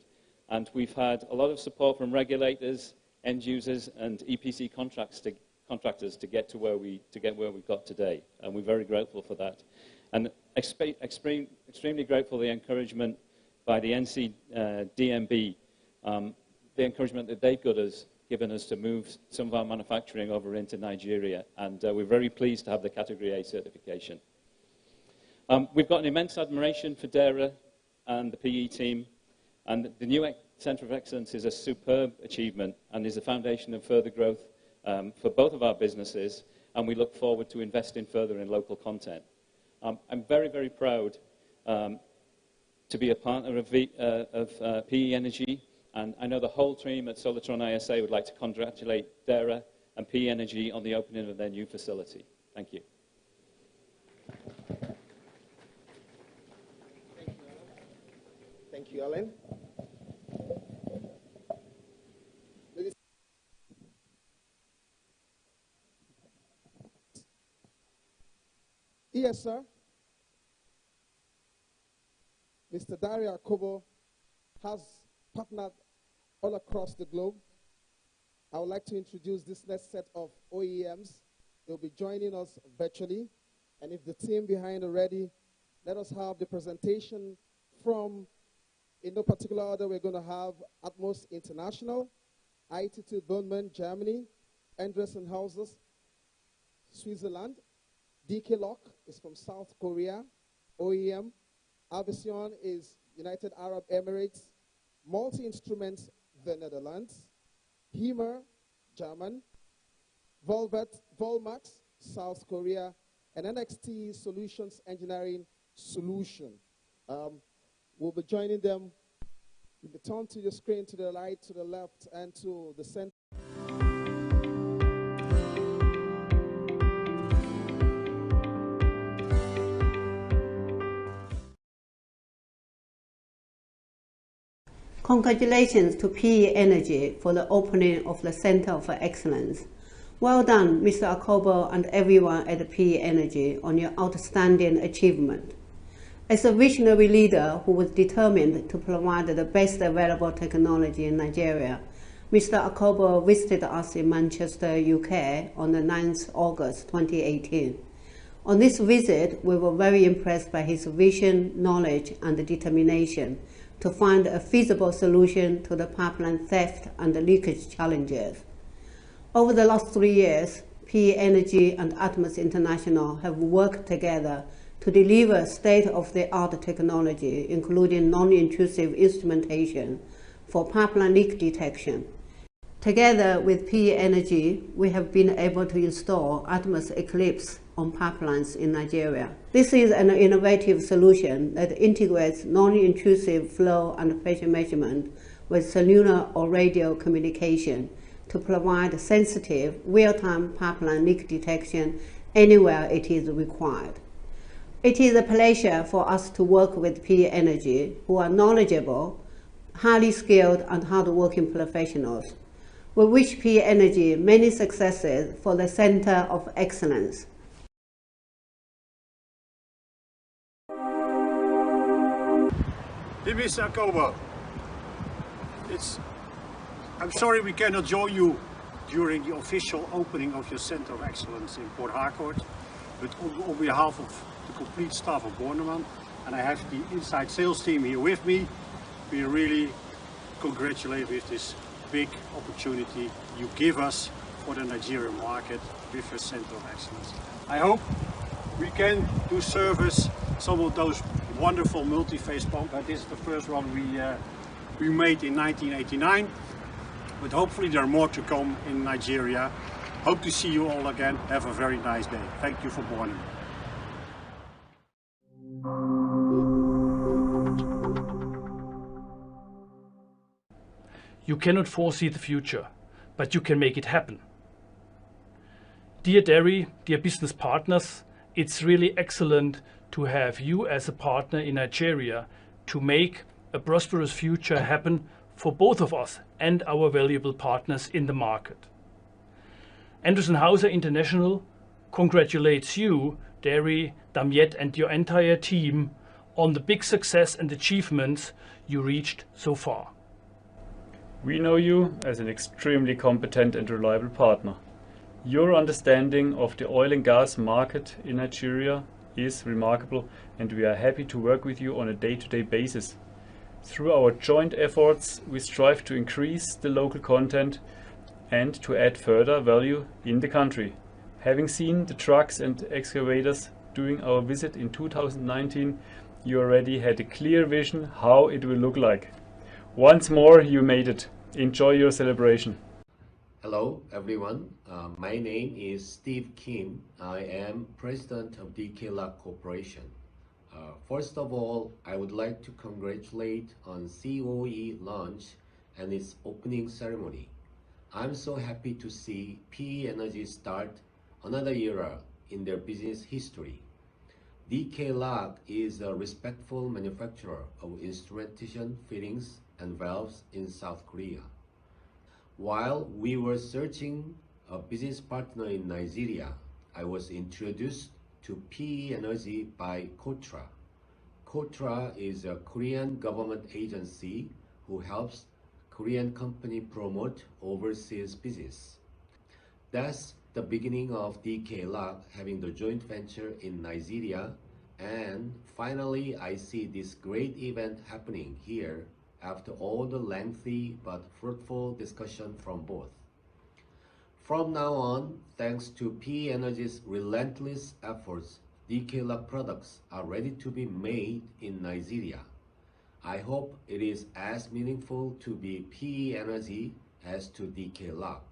And we've had a lot of support from regulators, end users, and EPC contractors to get where we've got today. And we're very grateful for that. And extremely grateful for the encouragement by the NC DMB, the encouragement that they've given us to move some of our manufacturing over into Nigeria. And we're very pleased to have the Category A certification. We've got an immense admiration for Dara and the PE team. And the new Centre of Excellence is a superb achievement and is a foundation of further growth for both of our businesses. And we look forward to investing further in local content. I'm very, very proud to be a partner of PE Energy, and I know the whole team at Solartron ISA would like to congratulate Dara and PE Energy on the opening of their new facility. Thank you. Thank you, Alan. Yes, sir. Mr. Dara Kobo has partnered all across the globe. I would like to introduce this next set of OEMs. They'll be joining us virtually. And if the team behind are ready, let us have the presentation from, in no particular order, we're going to have Atmos International, ITT Bundman, Germany, Anderson Houses, Switzerland, DK Lock is from South Korea, OEM, Avision is United Arab Emirates, Multi Instruments, the Netherlands, Hemmer, German, Volmax, South Korea, and NXT Solutions Engineering Solution. We'll be joining them. You can turn to your screen to the right, to the left, and to the center. Congratulations to PE Energy for the opening of the Center of Excellence. Well done, Mr. Akobo and everyone at PE Energy on your outstanding achievement. As a visionary leader who was determined to provide the best available technology in Nigeria, Mr. Akobo visited us in Manchester, UK on the 9th August 2018. On this visit, we were very impressed by his vision, knowledge, and determination to find a feasible solution to the pipeline theft and the leakage challenges. Over the last 3 years, PE Energy and Atmos International have worked together to deliver state-of-the-art technology, including non-intrusive instrumentation for pipeline leak detection. Together with PE Energy, we have been able to install Atmos Eclipse on pipelines in Nigeria. This is an innovative solution that integrates non-intrusive flow and pressure measurement with cellular or radio communication to provide sensitive, real-time pipeline leak detection anywhere it is required. It is a pleasure for us to work with PE Energy, who are knowledgeable, highly skilled, and hard-working professionals. We wish PE Energy many successes for the Center of Excellence. Dear Mr. Akobo, I'm sorry we cannot join you during the official opening of your Center of Excellence in Port Harcourt, but on behalf of the complete staff of Bornemann, and I have the inside sales team here with me, we really congratulate with this big opportunity you give us for the Nigerian market with your Center of Excellence. I hope we can do service some of those wonderful multi-phase pumps. This is the first one we made in 1989, but hopefully there are more to come in Nigeria. Hope to see you all again. Have a very nice day. Thank you for Bornemann. You cannot foresee the future, but you can make it happen. Dear Derry, dear business partners, it's really excellent to have you as a partner in Nigeria to make a prosperous future happen for both of us and our valuable partners in the market. Anderson Hauser International congratulates you, Derry, Damiette, and your entire team on the big success and achievements you reached so far. We know you as an extremely competent and reliable partner. Your understanding of the oil and gas market in Nigeria is remarkable, and we are happy to work with you on a day-to-day basis. Through our joint efforts, we strive to increase the local content and to add further value in the country. Having seen the trucks and excavators during our visit in 2019, you already had a clear vision how it will look like. Once more, you made it. Enjoy your celebration. Hello everyone, my name is Steve Kim. I am president of DK Lock Corporation. First of all, I would like to congratulate on COE launch and its opening ceremony. I'm so happy to see PE Energy start another era in their business history. DK Lock is a respectful manufacturer of instrumentation fittings and valves in South Korea. While we were searching a business partner in Nigeria, I was introduced to PE Energy by KOTRA. KOTRA is a Korean government agency who helps Korean company promote overseas business. That's the beginning of DK Lock having the joint venture in Nigeria, and finally I see this great event happening here after all the lengthy but fruitful discussion from both. From now on, thanks to PE Energy's relentless efforts, DK Lock products are ready to be made in Nigeria. I hope it is as meaningful to be PE Energy as to DK Lock.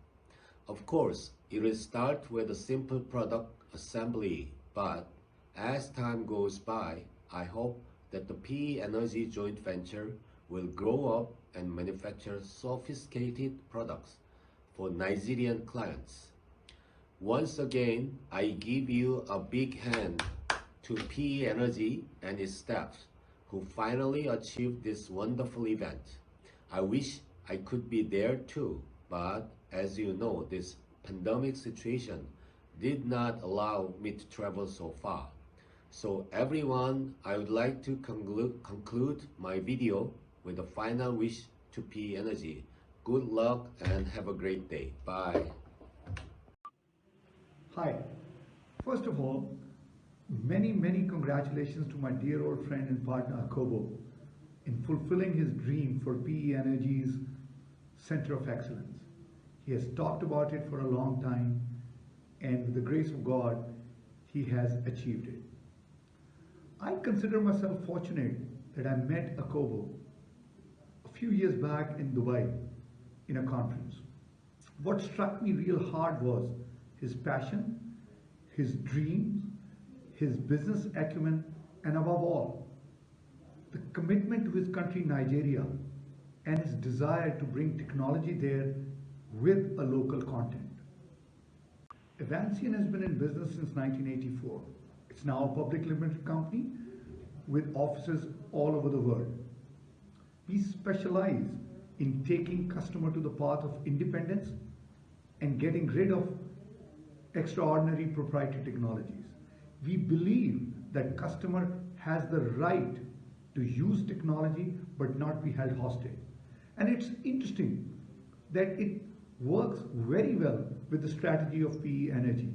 Of course, it will start with a simple product assembly, but as time goes by, I hope that the PE Energy joint venture will grow up and manufacture sophisticated products for Nigerian clients. Once again, I give you a big hand to PE Energy and its staff who finally achieved this wonderful event. I wish I could be there too, but as you know, this pandemic situation did not allow me to travel so far. So everyone, I would like to conclude my video with a final wish to PE Energy. Good luck and have a great day. Bye. Hi. First of all, many congratulations to my dear old friend and partner Akobo in fulfilling his dream for PE Energy's Center of Excellence. He has talked about it for a long time, and with the grace of God, he has achieved it. I consider myself fortunate that I met Akobo a few years back in Dubai in a conference. What struck me real hard was his passion, his dreams, his business acumen, and above all, the commitment to his country Nigeria and his desire to bring technology there with a local content. Evancian has been in business since 1984. It's now a public limited company with offices all over the world. We specialize in taking customer to the path of independence and getting rid of extraordinary proprietary technologies. We believe that customer has the right to use technology but not be held hostage. And it's interesting that it works very well with the strategy of PE Energy.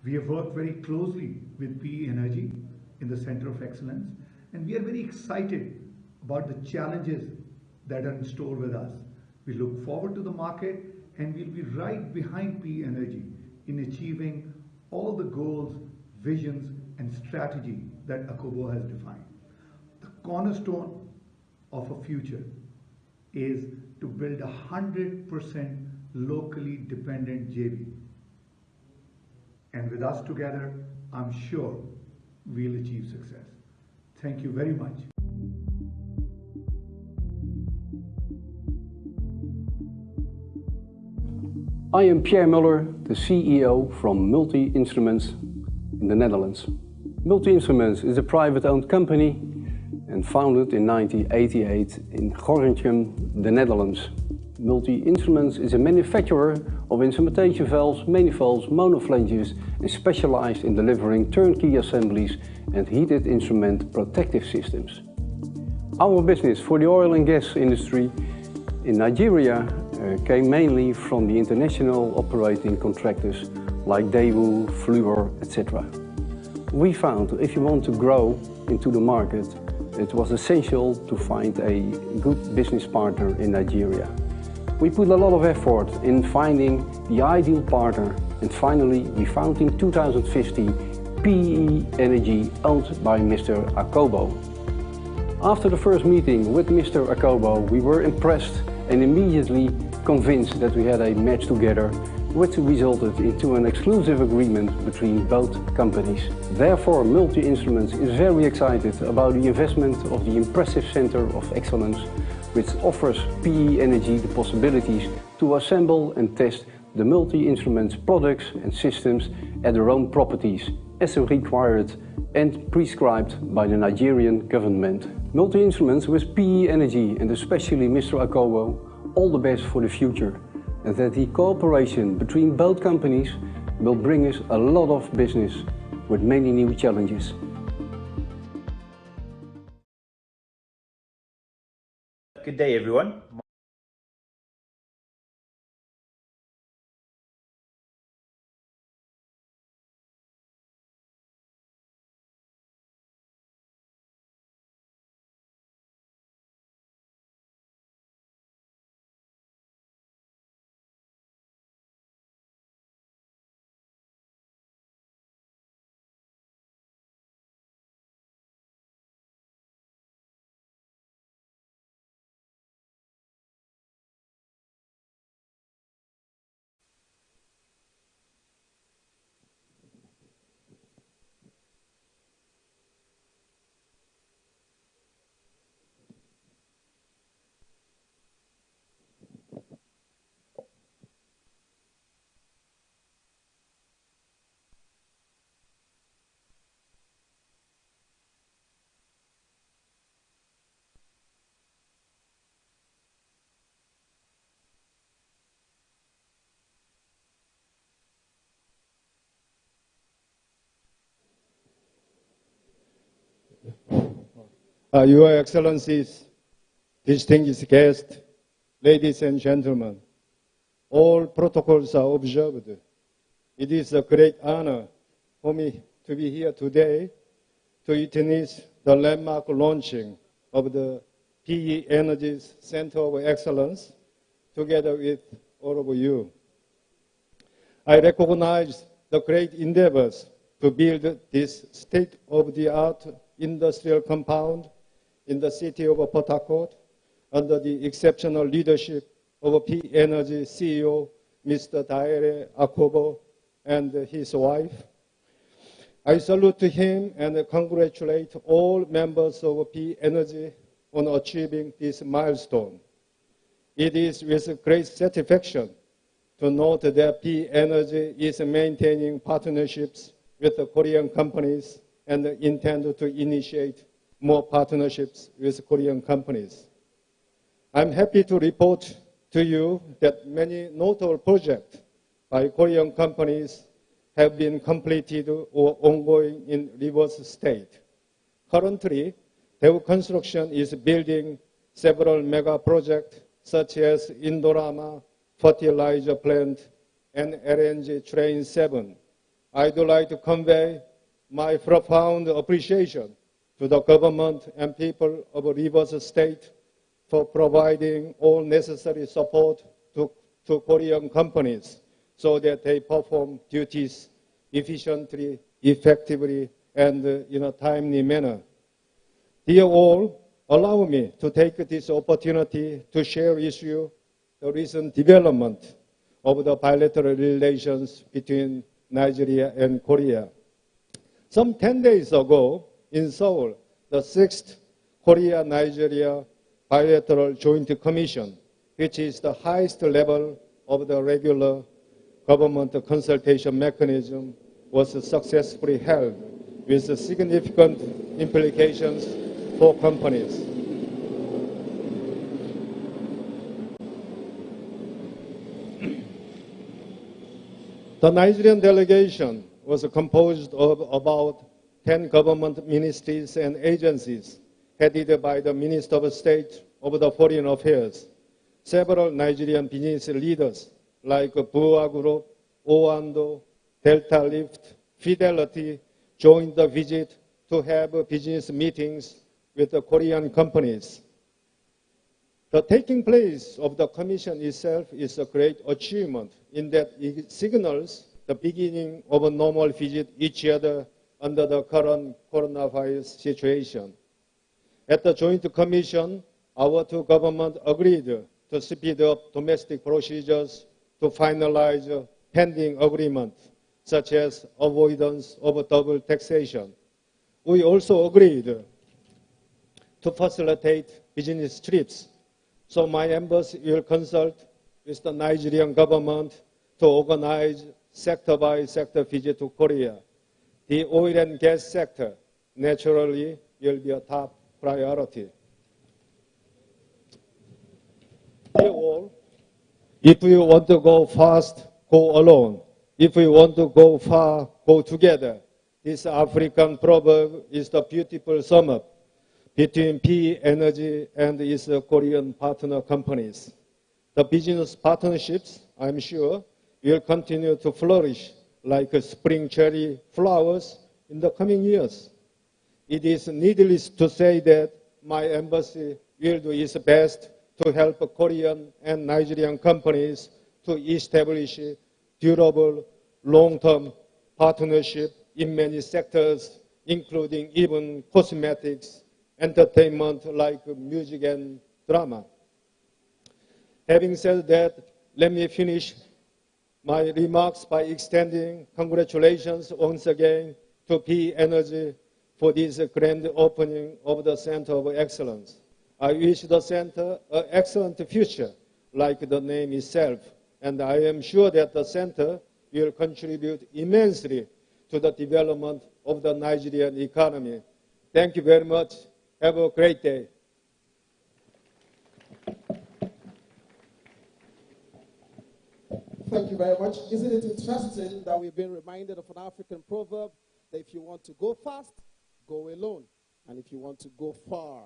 We have worked very closely with PE Energy in the Center of Excellence, and we are very excited about the challenges that are in store with us. We look forward to the market, and we'll be right behind PE Energy in achieving all the goals, visions, and strategy that Akobo has defined. The cornerstone of a future is to build 100% locally dependent JV. And with us together, I'm sure we'll achieve success. Thank you very much. I am Pierre Muller, the CEO from Multi Instruments in the Netherlands. Multi Instruments is a private-owned company and founded in 1988 in Gorinchem, the Netherlands. Multi Instruments is a manufacturer of instrumentation valves, manifolds, monoflanges and specialized in delivering turnkey assemblies and heated instrument protective systems. Our business for the oil and gas industry in Nigeria came mainly from the international operating contractors like Daewoo, Fluor, etc. We found if you want to grow into the market, it was essential to find a good business partner in Nigeria. We put a lot of effort in finding the ideal partner, and finally we found in 2015 PE Energy, owned by Mr. Akobo. After the first meeting with Mr. Akobo, we were impressed and immediately convinced that we had a match together, which resulted into an exclusive agreement between both companies. Therefore, Multi Instruments is very excited about the investment of the impressive Center of Excellence, which offers PE Energy the possibilities to assemble and test the Multi Instruments products and systems at their own properties, as required and prescribed by the Nigerian government. Multi Instruments with PE Energy and especially Mr. Akobo all the best for the future, and that the cooperation between both companies will bring us a lot of business with many new challenges. Good day, everyone. Your Excellencies, distinguished guests, ladies and gentlemen, all protocols are observed. It is a great honor for me to be here today to witness the landmark launching of the PE Energy's Center of Excellence together with all of you. I recognize the great endeavors to build this state-of-the-art industrial compound in the city of Port Harcourt under the exceptional leadership of PE Energy CEO, Mr. Daire Akobo, and his wife. I salute him and congratulate all members of PE Energy on achieving this milestone. It is with great satisfaction to note that PE Energy is maintaining partnerships with the Korean companies and intend to initiate more partnerships with Korean companies. I'm happy to report to you that many notable projects by Korean companies have been completed or ongoing in reverse state. Currently, Daewoo Construction is building several mega projects such as Indorama fertilizer plant and LNG Train 7. I'd like to convey my profound appreciation to the government and people of Rivers State for providing all necessary support to Korean companies so that they perform duties efficiently, effectively, and in a timely manner. Dear all, allow me to take this opportunity to share with you the recent development of the bilateral relations between Nigeria and Korea. Some 10 days ago in Seoul, the 6th Korea-Nigeria Bilateral Joint Commission, which is the highest level of the regular government consultation mechanism, was successfully held with significant implications for companies. The Nigerian delegation was composed of about 10 government ministries and agencies headed by the Minister of State of the Foreign Affairs. Several Nigerian business leaders like Bua Group, Oando, Delta Lift, Fidelity joined the visit to have business meetings with the Korean companies. The taking place of the commission itself is a great achievement in that it signals the beginning of a normal visit each other under the current coronavirus situation. At the Joint Commission, our two governments agreed to speed up domestic procedures to finalize pending agreements, such as avoidance of double taxation. We also agreed to facilitate business trips, so my embassy will consult with the Nigerian government to organize sector-by-sector visit to Korea. The oil and gas sector, naturally, will be a top priority. Dear all, if we want to go fast, go alone. If we want to go far, go together. This African proverb is the beautiful sum up between PE Energy and its Korean partner companies. The business partnerships, I'm sure, will continue to flourish like spring cherry flowers in the coming years. It is needless to say that my embassy will do its best to help Korean and Nigerian companies to establish durable, long-term partnership in many sectors, including even cosmetics, entertainment like music and drama. Having said that, let me finish my remarks by extending congratulations once again to PE Energy for this grand opening of the Center of Excellence. I wish the center an excellent future, like the name itself, and I am sure that the center will contribute immensely to the development of the Nigerian economy. Thank you very much. Have a great day. Thank you very much. Isn't it interesting that we've been reminded of an African proverb that if you want to go fast, go alone. And if you want to go far,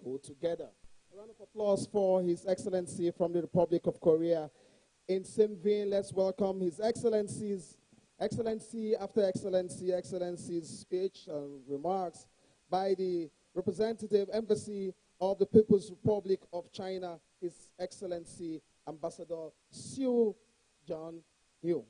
go together. A round of applause for His Excellency from the Republic of Korea. In same vein, let's welcome His Excellency's Excellency after Excellency, Excellency's speech and remarks by the representative embassy of the People's Republic of China, His Excellency Ambassador Xu Jianyu.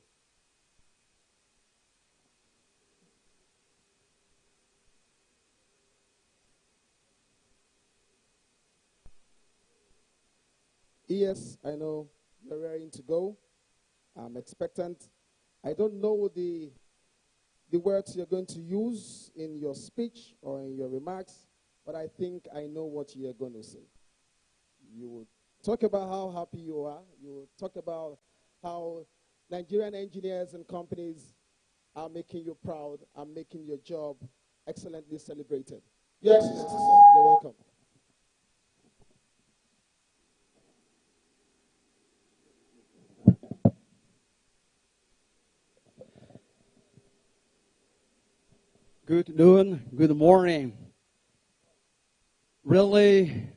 Yes, I know you're raring to go. I'm expectant. I don't know the words you're going to use in your speech or in your remarks, but I think I know what you're going to say. You will talk about how happy you are. You will talk about how Nigerian engineers and companies are making you proud and making your job excellently celebrated. Your Excellency, sir, you're welcome. Good noon, good morning. Really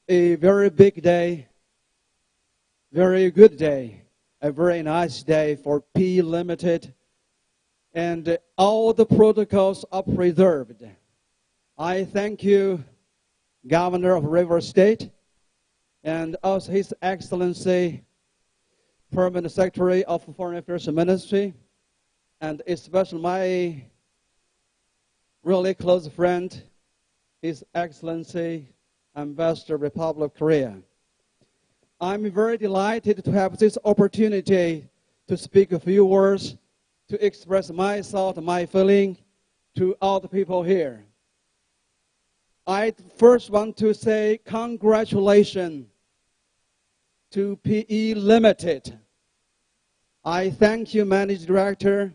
a very big day, very good day, a very nice day for PE Limited, and all the protocols are preserved. I thank you, Governor of River State, and also His Excellency, Permanent Secretary of Foreign Affairs Ministry, and especially my really close friend, His Excellency, Ambassador Republic of Korea. I'm very delighted to have this opportunity to speak a few words, to express my thought, my feeling to all the people here. I first want to say congratulations to PE Limited. I thank you, Managing Director,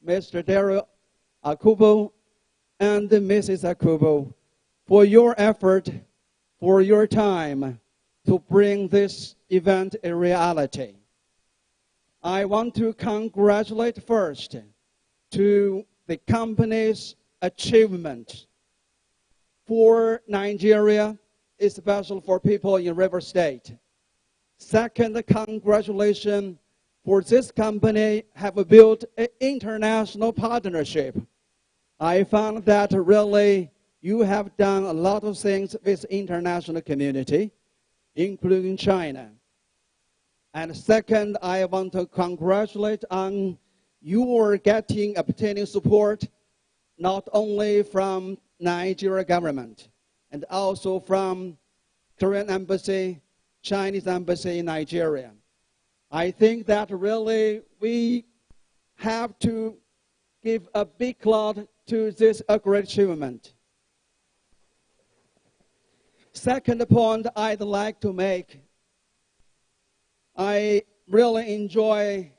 Mr. Daryl Akubo, and Mrs. Akubo, for your effort, for your time to bring this event a reality. I want to congratulate first to the company's achievement for Nigeria, especially for people in River State. Second, congratulations for this company have built an international partnership. I found that really you have done a lot of things with international community, including China. And second, I want to congratulate on your obtaining support not only from Nigeria government and also from Korean embassy, Chinese embassy in Nigeria. I think that really we have to give a big applaud to this great achievement. Second point I'd like to make, I really enjoy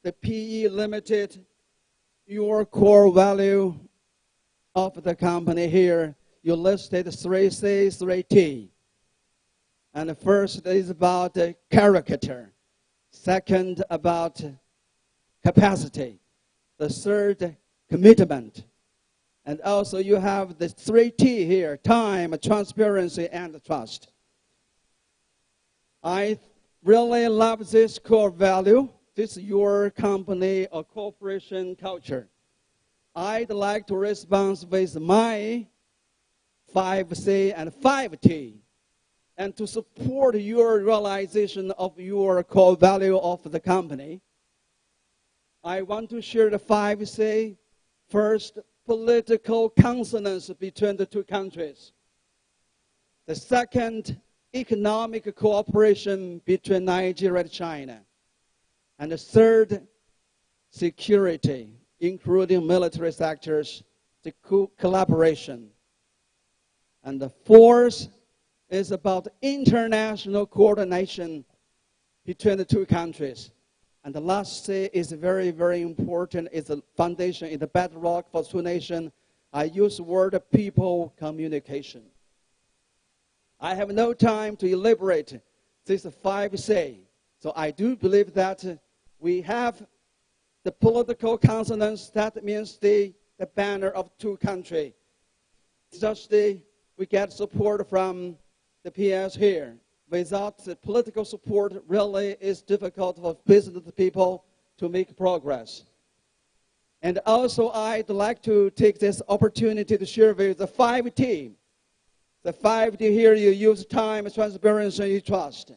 the PE Limited, your core value of the company here. You listed 3C, 3T. And the first is about character. Second, about capacity. The third, commitment. And also you have the 3T here, time, transparency, and trust. I really love this core value. This is your company or corporation culture. I'd like to respond with my 5C and 5T and to support your realization of your core value of the company. I want to share the 5C. First, political consonance between the two countries. The second, economic cooperation between Nigeria and China. And the third, security, including military sectors, the collaboration. And the fourth is about international coordination between the two countries. And the last C is very, very important. It's the foundation, it's the bedrock for two nations. I use the word people communication. I have no time to elaborate this 5C. So I do believe that we have the political consonance. That means the banner of two countries. just we get support from the PS here. Without the political support, really is difficult for business people to make progress. And also, I'd like to take this opportunity to share with the 5T. The 5T here, you use time, transparency, and trust.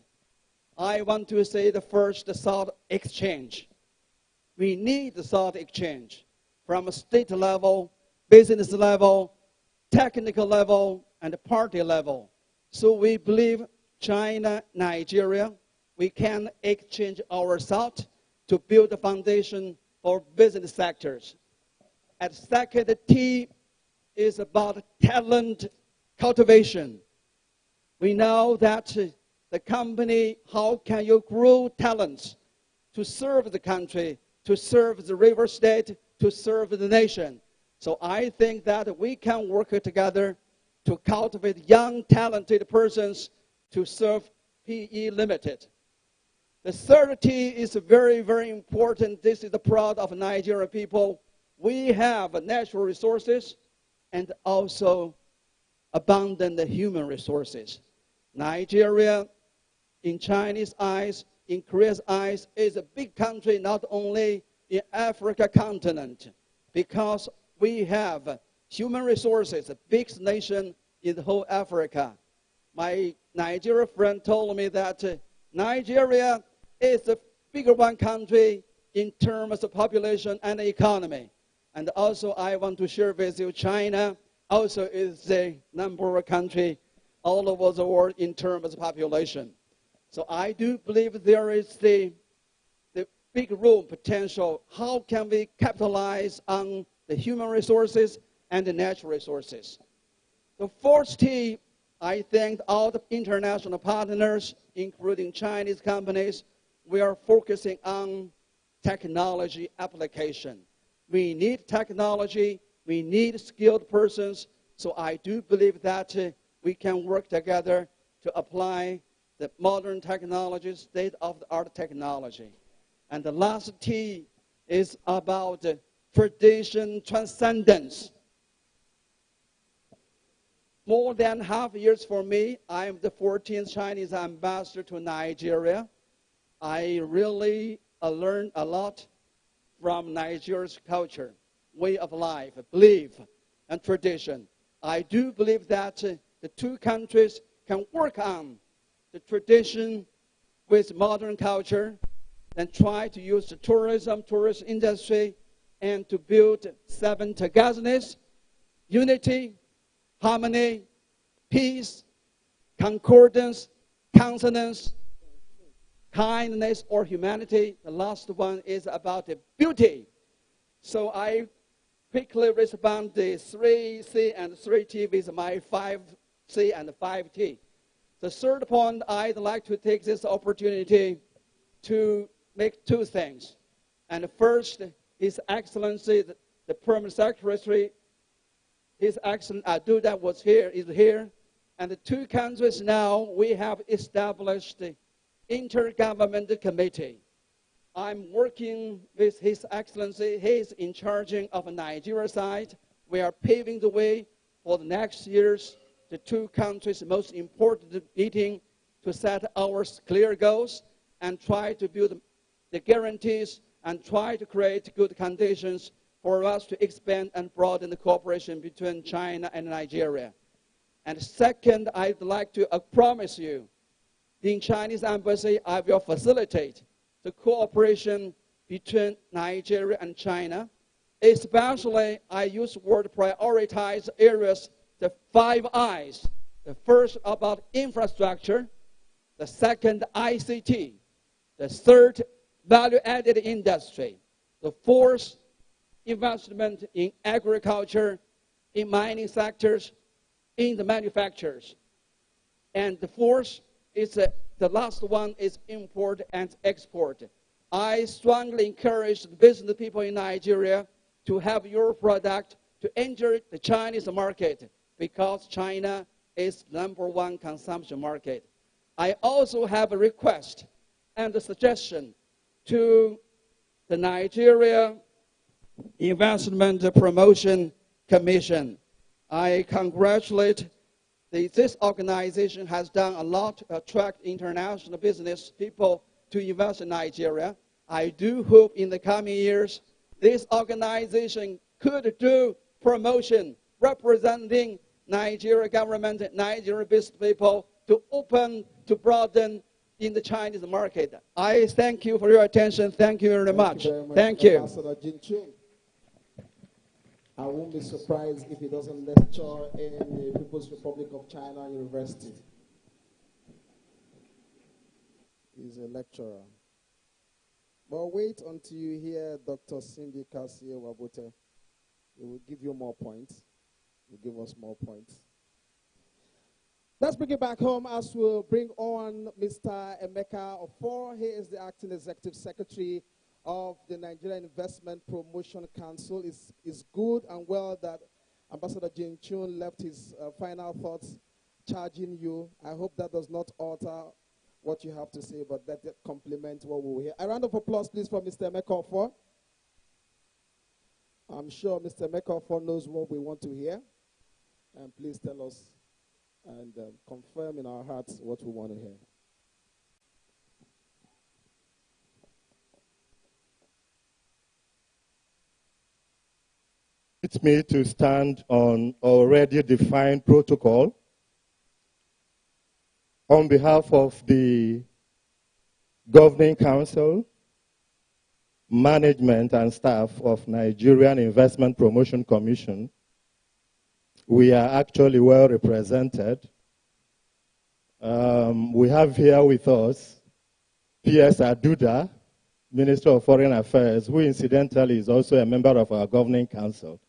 I want to say the first, the thought exchange. We need the thought exchange from a state level, business level, technical level, and party level. So we believe China, Nigeria, we can exchange our thought to build a foundation for business sectors. And second, T is about talent cultivation. We know that the company, how can you grow talents to serve the country, to serve the river state, to serve the nation. So I think that we can work together to cultivate young, talented persons to serve PE Limited. The third T is very, very important. This is the proud of Nigerian people. We have natural resources and also abundant human resources. Nigeria, in Chinese eyes, in Korea's eyes, is a big country, not only in Africa continent, because we have human resources, the biggest nation in the whole Africa. My Nigerian friend told me that Nigeria is the bigger one country in terms of population and economy. And also I want to share with you, China also is the number one country all over the world in terms of population. So I do believe there is the big room potential. How can we capitalize on the human resources and the natural resources? The fourth T, I think all the international partners, including Chinese companies, we are focusing on technology application. We need technology, we need skilled persons, so I do believe that we can work together to apply the modern technology, state-of-the-art technology. And the last T is about tradition transcendence. More than half years for me, I am the 14th Chinese ambassador to Nigeria. I really learned a lot from Nigeria's culture, way of life, belief, and tradition. I do believe that the two countries can work on the tradition with modern culture and try to use the tourist industry, and to build 7 togetherness, unity, harmony, peace, concordance, consonance, kindness, or humanity. The last one is about the beauty. So I quickly respond the 3C and 3T with my 5C and 5T. The third point, I'd like to take this opportunity to make 2 things. And first, His Excellency, the Permanent Secretary, His Excellency Aduda is here. And the 2 countries now, we have established the Intergovernmental Committee. I'm working with His Excellency. He's in charge of Nigeria side. We are paving the way for the next year's the 2 countries' most important meeting to set our clear goals and try to build the guarantees and try to create good conditions for us to expand and broaden the cooperation between China and Nigeria. And second, I'd like to promise you, in Chinese embassy, I will facilitate the cooperation between Nigeria and China. Especially, I use the word prioritize areas, the 5 I's. The first about infrastructure, the second ICT, the third value-added industry, the fourth investment in agriculture, in mining sectors, in the manufacturers. And the fourth is the last one is import and export. I strongly encourage the business people in Nigeria to have your product to enter the Chinese market, because China is #1 consumption market. I also have a request and a suggestion to the Nigeria Investment Promotion Commission. I congratulate this organization has done a lot to attract international business people to invest in Nigeria. I do hope in the coming years this organization could do promotion representing Nigeria government, Nigeria business people to open, to broaden in the Chinese market. I thank you for your attention. Thank you very much. Thank you. Ambassador Jin Chung. I won't be surprised if he doesn't lecture in the People's Republic of China University. He's a lecturer. But wait until you hear Dr. Cindy Kassier Wabote. He will give you more points. He will give us more points. Let's bring it back home as we'll bring on Mr. Emeka Ofor. He is the acting executive secretary of the Nigerian Investment Promotion Council. It's good and well that Ambassador Jin Chung left his final thoughts charging you. I hope that does not alter what you have to say, but that complement what we will hear. A round of applause, please, for Mr. Emeka Ofor. I'm sure Mr. Emeka Ofor knows what we want to hear. And please tell us and confirm in our hearts what we want to hear. It's me to stand on already defined protocol on behalf of the Governing Council, management and staff of Nigerian Investment Promotion Commission. We are actually well represented. We have here with us P.S. Aduda, Minister of Foreign Affairs, who incidentally is also a member of our Governing Council.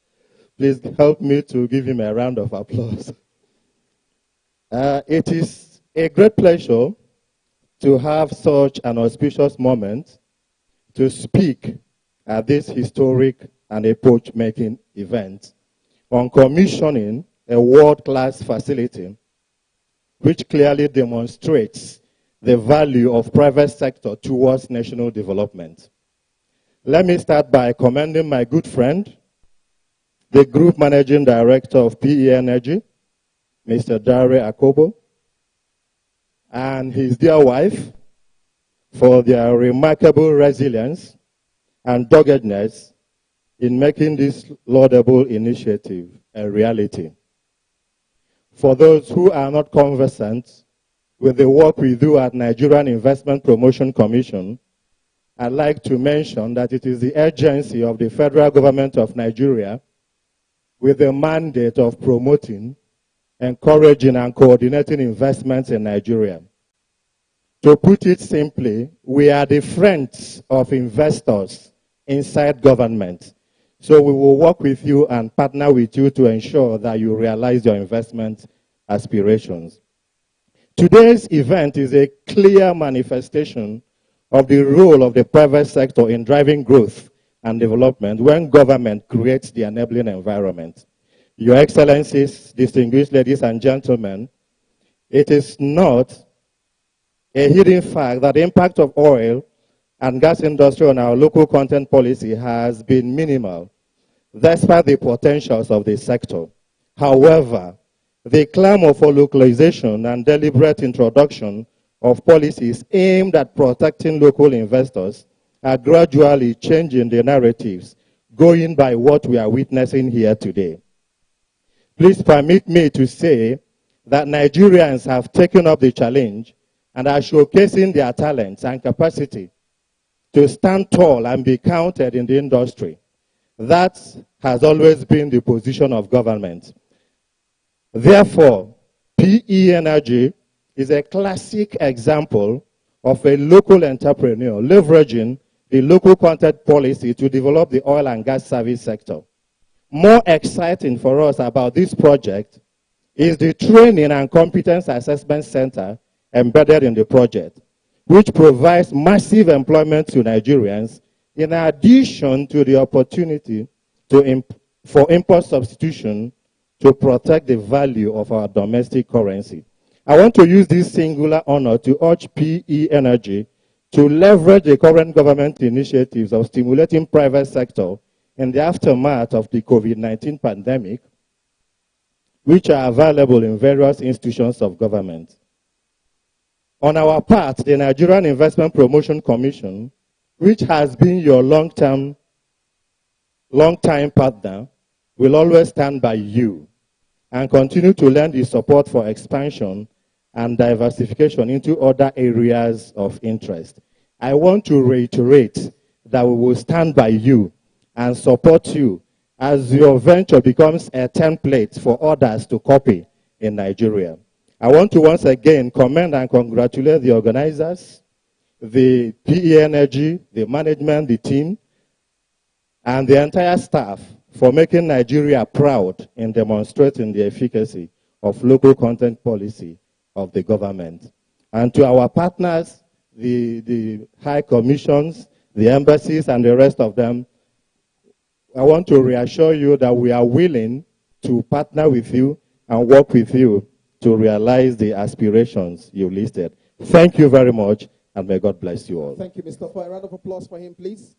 Please help me to give him a round of applause. It is a great pleasure to have such an auspicious moment to speak at this historic and epoch-making event on commissioning a world-class facility which clearly demonstrates the value of private sector towards national development. Let me start by commending my good friend, the Group Managing Director of PE Energy, Mr. Dare Akobo, and his dear wife for their remarkable resilience and doggedness in making this laudable initiative a reality. For those who are not conversant with the work we do at Nigerian Investment Promotion Commission, I'd like to mention that it is the agency of the federal government of Nigeria with the mandate of promoting, encouraging, and coordinating investments in Nigeria. To put it simply, we are the friends of investors inside government. So we will work with you and partner with you to ensure that you realize your investment aspirations. Today's event is a clear manifestation of the role of the private sector in driving growth and development when government creates the enabling environment. Your Excellencies, distinguished ladies and gentlemen, it is not a hidden fact that the impact of oil and gas industry on our local content policy has been minimal, despite the potentials of the sector. However, the clamor for localization and deliberate introduction of policies aimed at protecting local investors are gradually changing the narratives, going by what we are witnessing here today. Please permit me to say that Nigerians have taken up the challenge and are showcasing their talents and capacity to stand tall and be counted in the industry. That has always been the position of government. Therefore, PE Energy is a classic example of a local entrepreneur leveraging the local content policy to develop the oil and gas service sector. More exciting for us about this project is the Training and Competence Assessment Center embedded in the project, which provides massive employment to Nigerians in addition to the opportunity for import substitution to protect the value of our domestic currency. I want to use this singular honor to urge PE Energy to leverage the current government initiatives of stimulating private sector in the aftermath of the COVID-19 pandemic which are available in various institutions of government. On our part, the Nigerian Investment Promotion Commission, which has been your long-time partner, will always stand by you and continue to lend its support for expansion and diversification into other areas of interest. I want to reiterate that we will stand by you and support you as your venture becomes a template for others to copy in Nigeria. I want to once again commend and congratulate the organizers, the PE Energy, the management, the team, and the entire staff for making Nigeria proud in demonstrating the efficacy of local content policy of the government. And to our partners, the high commissions, the embassies, and the rest of them, I want to reassure you that we are willing to partner with you and work with you to realize the aspirations you listed. Thank you very much, and may God bless you all. Thank you, Mr. Foy. A round of applause for him, please.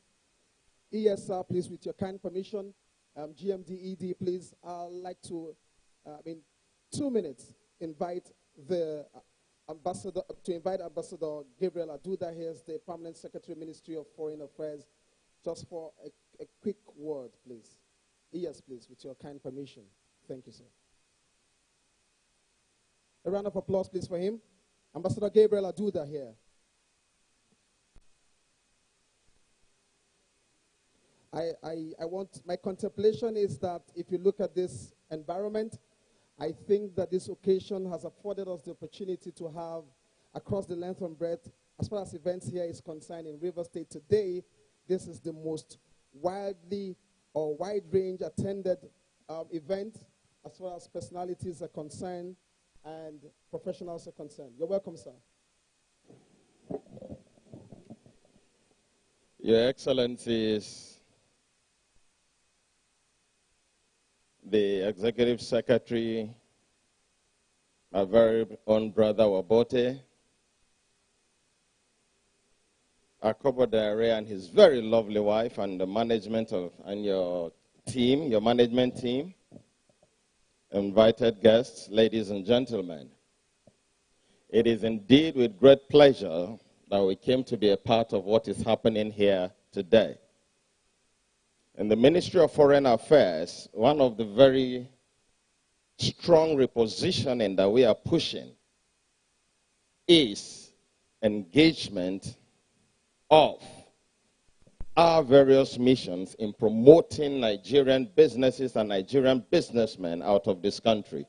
ESR, please, with your kind permission. GMDED, please. I'd like to, in 2 minutes, invite the ambassador Ambassador Gabriel Aduda. Here's the Permanent Secretary, Ministry of Foreign Affairs, just for a quick word, please. Yes, please, with your kind permission. Thank you, sir. A round of applause, please, for him. Ambassador Gabriel Aduda here. My contemplation is that if you look at this environment, I think that this occasion has afforded us the opportunity to have, across the length and breadth, as far as events here is concerned in Rivers State today, this is the most widely or wide range attended event as far as personalities are concerned and professionals are concerned. You're welcome, sir. Your Excellencies, the Executive Secretary, my very own brother Wabote, Akobo Dare and his very lovely wife, and the management and your team, your management team, invited guests, ladies and gentlemen. It is indeed with great pleasure that we came to be a part of what is happening here today. In the Ministry of Foreign Affairs, one of the very strong repositioning that we are pushing is engagement of our various missions in promoting Nigerian businesses and Nigerian businessmen out of this country.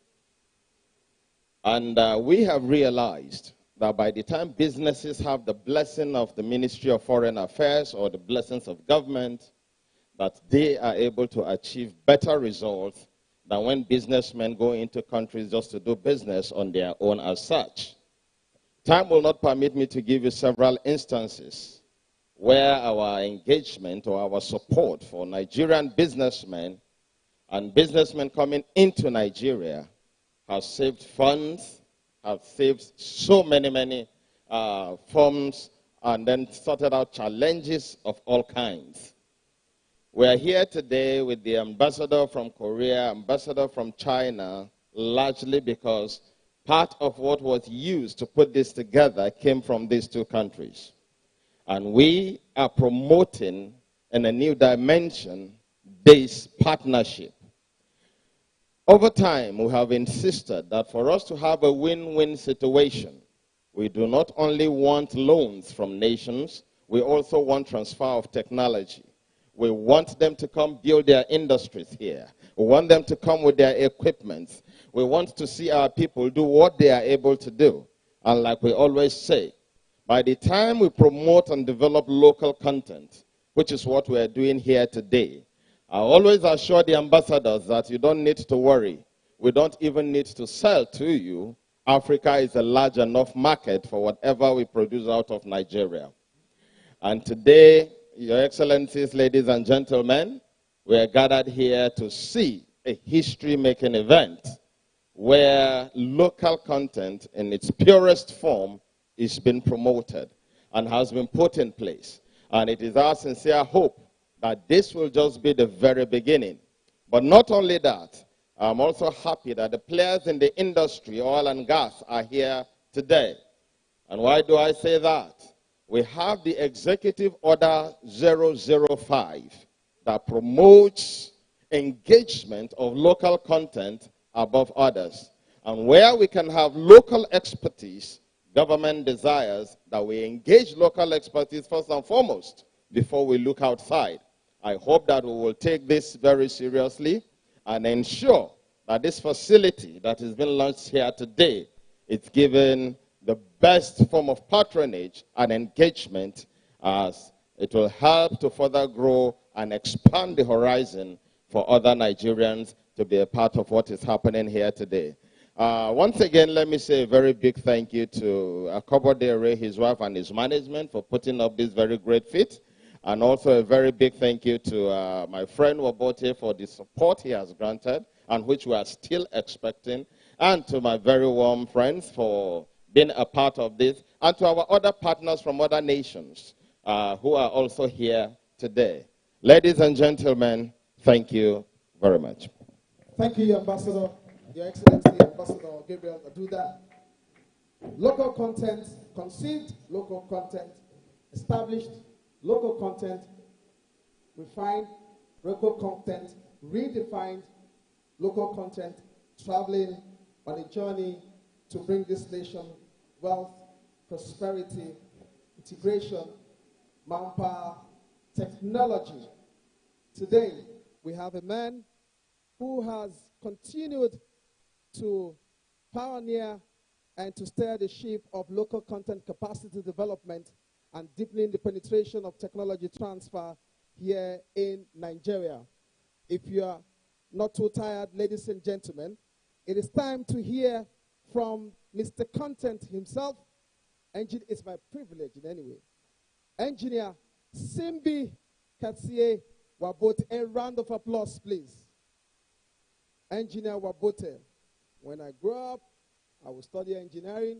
And we have realized that by the time businesses have the blessing of the Ministry of Foreign Affairs or the blessings of government, that they are able to achieve better results than when businessmen go into countries just to do business on their own as such. Time will not permit me to give you several instances where our engagement or our support for Nigerian businessmen and businessmen coming into Nigeria has saved funds, have saved so many firms, and then sorted out challenges of all kinds. We are here today with the ambassador from Korea, ambassador from China, largely because part of what was used to put this together came from these two countries. And we are promoting in a new dimension this partnership. Over time, we have insisted that for us to have a win-win situation, we do not only want loans from nations, we also want transfer of technology. We want them to come build their industries here. We want them to come with their equipment. We want to see our people do what they are able to do. And like we always say, by the time we promote and develop local content, which is what we are doing here today, I always assure the ambassadors that you don't need to worry. We don't even need to sell to you. Africa is a large enough market for whatever we produce out of Nigeria. And today, Your Excellencies, ladies and gentlemen, we are gathered here to see a history-making event where local content in its purest form is being promoted and has been put in place. And it is our sincere hope that this will just be the very beginning. But not only that, I'm also happy that the players in the industry, oil and gas, are here today. And why do I say that? We have the Executive Order 005 that promotes engagement of local content above others. And where we can have local expertise, government desires that we engage local expertise first and foremost before we look outside. I hope that we will take this very seriously and ensure that this facility that has been launched here today is given the best form of patronage and engagement, as it will help to further grow and expand the horizon for other Nigerians to be a part of what is happening here today. Once again, let me say a very big thank you to Akobo Dere, his wife, and his management for putting up this very great feat. And also a very big thank you to my friend Wabote for the support he has granted, and which we are still expecting. And to my very warm friends for being a part of this. And to our other partners from other nations who are also here today. Ladies and gentlemen, thank you very much. Thank you, Ambassador, Your Excellency, Ambassador Gabriel Aduda. Local content, conceived local content, established local content, refined local content, redefined local content, traveling on a journey to bring this nation wealth, prosperity, integration, manpower, technology. Today, we have a man who has continued to pioneer and to steer the ship of local content capacity development and deepening the penetration of technology transfer here in Nigeria. If you are not too tired, ladies and gentlemen, it is time to hear from Mr. Content himself. It's my privilege in any way. Engineer Simbi Katsiye Wabote. A round of applause, please. Engineer Wabote. When I grow up, I will study engineering.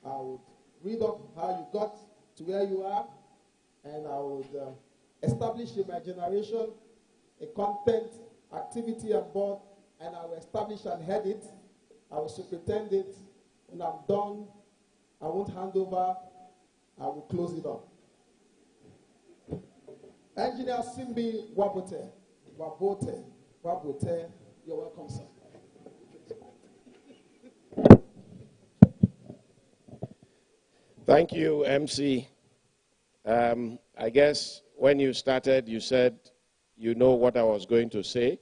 I would read up how you got to where you are, and I would establish in my generation a content activity on board, and I will establish and head it. I will superintend it. When I'm done, I won't hand over. I will close it up. Engineer Simbi Wabote. Wabote, you're welcome, sir. Thank you, MC. I guess when you started, you said you know what I was going to say.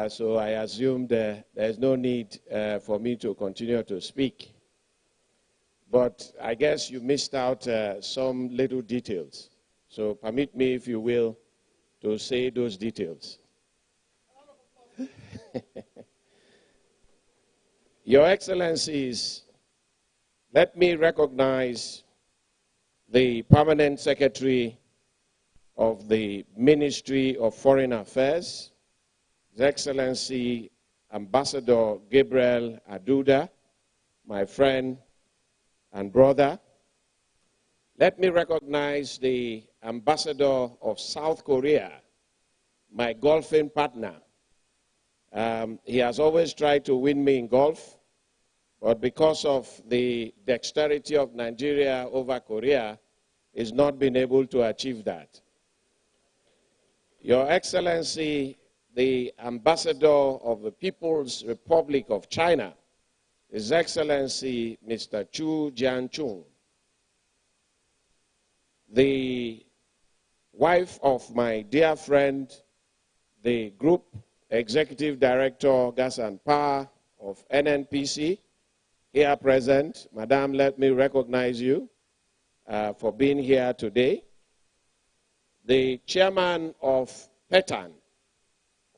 So I assumed there's no need for me to continue to speak. But I guess you missed out some little details. So permit me, if you will, to say those details. Your Excellencies, let me recognize the Permanent Secretary of the Ministry of Foreign Affairs, His Excellency Ambassador Gabriel Aduda, my friend and brother. Let me recognize the Ambassador of South Korea, my golfing partner. He has always tried to win me in golf, but because of the dexterity of Nigeria over Korea, he's not been able to achieve that. Your Excellency, the Ambassador of the People's Republic of China, His Excellency Mr. Chu Jianchun, the wife of my dear friend, the Group Executive Director, Gas and Power of NNPC, here present. Madam, let me recognize you for being here today. The chairman of PETAN,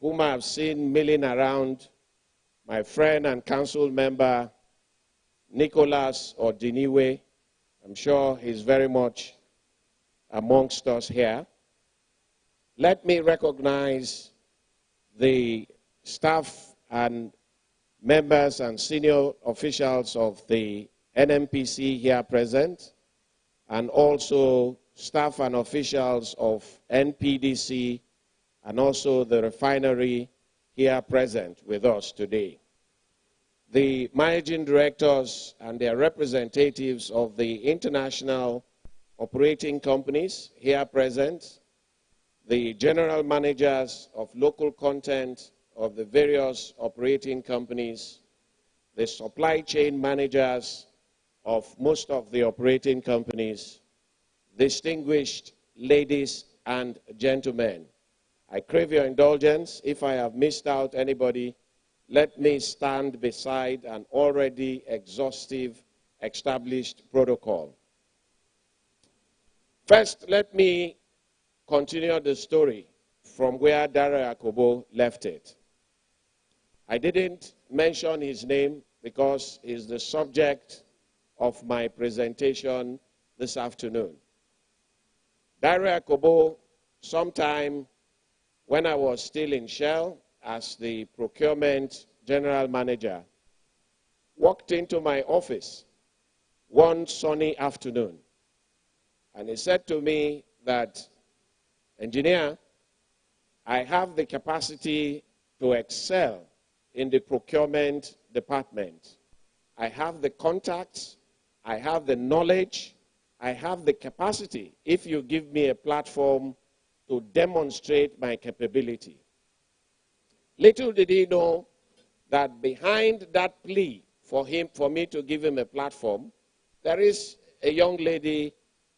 whom I have seen milling around, my friend and council member, Nicholas Odiniwe. I'm sure he's very much amongst us here. Let me recognize the staff and members and senior officials of the NNPC here present, and also staff and officials of NPDC, and also the refinery here present with us today. The managing directors and their representatives of the international operating companies here present, the general managers of local content of the various operating companies, the supply chain managers of most of the operating companies, distinguished ladies and gentlemen. I crave your indulgence. If I have missed out anybody, let me stand beside an already exhaustive, established protocol. First, let me continue the story from where Dare Akobo left it. I didn't mention his name because he's the subject of my presentation this afternoon. Dare Akobo, sometime when I was still in Shell as the procurement general manager, walked into my office one sunny afternoon, and he said to me that, "Engineer, I have the capacity to excel in the procurement department. I have the contacts, I have the knowledge, I have the capacity if you give me a platform to demonstrate my capability." Little did he know that behind that plea for me to give him a platform, there is a young lady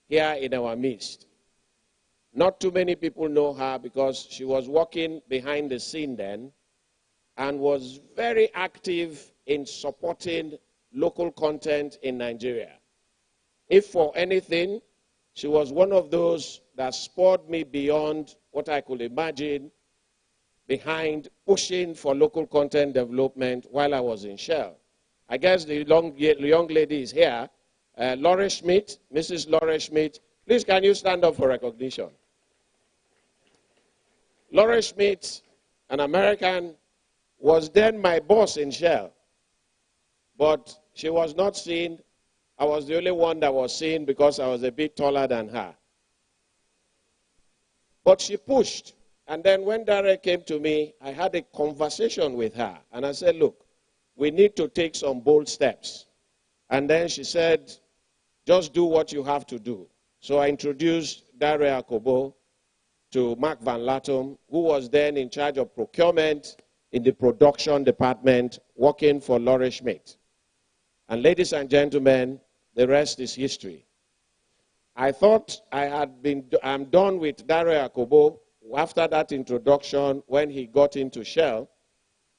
here in our midst. Not too many people know her because she was working behind the scene then and was very active in supporting local content in Nigeria. If for anything, she was one of those that spurred me beyond what I could imagine behind pushing for local content development while I was in Shell. I guess the young lady is here. Laura Schmidt, Mrs. Laura Schmidt. Please, can you stand up for recognition? Laura Schmidt, an American, was then my boss in Shell. But she was not seen. I was the only one that was seen because I was a bit taller than her. But she pushed. And then when Dare came to me, I had a conversation with her. And I said, "Look, we need to take some bold steps." And then she said, "Just do what you have to do." So I introduced Dare Akobo to Mark Van Latham, who was then in charge of procurement in the production department, working for Laura Schmidt. And ladies and gentlemen, the rest is history. I thought I'm done with Dare Akobo. After that introduction, when he got into Shell,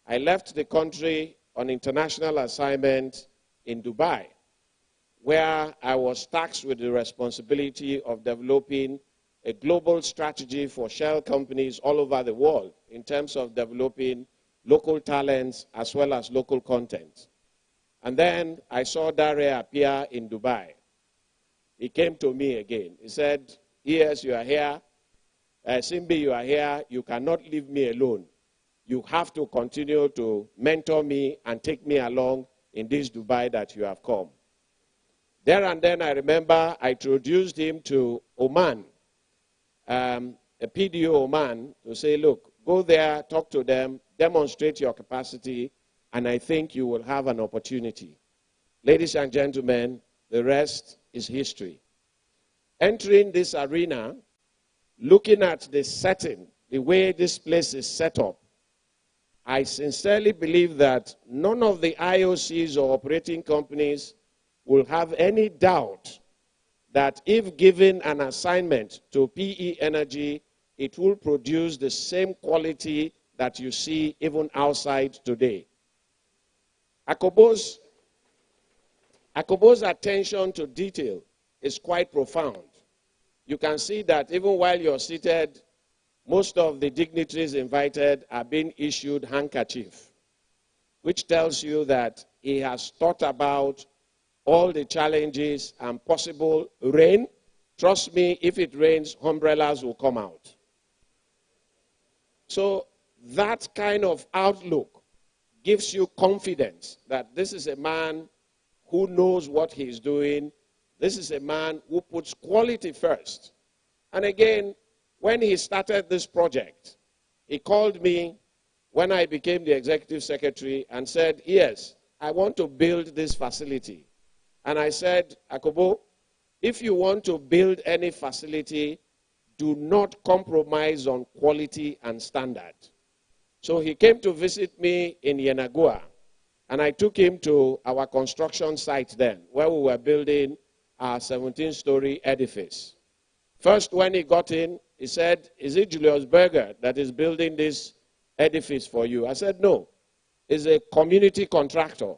I left the country on international assignment in Dubai, where I was tasked with the responsibility of developing a global strategy for Shell companies all over the world in terms of developing local talents as well as local content. And then I saw Dare appear in Dubai. He came to me again. He said, "Yes, you are here. Simbi, you are here. You cannot leave me alone. You have to continue to mentor me and take me along in this Dubai that you have come." There and then I remember I introduced him to Oman, a PDO Oman, to say, "Look, go there, talk to them, demonstrate your capacity, and I think you will have an opportunity." Ladies and gentlemen, the rest is history. Entering this arena, looking at the setting, the way this place is set up, I sincerely believe that none of the IOCs or operating companies will have any doubt that if given an assignment to PE Energy, it will produce the same quality that you see even outside today. Akobo's attention to detail is quite profound. You can see that even while you're seated, most of the dignitaries invited are being issued handkerchief, which tells you that he has thought about all the challenges and possible rain. Trust me, if it rains, umbrellas will come out. So that kind of outlook gives you confidence that this is a man who knows what he's doing. This is a man who puts quality first. And again, when he started this project, he called me when I became the executive secretary and said, yes, I want to build this facility. And I said, Akobo, if you want to build any facility, do not compromise on quality and standard. So he came to visit me in Yenagoa, and I took him to our construction site then, where we were building our 17-story edifice. First, when he got in, he said, is it Julius Berger that is building this edifice for you? I said, no, it's a community contractor.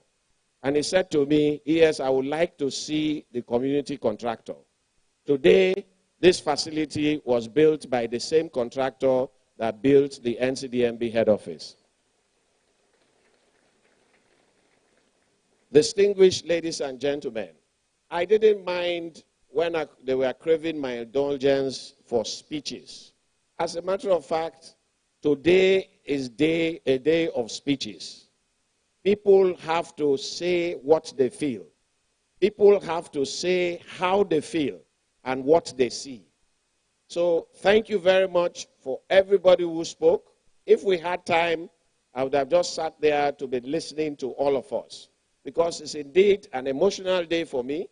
And he said to me, yes, I would like to see the community contractor. Today, this facility was built by the same contractor that built the NCDMB head office. Distinguished ladies and gentlemen, I didn't mind when they were craving my indulgence for speeches. As a matter of fact, today is a day of speeches. People have to say what they feel. People have to say how they feel and what they see. So thank you very much for everybody who spoke. If we had time, I would have just sat there to be listening to all of us, because it's indeed an emotional day for me,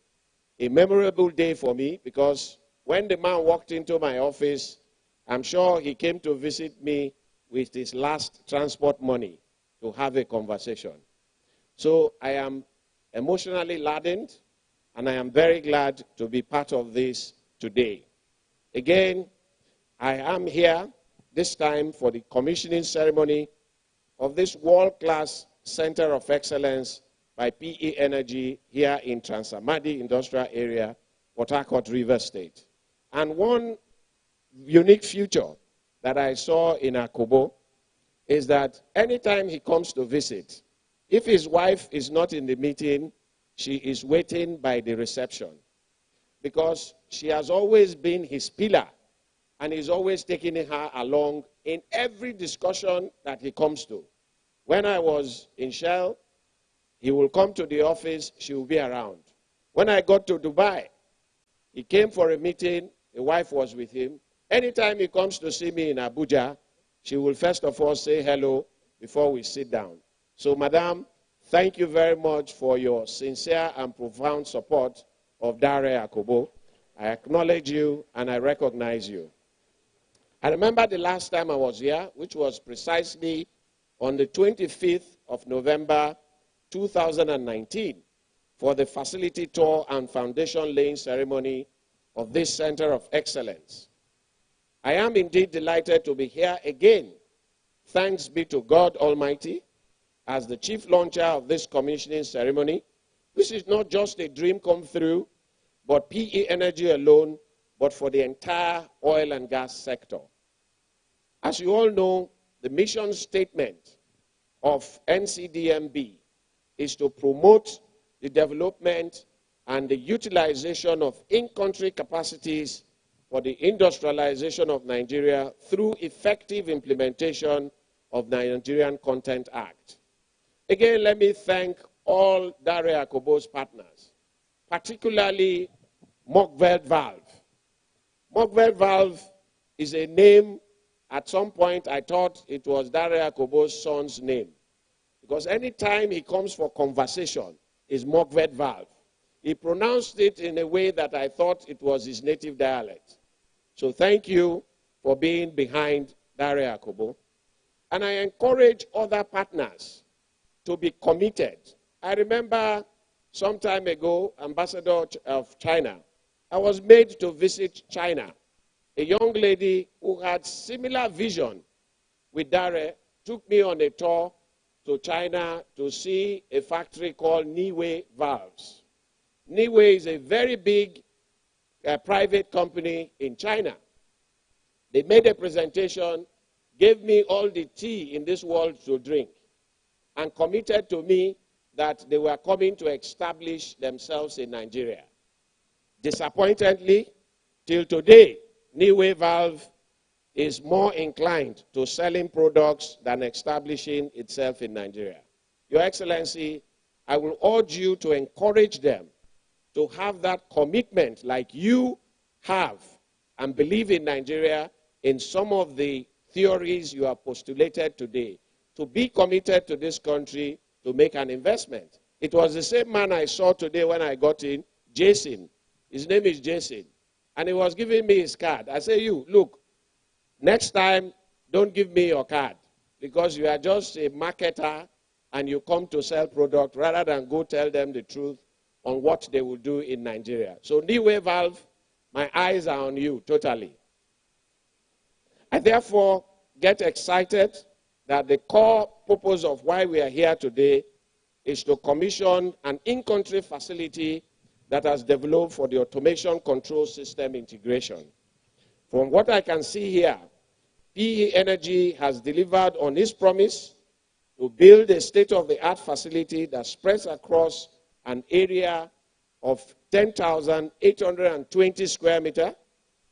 a memorable day for me, because when the man walked into my office, I'm sure he came to visit me with his last transport money to have a conversation. So I am emotionally laden, and I am very glad to be part of this today. Again, I am here this time for the commissioning ceremony of this world-class Center of Excellence by PE Energy here in Transamadi Industrial Area, Port Harcourt, Rivers State. And one unique feature that I saw in Akobo is that anytime he comes to visit, if his wife is not in the meeting, she is waiting by the reception, because she has always been his pillar, and he's always taking her along in every discussion that he comes to. When I was in Shell, he will come to the office, she will be around. When I got to Dubai, he came for a meeting, the wife was with him. Anytime he comes to see me in Abuja, she will first of all say hello before we sit down. So, Madam, thank you very much for your sincere and profound support of Dare Akobo. I acknowledge you and I recognize you. I remember the last time I was here, which was precisely on the 25th of November 2019, for the facility tour and foundation laying ceremony of this Center of Excellence. I am indeed delighted to be here again. Thanks be to God Almighty, as the chief launcher of this commissioning ceremony, which is not just a dream come through, but PE Energy alone, but for the entire oil and gas sector. As you all know, the mission statement of NCDMB is to promote the development and the utilization of in-country capacities for the industrialization of Nigeria through effective implementation of the Nigerian Content Act. Again, let me thank all Dare Akobo's partners, particularly Mokveld Valve. Mokveld Valve is a name, at some point I thought it was Dare Akobo's son's name, because anytime he comes for conversation, it's Mokveld Valve. He pronounced it in a way that I thought it was his native dialect. So thank you for being behind Dare Akobo. And I encourage other partners to be committed. I remember some time ago, Ambassador of China, I was made to visit China. A young lady who had similar vision with Dare took me on a tour to China to see a factory called Niwei Valves. Niwei is a very big private company in China. They made a presentation, gave me all the tea in this world to drink, and committed to me that they were coming to establish themselves in Nigeria. Disappointingly, till today, Niwei Valve is more inclined to selling products than establishing itself in Nigeria. Your Excellency, I will urge you to encourage them to have that commitment like you have and believe in Nigeria in some of the theories you have postulated today. to be committed to this country to make an investment. It was the same man I saw today when I got in, Jason. His name is Jason. And he was giving me his card. I say, you, look, next time, don't give me your card because you are just a marketer and you come to sell product rather than go tell them the truth on what they will do in Nigeria. So Neway Valve, my eyes are on you totally. I therefore get excited that the core purpose of why we are here today is to commission an in-country facility that has developed for the automation control system integration. From what I can see here, PE Energy has delivered on its promise to build a state-of-the-art facility that spreads across an area of 10,820 square meters,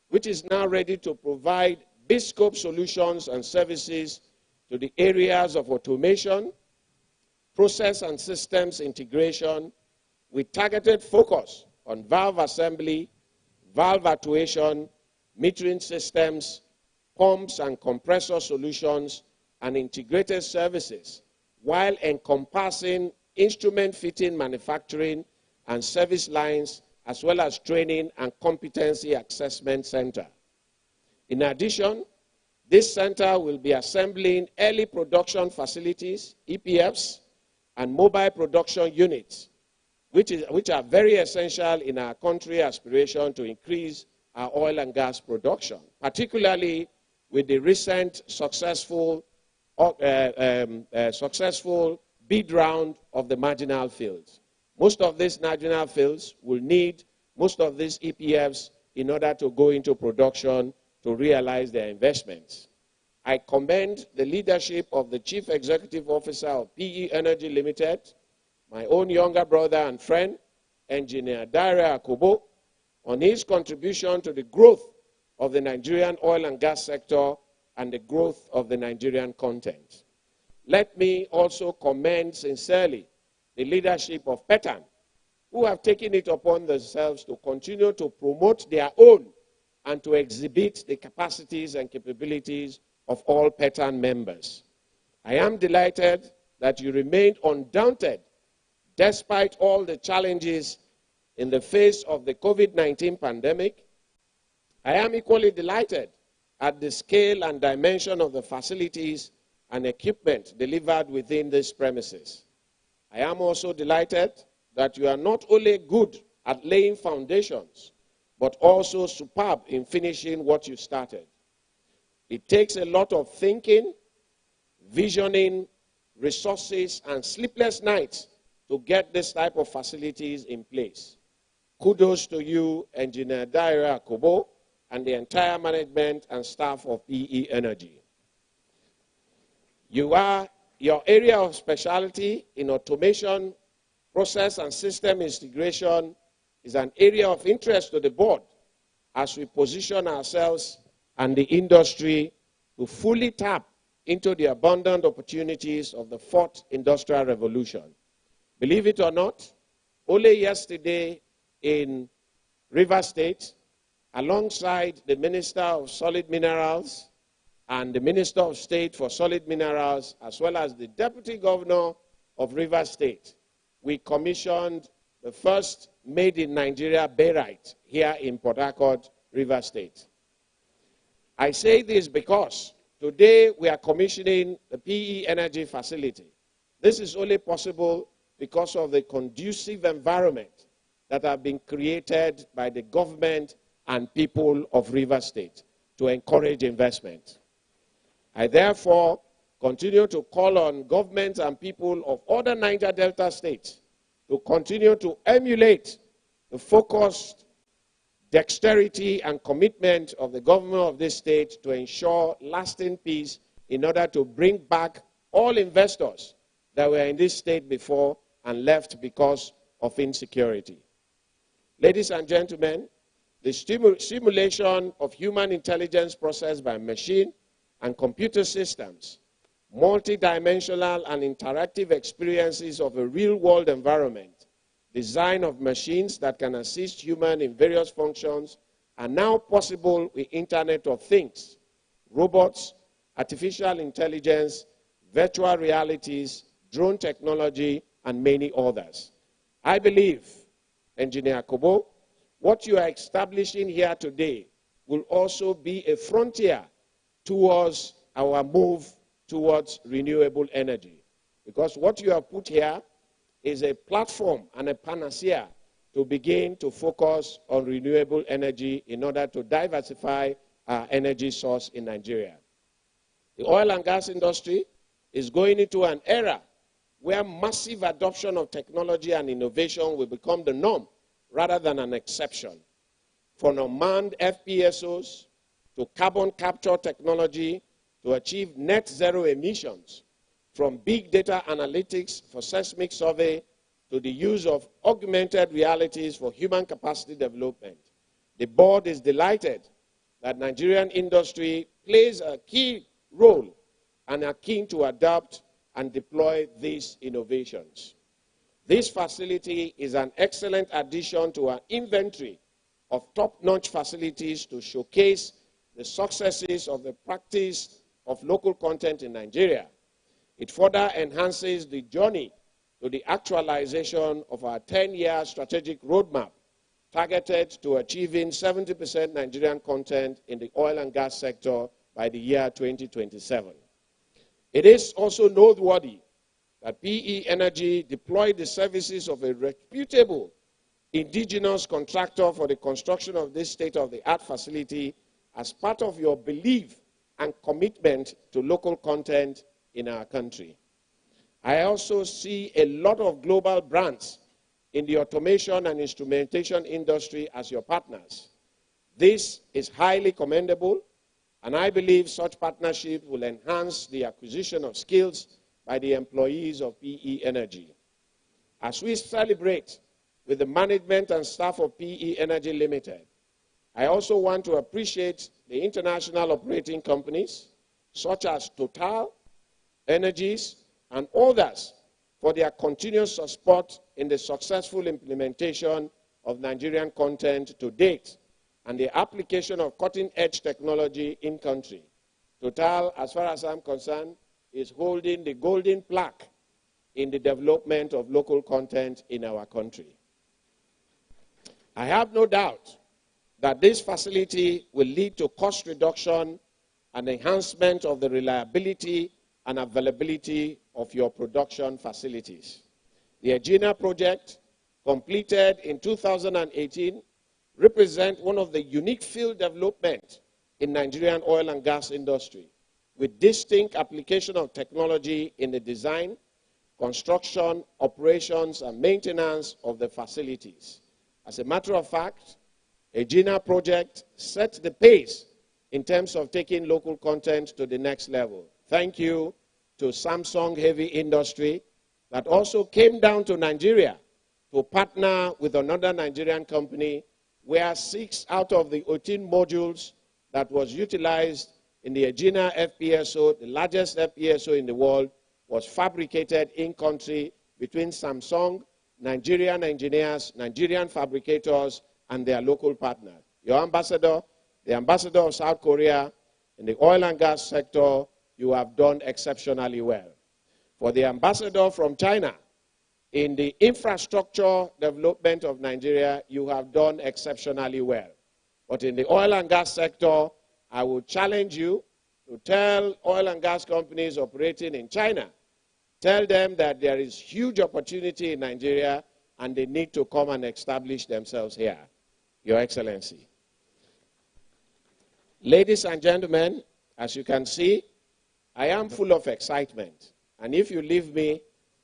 which is now ready to provide bespoke solutions and services to the areas of automation, process and systems integration, with targeted focus on valve assembly, valve actuation, metering systems, pumps and compressor solutions, and integrated services, while encompassing instrument fitting manufacturing and service lines, as well as training and competency assessment center. In addition, this center will be assembling early production facilities, EPFs, and mobile production units, which are very essential in our country's aspiration to increase our oil and gas production, particularly with the recent successful bid round of the marginal fields. Most of these marginal fields will need most of these EPFs in order to go into production to realize their investments. I commend the leadership of the Chief Executive Officer of PE Energy Limited, my own younger brother and friend, Engineer Daira Akobo, on his contribution to the growth of the Nigerian oil and gas sector and the growth of the Nigerian content. Let me also commend sincerely the leadership of PETAN, who have taken it upon themselves to continue to promote their own and to exhibit the capacities and capabilities of all PETAN members. I am delighted that you remained undaunted despite all the challenges in the face of the COVID-19 pandemic. I am equally delighted at the scale and dimension of the facilities and equipment delivered within these premises. I am also delighted that you are not only good at laying foundations, but also superb in finishing what you started. It takes a lot of thinking, visioning, resources, and sleepless nights to get this type of facilities in place. Kudos to you, Engineer Daira Akobo, and the entire management and staff of PE Energy. Your area of specialty in automation, process and system integration is an area of interest to the board as we position ourselves and the industry to fully tap into the abundant opportunities of the fourth industrial revolution. Believe it or not, only yesterday in Rivers State, alongside the Minister of Solid Minerals and the Minister of State for Solid Minerals, as well as the Deputy Governor of Rivers State, we commissioned the first made in Nigeria barite here in Port Harcourt, Rivers State. I say this because today we are commissioning the PE Energy facility. This is only possible because of the conducive environment that have been created by the government and people of Rivers State to encourage investment. I therefore continue to call on governments and people of other Niger Delta states to continue to emulate the focused dexterity and commitment of the government of this state to ensure lasting peace in order to bring back all investors that were in this state before and left because of insecurity. Ladies and gentlemen, the simulation of human intelligence processed by machine and computer systems, multidimensional and interactive experiences of a real-world environment, design of machines that can assist humans in various functions are now possible with Internet of Things, robots, artificial intelligence, virtual realities, drone technology, and many others. I believe, Engineer Kobo, what you are establishing here today will also be a frontier towards our move towards renewable energy. Because what you have put here is a platform and a panacea to begin to focus on renewable energy in order to diversify our energy source in Nigeria. The oil and gas industry is going into an era where massive adoption of technology and innovation will become the norm rather than an exception. From unmanned FPSOs to carbon capture technology to achieve net zero emissions, from big data analytics for seismic survey to the use of augmented realities for human capacity development. The board is delighted that Nigerian industry plays a key role and are keen to adopt and deploy these innovations. This facility is an excellent addition to our inventory of top-notch facilities to showcase the successes of the practice of local content in Nigeria. It further enhances the journey to the actualization of our 10-year strategic roadmap targeted to achieving 70% Nigerian content in the oil and gas sector by the year 2027. It is also noteworthy that PE Energy deployed the services of a reputable indigenous contractor for the construction of this state-of-the-art facility as part of your belief and commitment to local content in our country. I also see a lot of global brands in the automation and instrumentation industry as your partners. This is highly commendable, and I believe such partnership will enhance the acquisition of skills by the employees of PE Energy. As we celebrate with the management and staff of PE Energy Limited, I also want to appreciate the international operating companies such as Total Energies and others for their continuous support in the successful implementation of Nigerian content to date and the application of cutting-edge technology in country. Total, as far as I'm concerned, is holding the golden plaque in the development of local content in our country. I have no doubt that this facility will lead to cost reduction and enhancement of the reliability and availability of your production facilities. The Egina project, completed in 2018, represents one of the unique field developments in Nigerian oil and gas industry, with distinct application of technology in the design, construction, operations, and maintenance of the facilities. As a matter of fact, Egina project set the pace in terms of taking local content to the next level. Thank you to Samsung Heavy Industry that also came down to Nigeria to partner with another Nigerian company where 6 out of the 18 modules that was utilized in the Egina FPSO, the largest FPSO in the world, was fabricated in country between Samsung, Nigerian engineers, Nigerian fabricators, and their local partner. Your ambassador, the ambassador of South Korea, in the oil and gas sector, you have done exceptionally well. For the ambassador from China, in the infrastructure development of Nigeria, you have done exceptionally well. But in the oil and gas sector, I will challenge you to tell oil and gas companies operating in China, tell them that there is huge opportunity in Nigeria and they need to come and establish themselves here. Your Excellency. Ladies and gentlemen, as you can see, I am full of excitement. And if you leave me,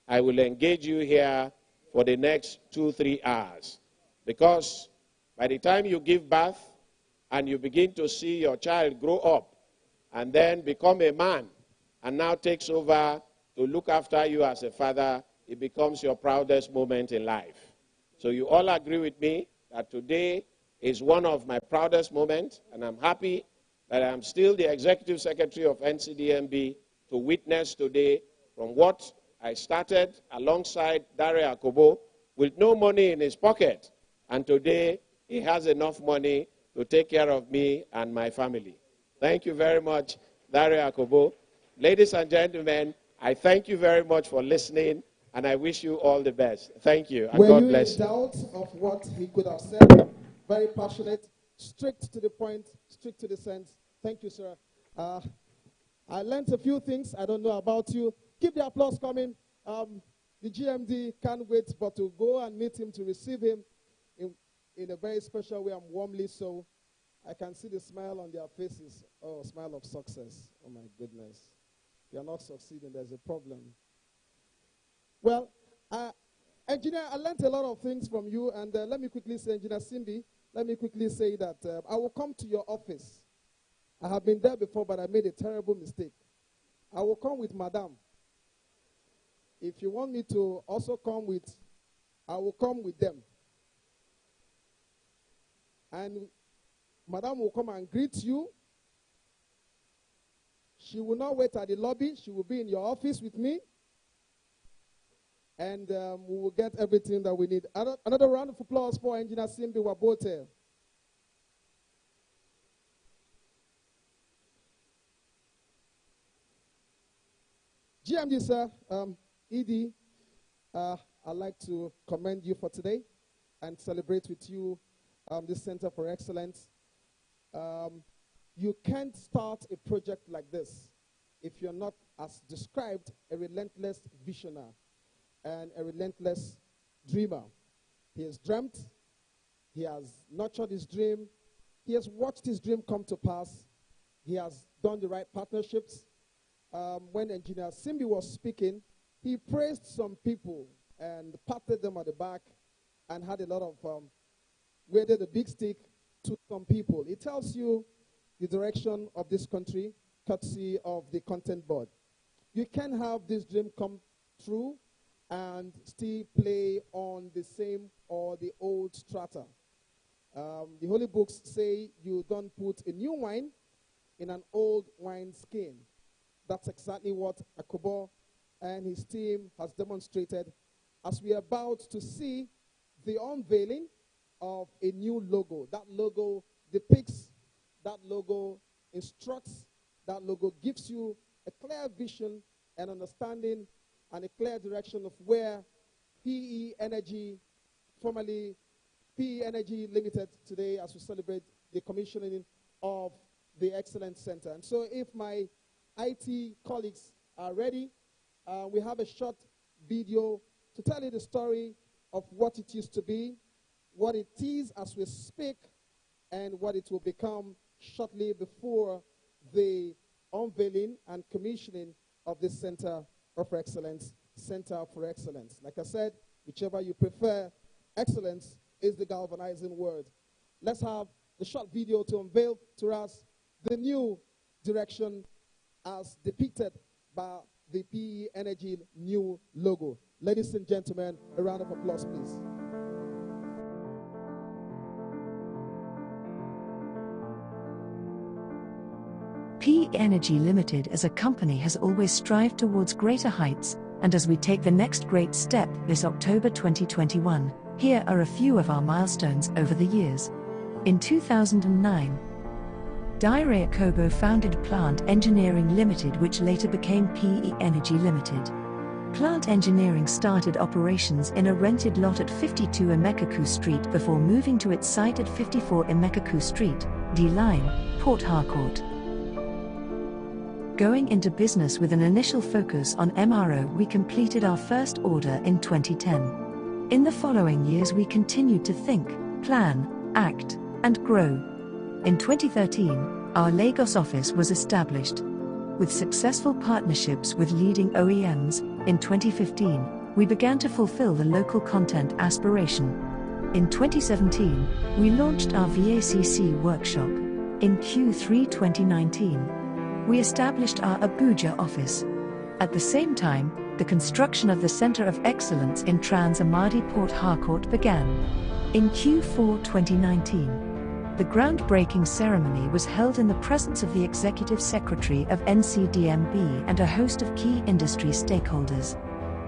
I will engage you here for the next 2-3 hours. Because by the time you give birth and you begin to see your child grow up and then become a man and now takes over to look after you as a father, it becomes your proudest moment in life. So you all agree with me that today is one of my proudest moments, and I'm happy that I'm still the Executive Secretary of NCDMB to witness today from what I started alongside Dare Akobo with no money in his pocket, and today he has enough money to take care of me and my family. Thank you very much, Dare Akobo. Ladies and gentlemen, I thank you very much for listening, and I wish you all the best. Thank you, and Were God you bless in you. doubt of what he could have said? Very passionate, straight to the point, straight to the sense. Thank you, sir. I learned a few things I don't know about you. Keep the applause coming. The GMD can't wait but to go and meet him, to receive him in a very special way and warmly so. I can see the smile on their faces. Oh, smile of success. Oh, my goodness. If you're not succeeding, there's a problem. Well, Engineer, I learned a lot of things from you, and let me quickly say, Engineer Simbi, let me quickly say that I will come to your office. I have been there before, but I made a terrible mistake. I will come with Madam. If you want me to also come with, I will come with them. And Madam will come and greet you. She will not wait at the lobby. She will be in your office with me. And we will get everything that we need. Another round of applause for Engineer Simbi Wabote. GMD, sir, ED, I'd like to commend you for today and celebrate with you this Center for Excellence. You can't start a project like this if you're not, as described, a relentless visionary and a relentless dreamer. He has dreamt, he has nurtured his dream, he has watched his dream come to pass, he has done the right partnerships. When Engineer Simbi was speaking, he praised some people and patted them on the back and had a lot of wielded a big stick to some people. It tells you the direction of this country, courtesy of the Content Board. You can have this dream come true and still play on the same or the old strata. The Holy Books say you don't put a new wine in an old wine skin. That's exactly what Akobo and his team has demonstrated as we are about to see the unveiling of a new logo. That logo depicts, that logo instructs, that logo gives you a clear vision and understanding and a clear direction of where PE Energy, formerly PE Energy Limited, today as we celebrate the commissioning of the Excellence Center. And so if my IT colleagues are ready, we have a short video to tell you the story of what it used to be, what it is as we speak, and what it will become shortly before the unveiling and commissioning of this Center of Excellence, Center for Excellence. Like I said, whichever you prefer, excellence is the galvanizing word. Let's have the short video to unveil to us the new direction as depicted by the PE Energy new logo. Ladies and gentlemen, a round of applause, please. PE Energy Limited as a company has always strived towards greater heights, and as we take the next great step this October 2021, here are a few of our milestones over the years. In 2009, Daire Akobo founded Plant Engineering Limited, which later became PE Energy Limited. Plant Engineering started operations in a rented lot at 52 Emekaku Street before moving to its site at 54 Emekaku Street, D-Line, Port Harcourt. Going into business with an initial focus on MRO, we completed our first order in 2010. In the following years we continued to think, plan, act, and grow. In 2013, our Lagos office was established. With successful partnerships with leading OEMs, in 2015, we began to fulfill the local content aspiration. In 2017, we launched our VACC workshop. In Q3 2019, we established our Abuja office. At the same time, the construction of the Center of Excellence in Trans-Amadi Port Harcourt began. In Q4 2019, the groundbreaking ceremony was held in the presence of the Executive Secretary of NCDMB and a host of key industry stakeholders.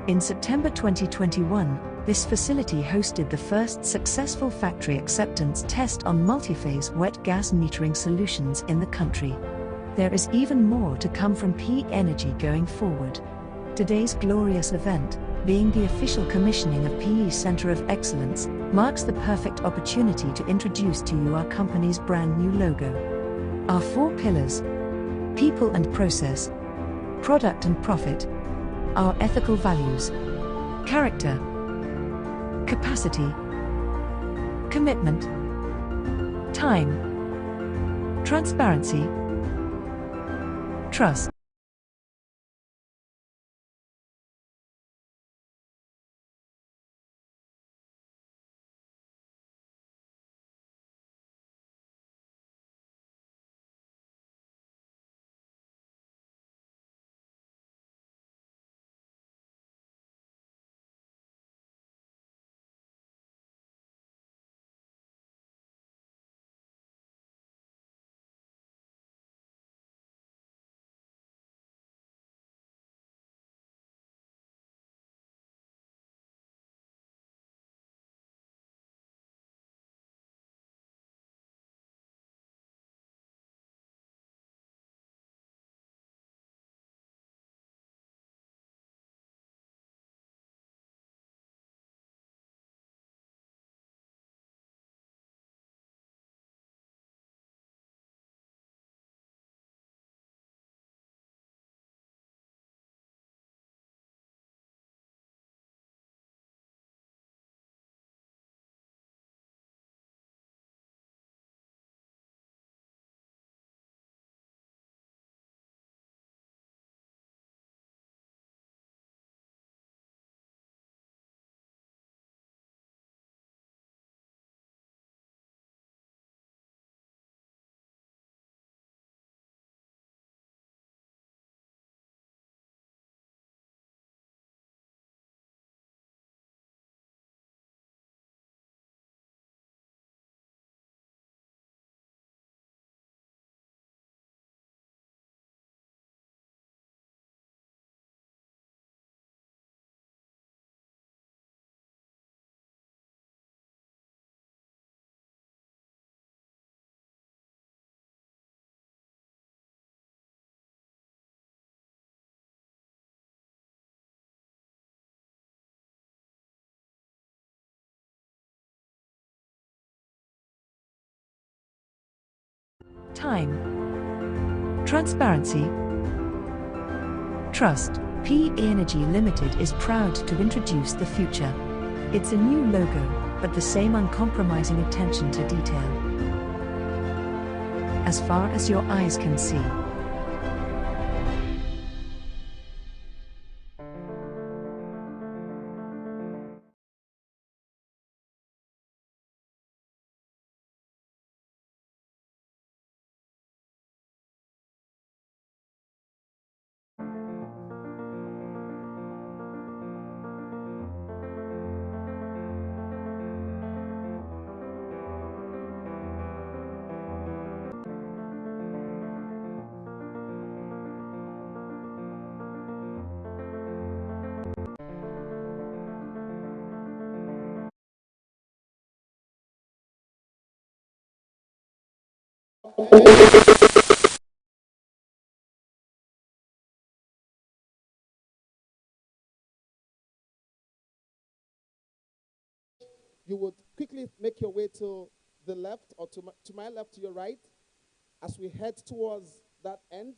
In September 2021, this facility hosted the first successful factory acceptance test on multi-phase wet gas metering solutions in the country. There is even more to come from PE Energy going forward. Today's glorious event, being the official commissioning of PE Center of Excellence, marks the perfect opportunity to introduce to you our company's brand new logo. Our 4 pillars: people and process, product and profit, our ethical values, character, capacity, commitment, time, transparency, trust. Time, transparency, trust. PE Energy Limited is proud to introduce the future. It's a new logo, but the same uncompromising attention to detail. As far as your eyes can see. You would quickly make your way to the left, or to my left, to your right, as we head towards that end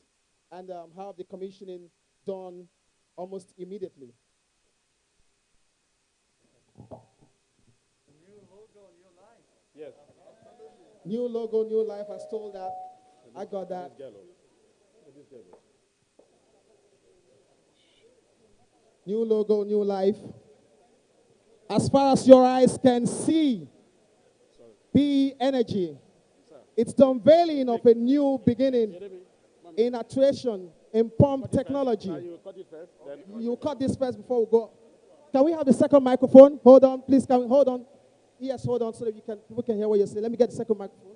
and have the commissioning done almost immediately. Yes. New logo, new life. I stole that. I got that. New logo, new life. As far as your eyes can see, PE Energy. It's the unveiling of a new beginning in actuation, in pump technology. You cut this first before we go. Can we have the second microphone? Hold on, please. Hold on. Yes, hold on so that people can hear what you're saying. Let me get the second microphone.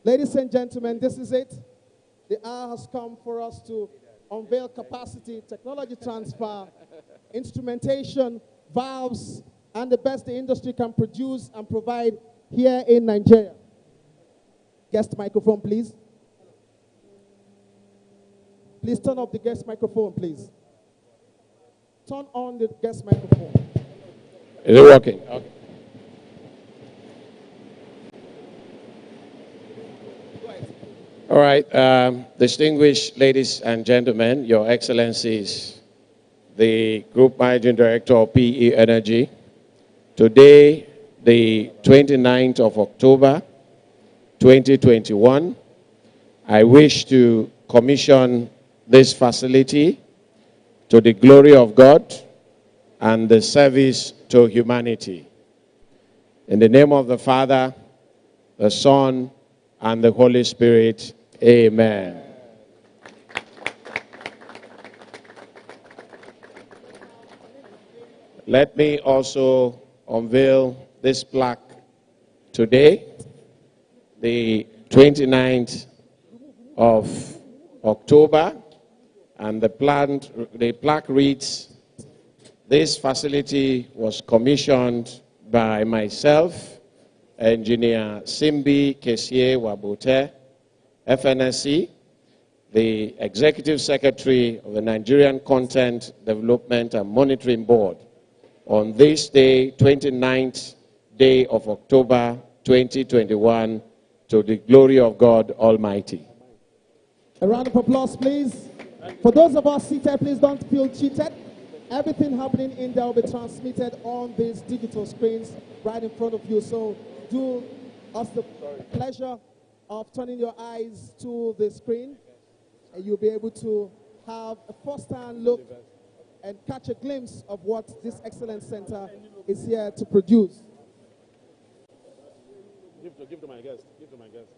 Ladies and gentlemen, this is it. The hour has come for us to unveil capacity, technology transfer, instrumentation, valves, and the best the industry can produce and provide here in Nigeria. Guest microphone, please. Please turn off the guest microphone, please. Turn on the guest microphone. Is it working? Okay. All right, distinguished ladies and gentlemen, Your Excellencies, the Group Managing Director of PE Energy. Today, the 29th of October, 2021, I wish to commission this facility to the glory of God and the service to humanity. In the name of the Father, the Son, and the Holy Spirit, amen. Let me also unveil this plaque today, the 29th of October, and the plaque reads, "This facility was commissioned by myself, Engineer Simbi Kesie Wabote, FNSC, the Executive Secretary of the Nigerian Content Development and Monitoring Board, on this day, 29th day of October 2021, to the glory of God Almighty." A round of applause, please. For those of us seated, please don't feel cheated. Everything happening in there will be transmitted on these digital screens right in front of you. So do us the pleasure of turning your eyes to the screen, and you'll be able to have a first-hand look and catch a glimpse of what this Excellence Center is here to produce. Give to my guest. Give to my guest.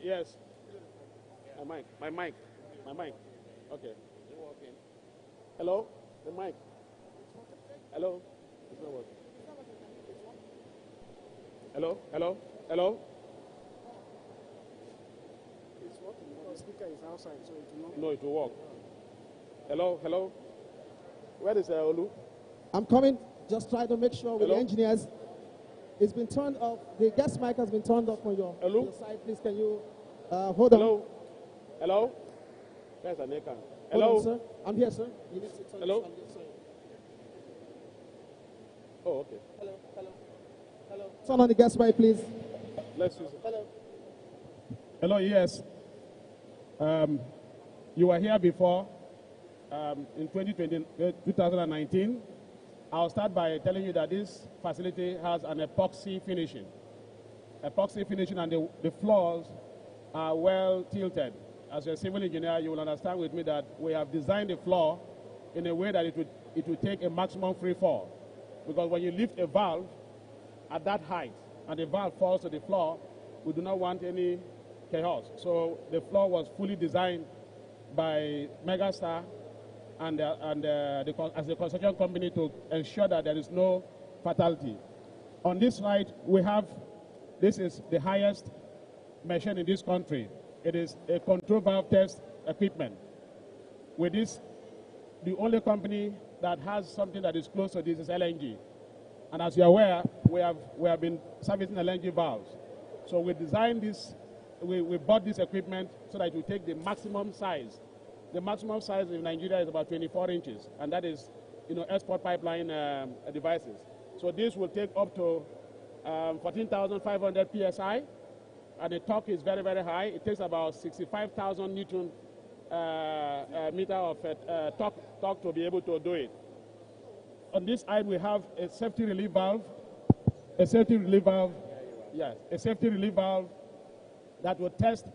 Yes. My mic. Okay. Hello? The mic. Hello? It's not working. Hello? It's working, but the speaker is outside, so it will not. No, it will work. Hello? Where is Olu? I'm coming. Just try to make sure with the engineers. It's been turned off. The guest mic has been turned off on your side. Please, can you hold on? Hello? Where's Aneka? Hold on, sir. I'm here, sir. You need to turn Hello? this on your side. Oh, okay. Hello. Turn on the guest mic, please. Let's use it. Hello. Yes. You were here before in 2019. I'll start by telling you that this facility has an epoxy finishing. And the floors are well tilted. As a civil engineer, you will understand with me that we have designed the floor in a way that it would take a maximum free fall. Because when you lift a valve at that height and the valve falls to the floor, we do not want any chaos. So the floor was fully designed by Megastar and as a construction company to ensure that there is no fatality. On this slide, this is the highest machine in this country. It is a control valve test equipment. With this, the only company that has something that is close to this is LNG. And as you're aware, we have been servicing LNG valves. So we designed this, we bought this equipment so that it will take the maximum size. The maximum size in Nigeria is about 24 inches, and that is, export pipeline devices. So this will take up to 14,500 PSI, and the torque is very, very high. It takes about 65,000 Newton meter of torque to be able to do it. On this side, we have a safety relief valve. Yes, a safety relief valve that will test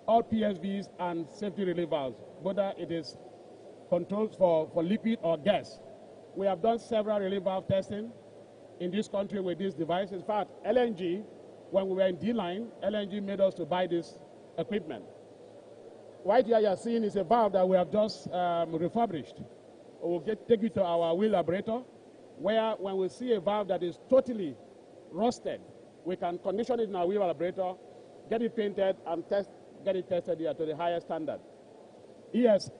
all PSVs and safety relief valves, whether it is controls for liquid or gas. We have done several relief valve testing in this country with this device. In fact, LNG, when we were in D-line, LNG made us to buy this equipment. Right here you're seeing is a valve that we have just refurbished. We'll take you to our wheel laboratory, where when we see a valve that is totally rusted, we can condition it in our wheel laboratory, get it painted, and get it tested here to the highest standard. Yes,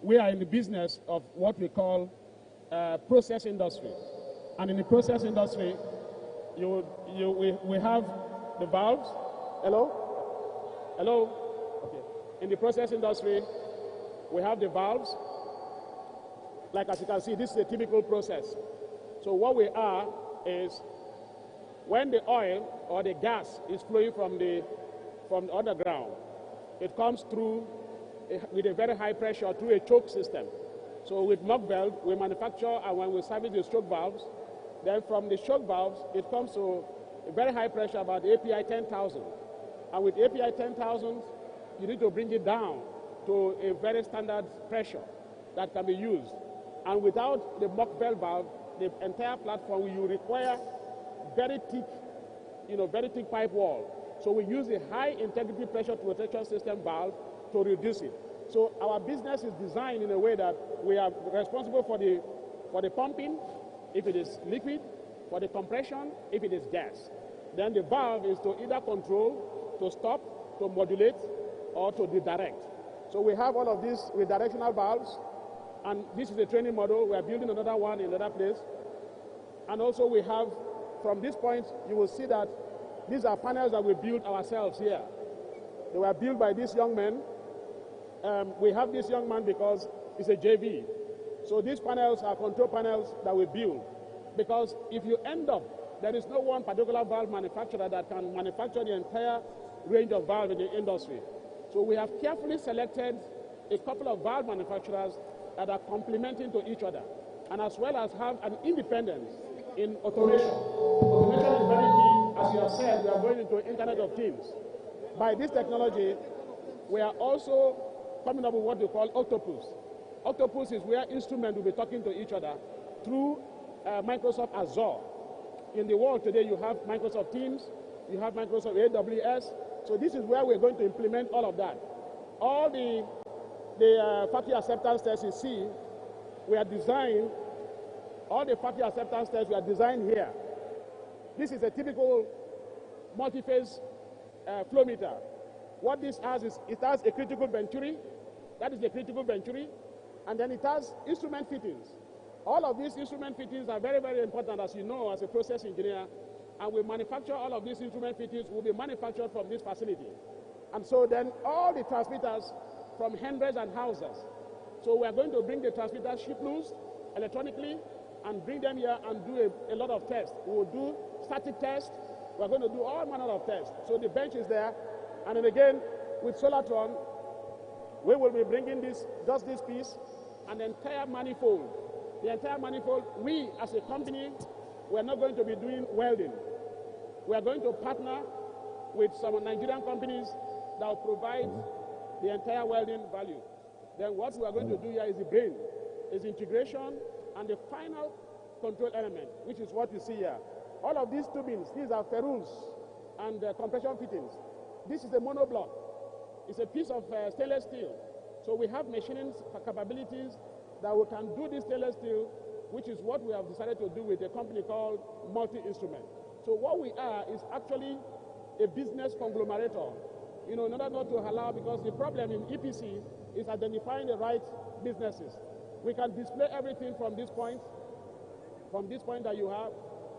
we are in the business of what we call process industry. And in the process industry, we have the valves. Hello? Hello? Okay. In the process industry, we have the valves. Like as you can see, this is a typical process. So what we are is when the oil or the gas is flowing from the underground, it comes through with a very high pressure through a choke system. So with MOC valve, we manufacture, and when we service the choke valves, then from the choke valves, it comes to a very high pressure, about API 10,000. And with API 10,000, you need to bring it down to a very standard pressure that can be used. And without the MOC valve, the entire platform will require very thick pipe wall. So we use a high integrity pressure protection system valve to reduce it. So our business is designed in a way that we are responsible for the pumping, if it is liquid, for the compression, if it is gas. Then the valve is to either control, to stop, to modulate, or to redirect. So we have all of these redirectional valves, and this is a training model. We are building another one in another place. And also we have, from this point, you will see that these are panels that we built ourselves here. They were built by this young man. We have this young man because he's a JV. So these panels are control panels that we build. Because if you end up, there is no one particular valve manufacturer that can manufacture the entire range of valve in the industry. So we have carefully selected a couple of valve manufacturers that are complementing to each other, and as well as have an independence in automation. Automation is very key. As you have said, we are going into Internet of Things. By this technology, we are also coming up with what we call Octopus. Octopus is where instruments will be talking to each other through Microsoft Azure. In the world today, you have Microsoft Teams, you have Microsoft AWS. So this is where we're going to implement all of that. All the factory acceptance tests you see, we are designed, all the factory acceptance tests we are designed here. This is a typical multi-phase flow meter. What this has is, it has a critical venturi, that is the critical venturi, and then it has instrument fittings. All of these instrument fittings are very, very important, as you know, as a process engineer, and we manufacture all of these instrument fittings will be manufactured from this facility. And so then all the transmitters from hundreds and houses. So we are going to bring the transmitters ship loose electronically and bring them here and do a lot of tests. We will do static tests. We are going to do all manner of tests. So the bench is there. And then again, with Solartron, we will be bringing just this piece and the entire manifold. The entire manifold, we as a company, we are not going to be doing welding. We are going to partner with some Nigerian companies that will provide the entire welding value. Then what we are going to do here is the brain, is integration, and the final control element, which is what you see here. All of these tubings, these are ferrules and compression fittings. This is a monoblock. It's a piece of stainless steel. So we have machining capabilities that we can do this stainless steel, which is what we have decided to do with a company called Multi-Instrument. So what we are is actually a business conglomerator. In order not to allow, because the problem in EPC is identifying the right businesses. We can display everything from this point that you have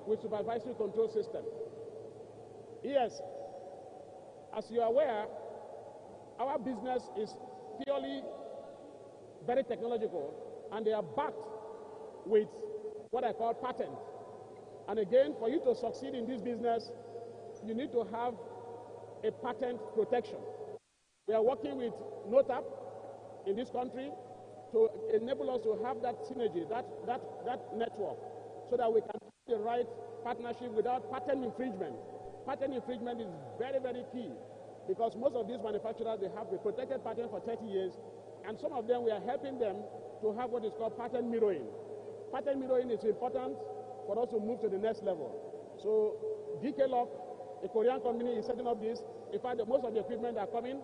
with supervisory control system. Yes, as you are aware, our business is purely very technological, and they are backed with what I call patent. And again, for you to succeed in this business, you need to have a patent protection. We are working with NOTAP in this country to enable us to have that synergy, that network, so that we can have the right partnership without patent infringement. Patent infringement is very, very key, because most of these manufacturers, they have a protected patent for 30 years, and some of them, we are helping them to have what is called patent mirroring. Patent mirroring is important for us to move to the next level. So DK Lock, a Korean company, is setting up this. In fact, most of the equipment are coming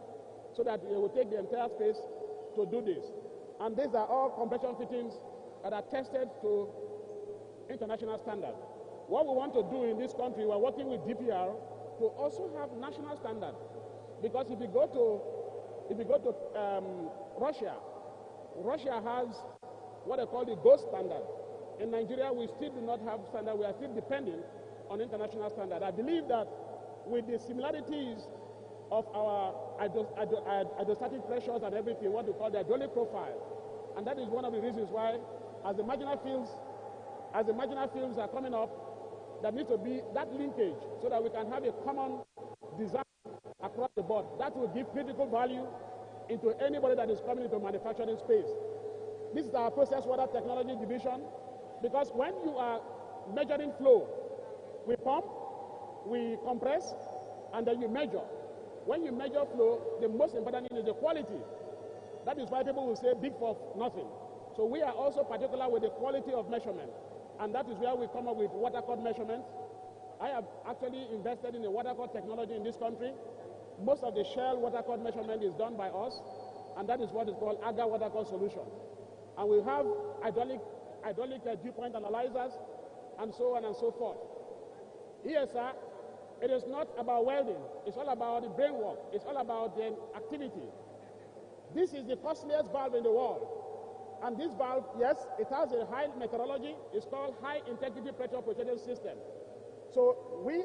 so that they will take the entire space to do this. And these are all compression fittings that are tested to international standard. What we want to do in this country, we're working with DPR to also have national standard. Because if you go to Russia, Russia has what they call the GOST standard. In Nigeria, we still do not have standard. We are still dependent on international standard. I believe that with the similarities of our hydrostatic pressures and everything, what we call the hydraulic profile, and that is one of the reasons why, as the marginal fields are coming up, there needs to be that linkage so that we can have a common design across the board. That will give critical value into anybody that is coming into manufacturing space. This is our process water technology division, because when you are measuring flow, we pump, we compress, and then you measure. When you measure flow, the most important thing is the quality. That is why people will say big for nothing. So we are also particular with the quality of measurement, and that is where we come up with water cord measurements. I have actually invested in the water cord technology in this country. Most of the shell water cord measurement is done by us, and that is what is called AGA water cord solution. And we have hydraulic dew point analyzers, and so on and so forth. Here, sir, it is not about welding. It's all about the brain work. It's all about the activity. This is the costliest valve in the world. And this valve, yes, it has a high methodology. It's called high integrity pressure protection system. So we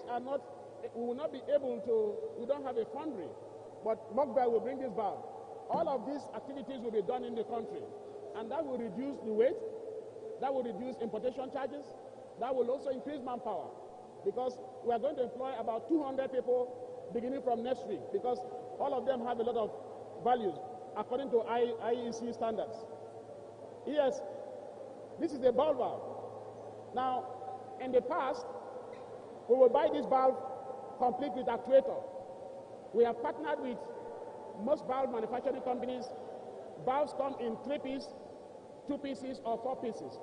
will not be able to, we don't have a foundry, but Mokbel will bring this valve. All of these activities will be done in the country, and that will reduce the weight, that will reduce importation charges, that will also increase manpower, because we are going to employ about 200 people beginning from next week, because all of them have a lot of values according to IEC standards. Yes, this is the ball valve. Now, in the past, we will buy this valve complete with actuator. We have partnered with most valve manufacturing companies. Valves come in 3-piece, 2 pieces, or 4 pieces.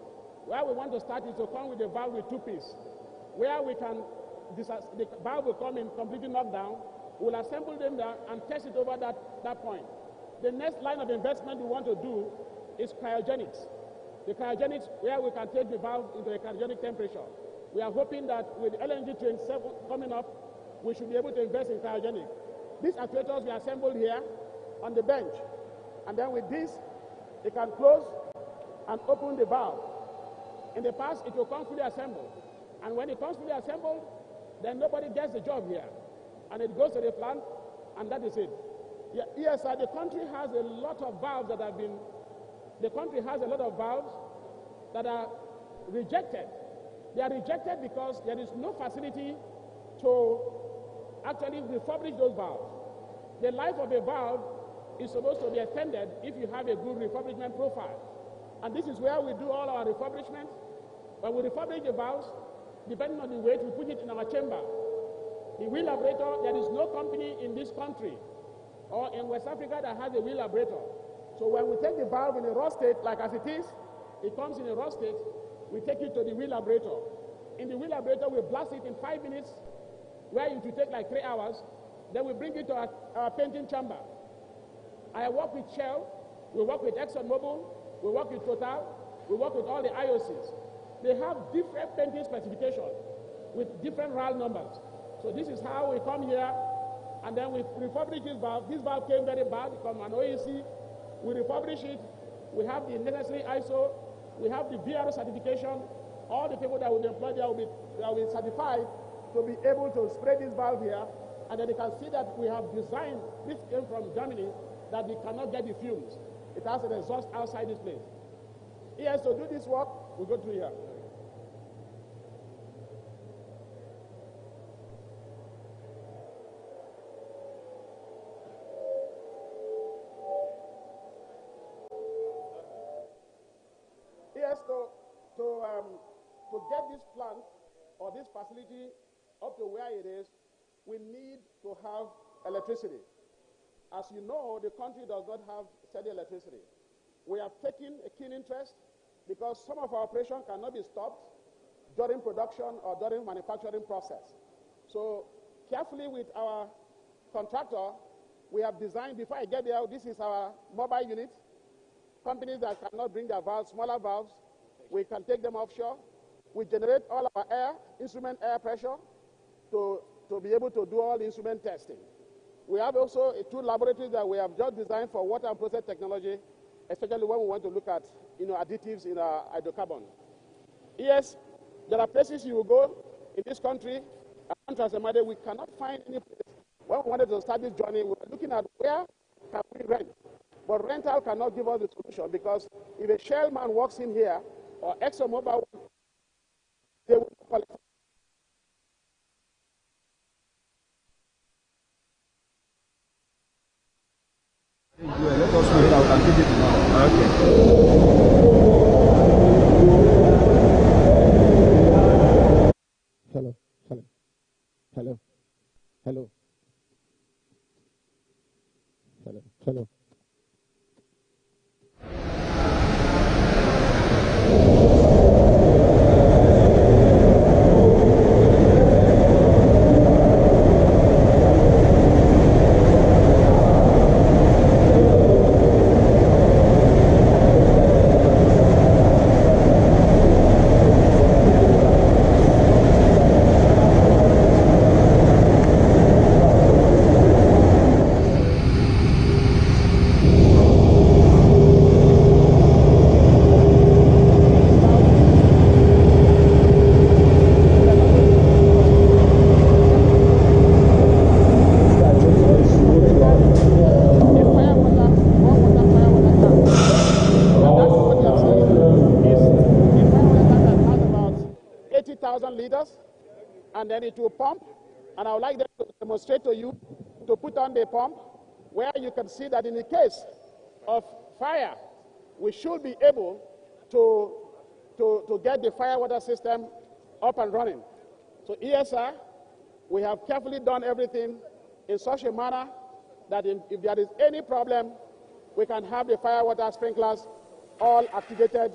Where we want to start is to come with a valve with 2 pieces, where we can, the valve will come in completely knocked down. We'll assemble them there and test it over that point. The next line of investment we want to do is cryogenics. The cryogenics, where we can take the valve into a cryogenic temperature. We are hoping that with LNG Train 7 coming up, we should be able to invest in cryogenic. These actuators we assembled here on the bench. And then with this, it can close and open the valve. In the past, it will come fully assembled. And when it comes fully assembled, then nobody gets the job here. And it goes to the plant, and that is it. Yeah, yes, sir, the country has a lot of valves that have been, the country has a lot of valves that are rejected. They are rejected because there is no facility to actually refurbish those valves. The life of a valve is supposed to be extended if you have a good refurbishment profile. And this is where we do all our refurbishment. When we refurbish the valves, depending on the weight, we put it in our chamber. The wheel laberator, there is no company in this country or in West Africa that has a wheel laberator. So when we take the valve in a raw state, like as it is, it comes in a raw state, we take it to the wheel laberator. In the wheel laberator, we blast it in 5 minutes, where it will take like 3 hours. Then we bring it to our painting chamber. I work with Shell, we work with ExxonMobil, we work with Total, we work with all the IOCs. They have different painting specifications with different RAL numbers. So this is how we come here, and then we refurbish this valve. This valve came very bad from an OEC. We refurbish it. We have the necessary ISO. We have the BR certification. All the people that will be employed there will be certified to be able to spray this valve here, and then they can see that we have designed, this came from Germany, that we cannot get the fumes. It has an exhaust outside this place. Yes, to do this work, we go through here. Yes, to get this plant or this facility up to where it is, we need to have electricity. As you know, the country does not have steady electricity. We have taken a keen interest because some of our operations cannot be stopped during production or during manufacturing process. So carefully with our contractor, we have designed, before I get there, this is our mobile unit. Companies that cannot bring their valves, smaller valves, we can take them offshore. We generate all our air, instrument air pressure to be able to do all the instrument testing. We have also 2 laboratories that we have just designed for water and process technology, especially when we want to look at additives in our hydrocarbon. Yes, there are places you will go in this country, around Transamade, we cannot find any place. When we wanted to start this journey, we were looking at where can we rent. But rental cannot give us the solution, because if a Shell man walks in here, or ExxonMobil, they will qualify. Let us know how can take it tomorrow. Okay. Hello, hello, hello, hello, hello, hello. Liters, and then it will pump. And I would like them to demonstrate to you, to put on the pump, where you can see that in the case of fire, we should be able to get the fire water system up and running. So ESR, we have carefully done everything in such a manner that if there is any problem, we can have the fire water sprinklers all activated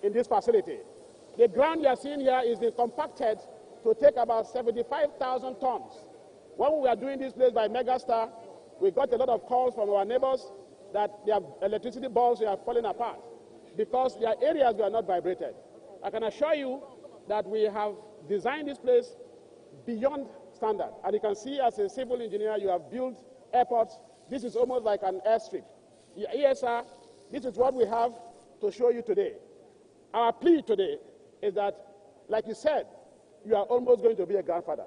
in this facility. The ground you are seeing here is compacted to take about 75,000 tons. When we were doing this place by Megastar, we got a lot of calls from our neighbors that their electricity bulbs were falling apart because their areas were not vibrated. I can assure you that we have designed this place beyond standard. And you can see, as a civil engineer, you have built airports. This is almost like an airstrip. ESR, this is what we have to show you today. Our plea today is that, like you said, you are almost going to be a grandfather.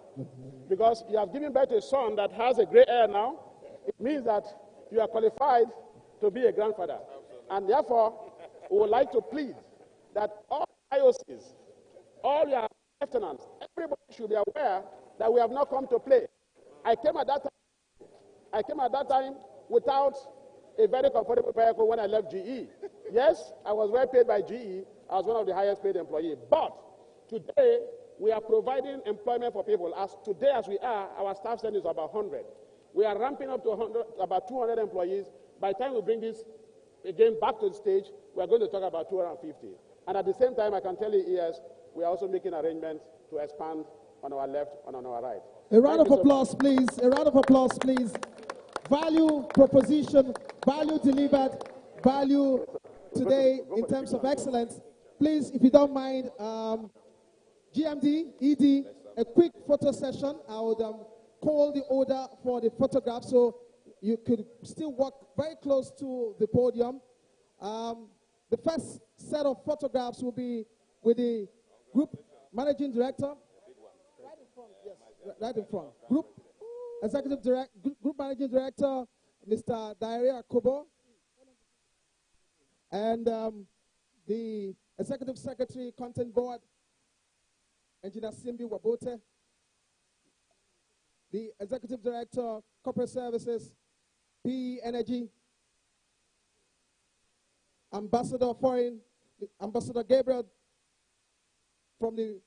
Because you have given birth to a son that has a gray hair now. It means that you are qualified to be a grandfather. And therefore, we would like to plead that all IOCs, all your lieutenants, everybody should be aware that we have not come to play. I came at that time without a very comfortable vehicle when I left GE. Yes, I was well paid by GE. I was one of the highest paid employees. But today, we are providing employment for people. As today as we are, our staff strength is about 100. We are ramping up to about 200 employees. By the time we bring this again back to the stage, we are going to talk about 250. And at the same time, I can tell you, yes, we are also making arrangements to expand on our left and on our right. A round of applause, please. A round of applause, please. Value proposition, value delivered, value today in terms of excellence. Please, if you don't mind, GMD, ED, a quick photo session. I would call the order for the photograph so you could still walk very close to the podium. The first set of photographs will be with the group managing director. Right in front, yes, right in front. Group managing director, Mr. Diarrhea Kobo. And the executive secretary, content board, Engineer Simbi Wabote. The executive director, corporate services, PE Energy. Ambassador Foreign, Ambassador Gabriel from the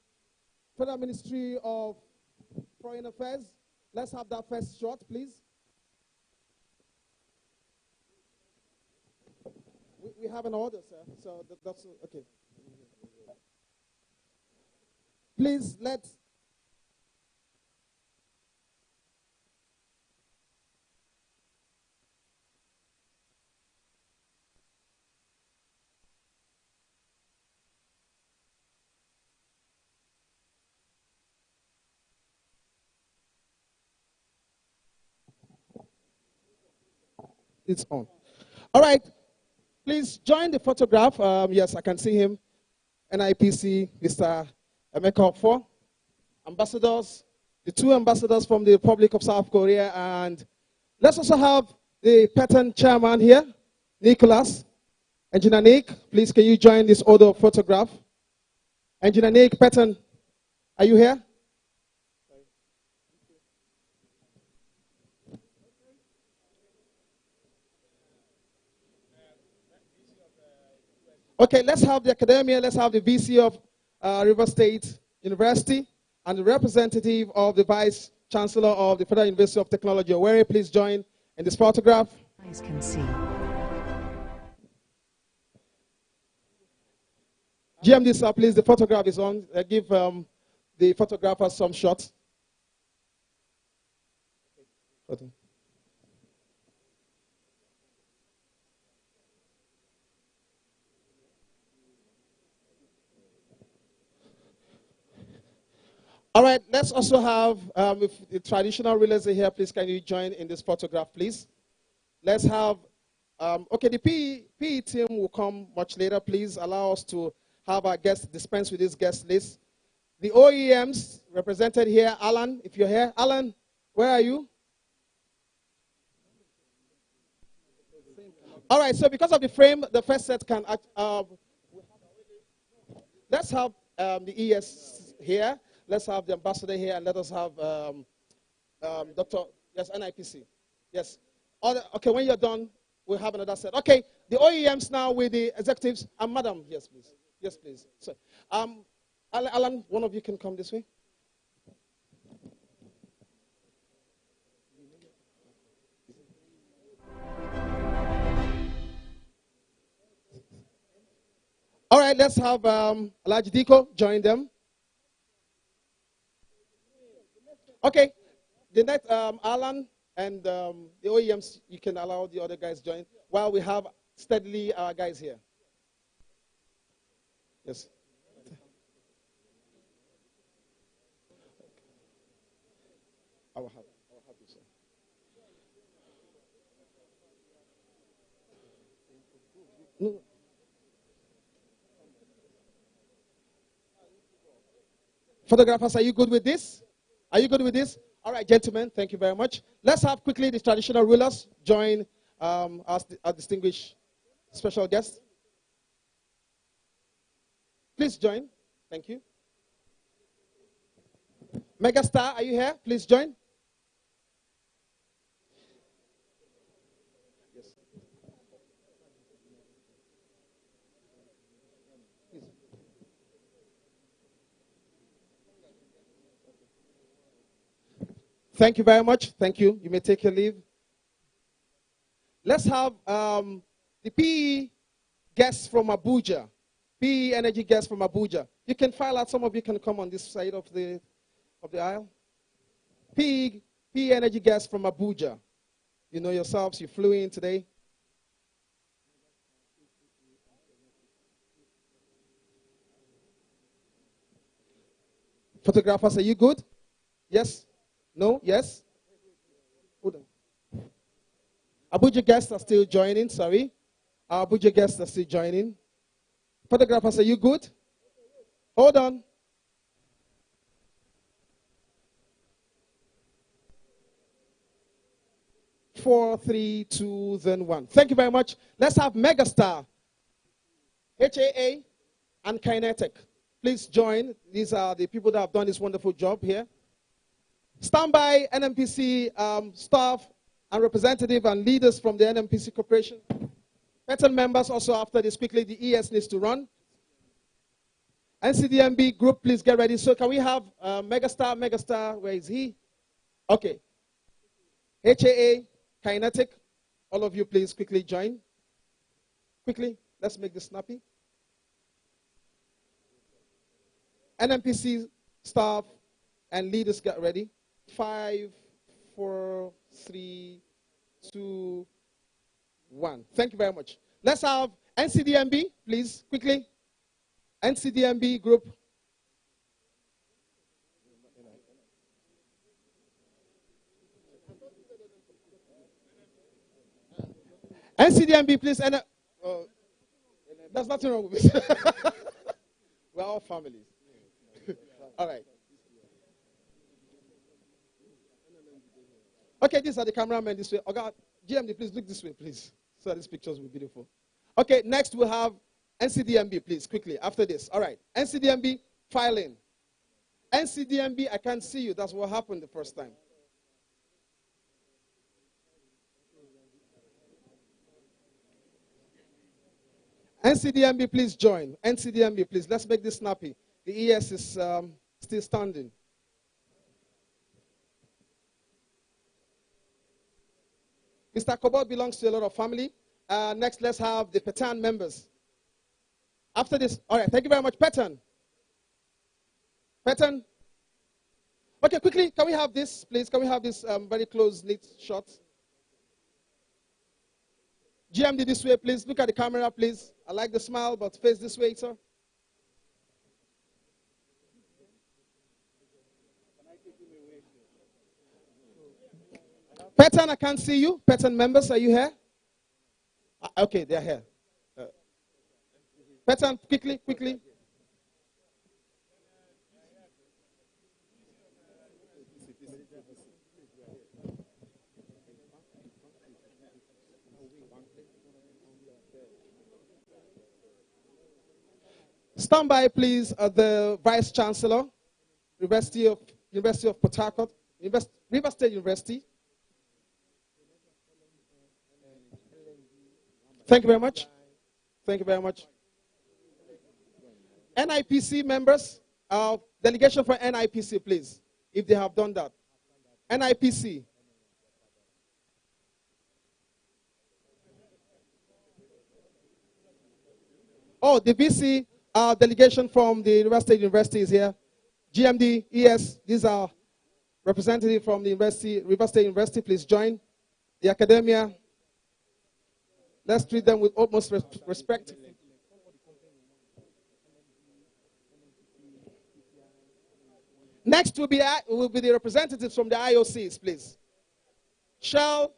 Federal Ministry of Foreign Affairs. Let's have that first shot, please. We have an order, sir, so that's okay. Please, let's. It's on. All right. Please join the photograph. Yes, I can see him. NIPC, Mr. Emeka Ofo, ambassadors, the 2 ambassadors from the Republic of South Korea, and let's also have the pattern chairman here, Nicholas. Engineer Nick, please can you join this order of photograph? Engineer Nick, pattern, are you here? Okay, let's have the academia, let's have the VC of River State University and the representative of the Vice Chancellor of the Federal University of Technology, Owerri. Please join in this photograph. Eyes can see. GMD, sir, please, the photograph is on. Give the photographer some shots. All right, let's also have if the traditional rulers are here, please can you join in this photograph, please? Let's have, okay, the PE team will come much later. Please allow us to have our guests dispense with this guest list. The OEMs represented here, Alan, if you're here. Alan, where are you? All right, so because of the frame, the first set can, let's have the ES here. Let's have the ambassador here, and let us have Dr. Yes, NIPC. Yes. Okay, when you're done, we'll have another set. Okay, the OEMs now with the executives. Madam, yes, please. Yes, please. So, Alan, one of you can come this way. All right, let's have Alhaji Diko join them. Okay, the next, Alan and the OEMs, you can allow the other guys join while we have steadily our guys here. Yes. I will have you, sir. No. Photographers, are you good with this? Are you good with this? All right, gentlemen, thank you very much. Let's have quickly the traditional rulers join our distinguished special guest. Please join. Thank you. Megastar, are you here? Please join. Yes. Please. Thank you very much. Thank you. You may take your leave. Let's have the PE guests from Abuja. PE Energy guests from Abuja. You can file out. Some of you can come on this side of the aisle. PE Energy guests from Abuja. You know yourselves. You flew in today. Photographers, are you good? Yes? No? Yes? Hold on. Abuja guests are still joining. Sorry. Our Abuja guests are still joining. Photographers, are you good? Hold on. Four, three, two, then one. Thank you very much. Let's have Megastar, HAA, and Kinetic. Please join. These are the people that have done this wonderful job here. Standby NNPC staff and representative and leaders from the NNPC Corporation. Pattern members also after this quickly, the ES needs to run. NCDMB group, please get ready. So can we have Megastar, where is he? Okay. HAA, Kinetic, all of you please quickly join. Quickly, let's make this snappy. NNPC staff and leaders get ready. 5, 4, 3, 2, 1. Thank you very much. Let's have NCDMB, please, quickly. NCDMB group. NCDMB, please. There's nothing wrong with it. We're all families. All right. Okay, these are the cameramen this way. Okay, GMD, please look this way, please. So these pictures will be beautiful. Okay, next we'll have NCDMB, please, quickly, after this. All right, NCDMB, filing. NCDMB, I can't see you. That's what happened the first time. NCDMB, please join. NCDMB, please. Let's make this snappy. The ES is still standing. Mr. Kobot belongs to a lot of family. Next, let's have the Petan members. After this, all right, thank you very much. Petan. Petan. Okay, quickly, can we have this, please? Can we have this very close, neat shot? GMD this way, please. Look at the camera, please. I like the smile, but face this way, sir. Petan, I can't see you. Petan members, are you here? Okay, they're here. Petan, quickly, quickly. Stand by, please, the Vice Chancellor, University of Port Harcourt, River State University. Thank you very much. Thank you very much. NIPC members, delegation for NIPC, please, if they have done that. NIPC. Oh, the VC delegation from the River State University is here. GMD, ES, these are representatives from the university, River State University, please join. The academia, let's treat them with utmost respect. Next will be the representatives from the IOCs, please. Shell.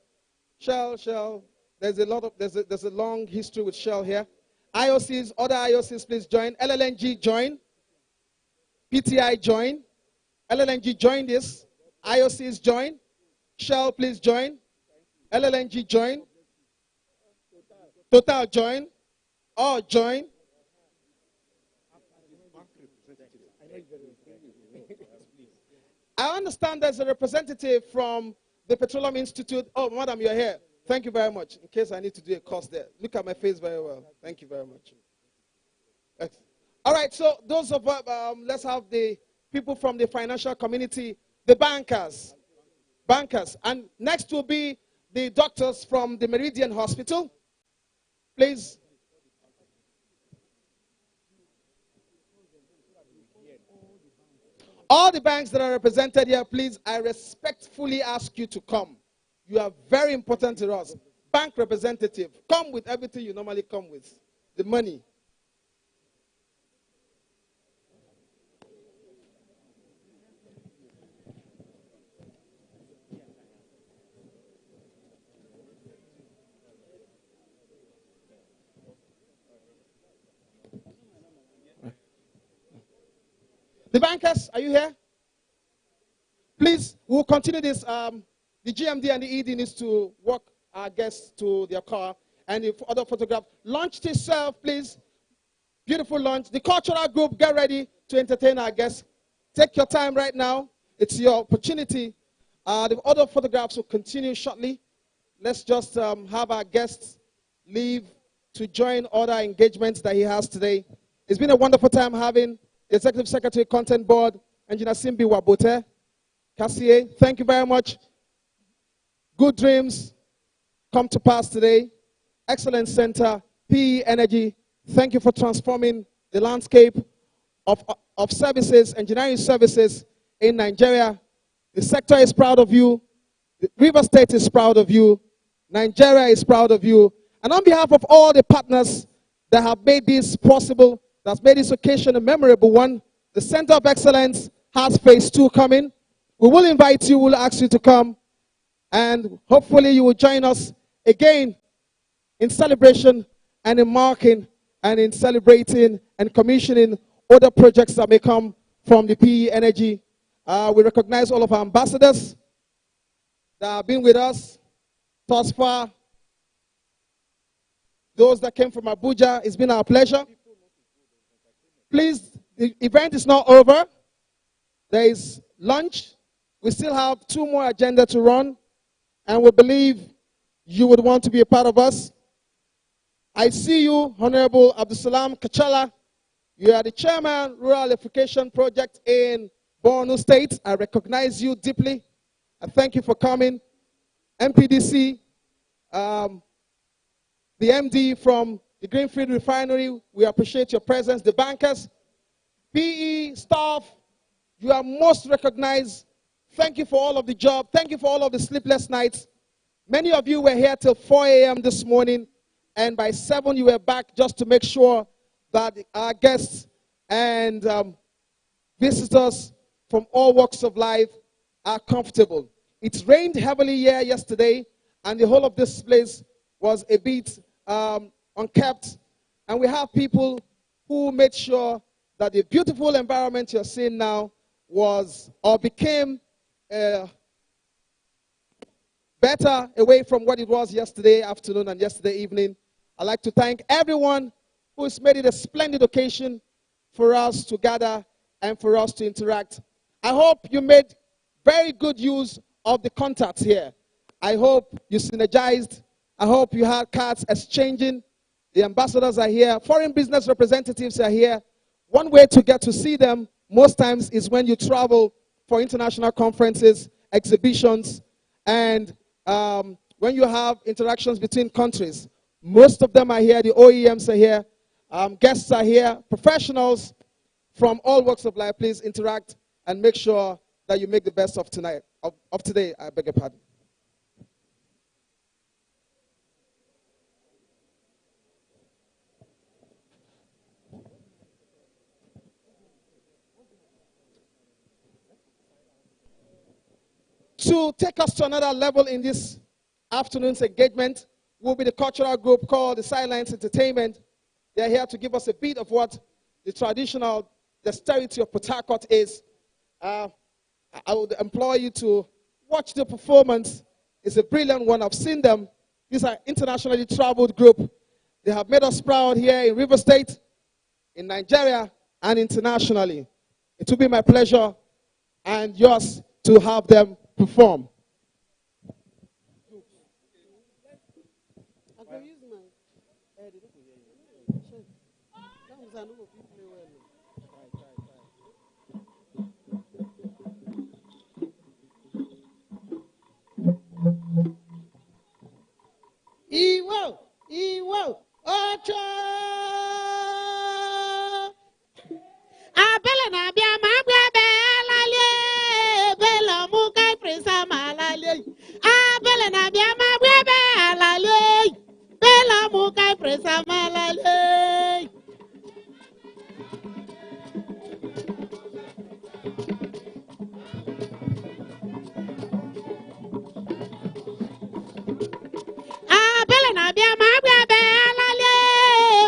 There's a long history with Shell here. IOCs, other IOCs, please join. LLNG, join. PTI, join. LLNG, join this. IOCs, join. Shell, please join. LLNG, join. Total, join. All join. I understand there's a representative from the Petroleum Institute. Oh, madam, you're here. Thank you very much. In case I need to do a course there. Look at my face very well. Thank you very much. All right, so those of let's have the people from the financial community, the bankers. And next will be the doctors from the Meridian Hospital. Please. All the banks that are represented here, please, I respectfully ask you to come. You are very important to us. Bank representative, come with everything you normally come with. The money. The bankers, are you here? Please, we'll continue this. The GMD and the ED needs to walk our guests to their car. And the other photograph. Lunch itself, please. Beautiful lunch. The cultural group, get ready to entertain our guests. Take your time right now. It's your opportunity. The other photographs will continue shortly. Let's just have our guests leave to join other engagements that he has today. It's been a wonderful time having the Executive Secretary, Content Board, Engineer Simbi Wabote, Cassier. Thank you very much. Good dreams come to pass today. Excellence Center, PE Energy, thank you for transforming the landscape of services, engineering services in Nigeria. The sector is proud of you. The River State is proud of you. Nigeria is proud of you. And on behalf of all the partners that have made this possible, that's made this occasion a memorable one, the Center of Excellence has phase 2 coming. We will invite you, we'll ask you to come, and hopefully you will join us again in celebration and in marking and in celebrating and commissioning other projects that may come from the PE Energy. We recognize all of our ambassadors that have been with us thus far. Those that came from Abuja, it's been our pleasure. Please, the event is not over. There is lunch. We still have 2 more agenda to run, and we believe you would want to be a part of us. I see you, Honorable Abdusalam Kachala. You are the chairman, Rural Electrification Project in Borno State. I recognize you deeply. I thank you for coming. MPDC, the MD from the Greenfield Refinery, we appreciate your presence. The bankers, PE staff, you are most recognized. Thank you for all of the job. Thank you for all of the sleepless nights. Many of you were here till 4 a.m. this morning, and by 7 you were back just to make sure that our guests and visitors from all walks of life are comfortable. It rained heavily here yesterday, and the whole of this place was a bit unkept. And we have people who made sure that the beautiful environment you're seeing now was or became better away from what it was yesterday afternoon and yesterday evening. I'd like to thank everyone who's made it a splendid occasion for us to gather and for us to interact. I hope you made very good use of the contacts here. I hope you synergized. I hope you had cards exchanging. The ambassadors are here. Foreign business representatives are here. One way to get to see them most times is when you travel for international conferences, exhibitions, and when you have interactions between countries. Most of them are here. The OEMs are here. Guests are here. Professionals from all walks of life, please interact and make sure that you make the best of tonight, of today. I beg your pardon. To take us to another level in this afternoon's engagement will be the cultural group called the Silence Entertainment. They're here to give us a bit of what the traditional dexterity of Port Harcourt is. I would implore you to watch the performance. It's a brilliant one. I've seen them. These are internationally traveled group. They have made us proud here in River State, in Nigeria, and internationally. It will be my pleasure and yours to have them perform. Iwo, Iwo, Ocho. Abela na bia magwe bela le, bela mukai presa malale. Abela na bia magwe bela le, bela mukai presa malale. Abela na bia magwe bela le,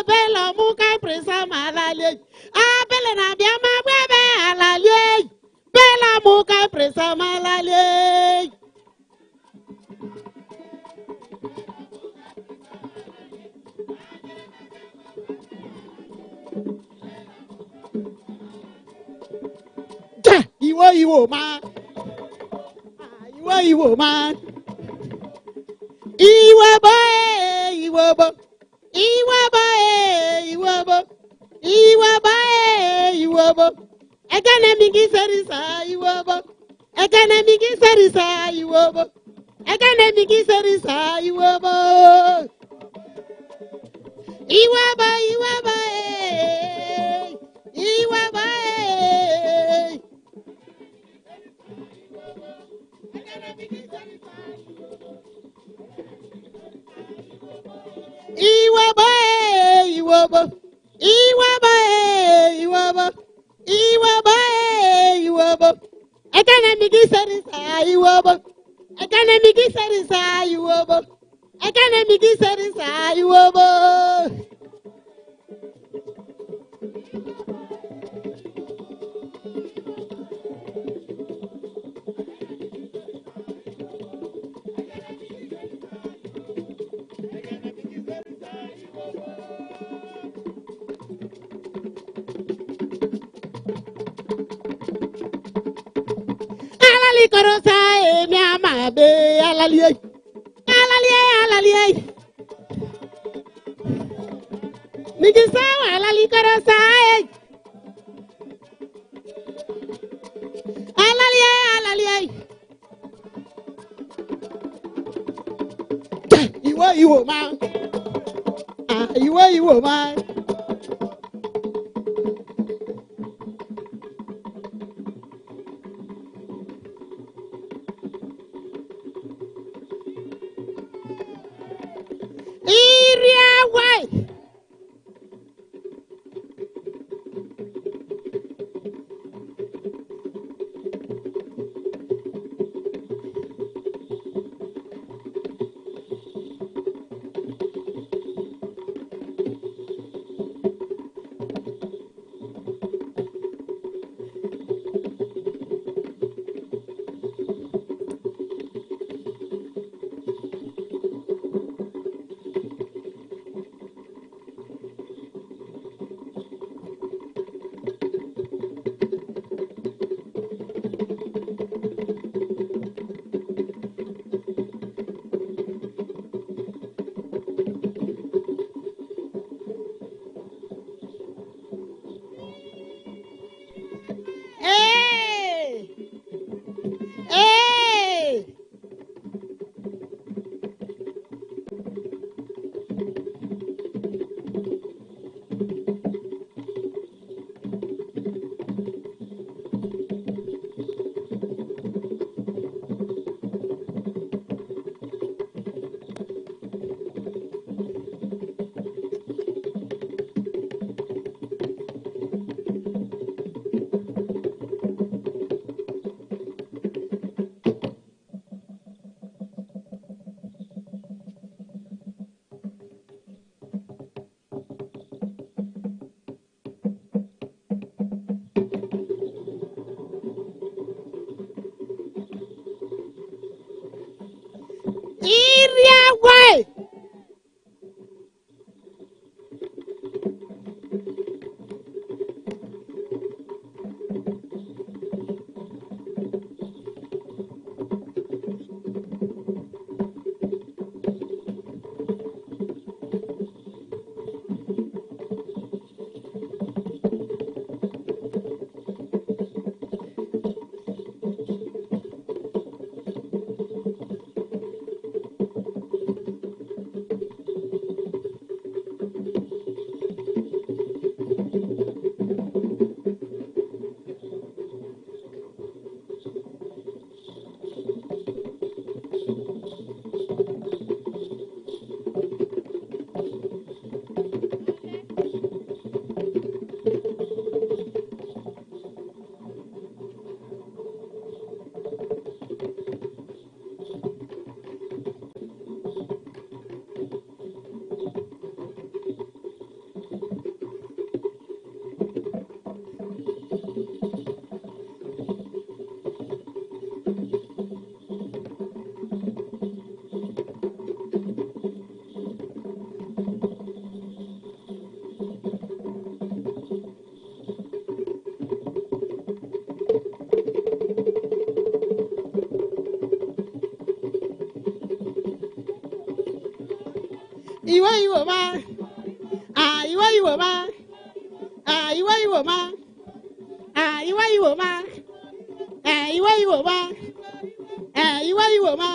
bela mukai presa malale. Abela na bia magwe bela le, bela mukai presa malale. Iwo man, Iwo man. Iwo boy, Iwo bo, Iwo boy, Iwo bo, Iwo boy, Iwo bo. Egane migi serisa, Iwo bo. Egane migi serisa, Iwo bo. Egane migi serisa, Iwo bo. Iwo bo, Iwo bo, Iwo bo. Iwo bo, Iwo bo, Iwo bo, Iwo bo, Iwo bo, Iwo bo. Egane migi serisa, Iwo bo. Egane migi serisa, Iwo bo. Egane migi serisa, Iwo bo. alali korosa e mi ama be alali alali nigi sawa alali korosa e alali iwo ma iwo ma iwo ma iwo ma iwo ma iwo ma iwo ma iwo ma iwo ma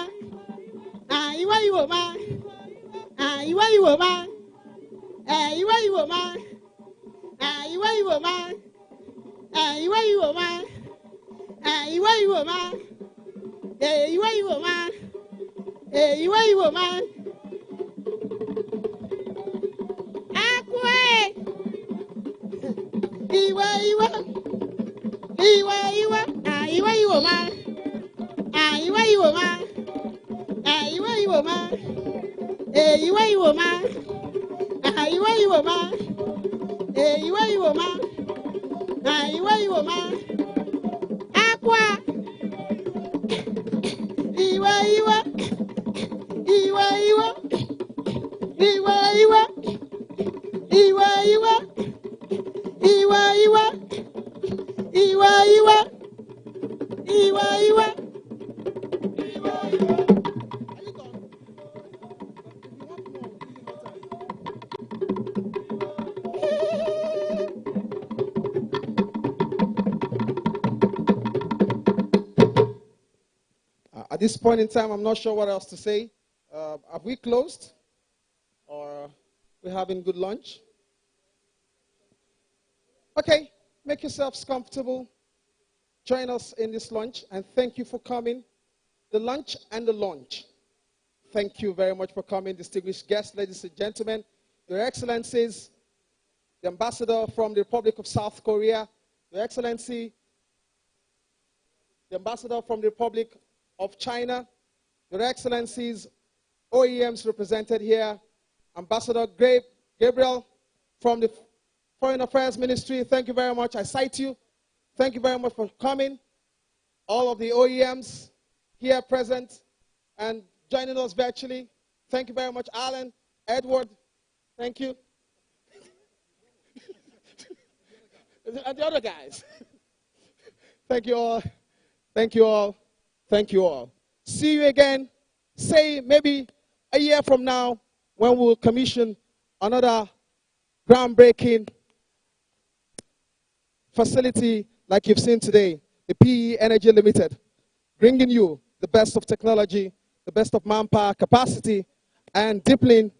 iwo ma iwo ma iwo ma iwo ma iwo ma iwo ma akwe iwo ma iwo ma iwo ma iwo ma iwo ma iwo ma iwo ma akwa iwo iwo iwo iwo iwo iwo iwo iwo iwo iwo iwo iwo iwo iwo At this point in time, I'm not sure what else to say. Have we closed? Or we're having good lunch? Okay, make yourselves comfortable. Join us in this lunch, and thank you for coming. The lunch and the launch. Thank you very much for coming, distinguished guests, ladies and gentlemen. Your Excellencies, the Ambassador from the Republic of South Korea, Your Excellency, the Ambassador from the Republic of China, Your Excellencies, OEMs represented here, Ambassador Gabriel from the Foreign Affairs Ministry, thank you very much. I cite you. Thank you very much for coming. All of the OEMs here present and joining us virtually. Thank you very much, Alan, Edward. Thank you. And the other guys. Thank you all. Thank you all. Thank you all. See you again, say maybe a year from now, when we'll commission another groundbreaking facility like you've seen today, the PE Energy Limited, bringing you the best of technology, the best of manpower capacity, and deepening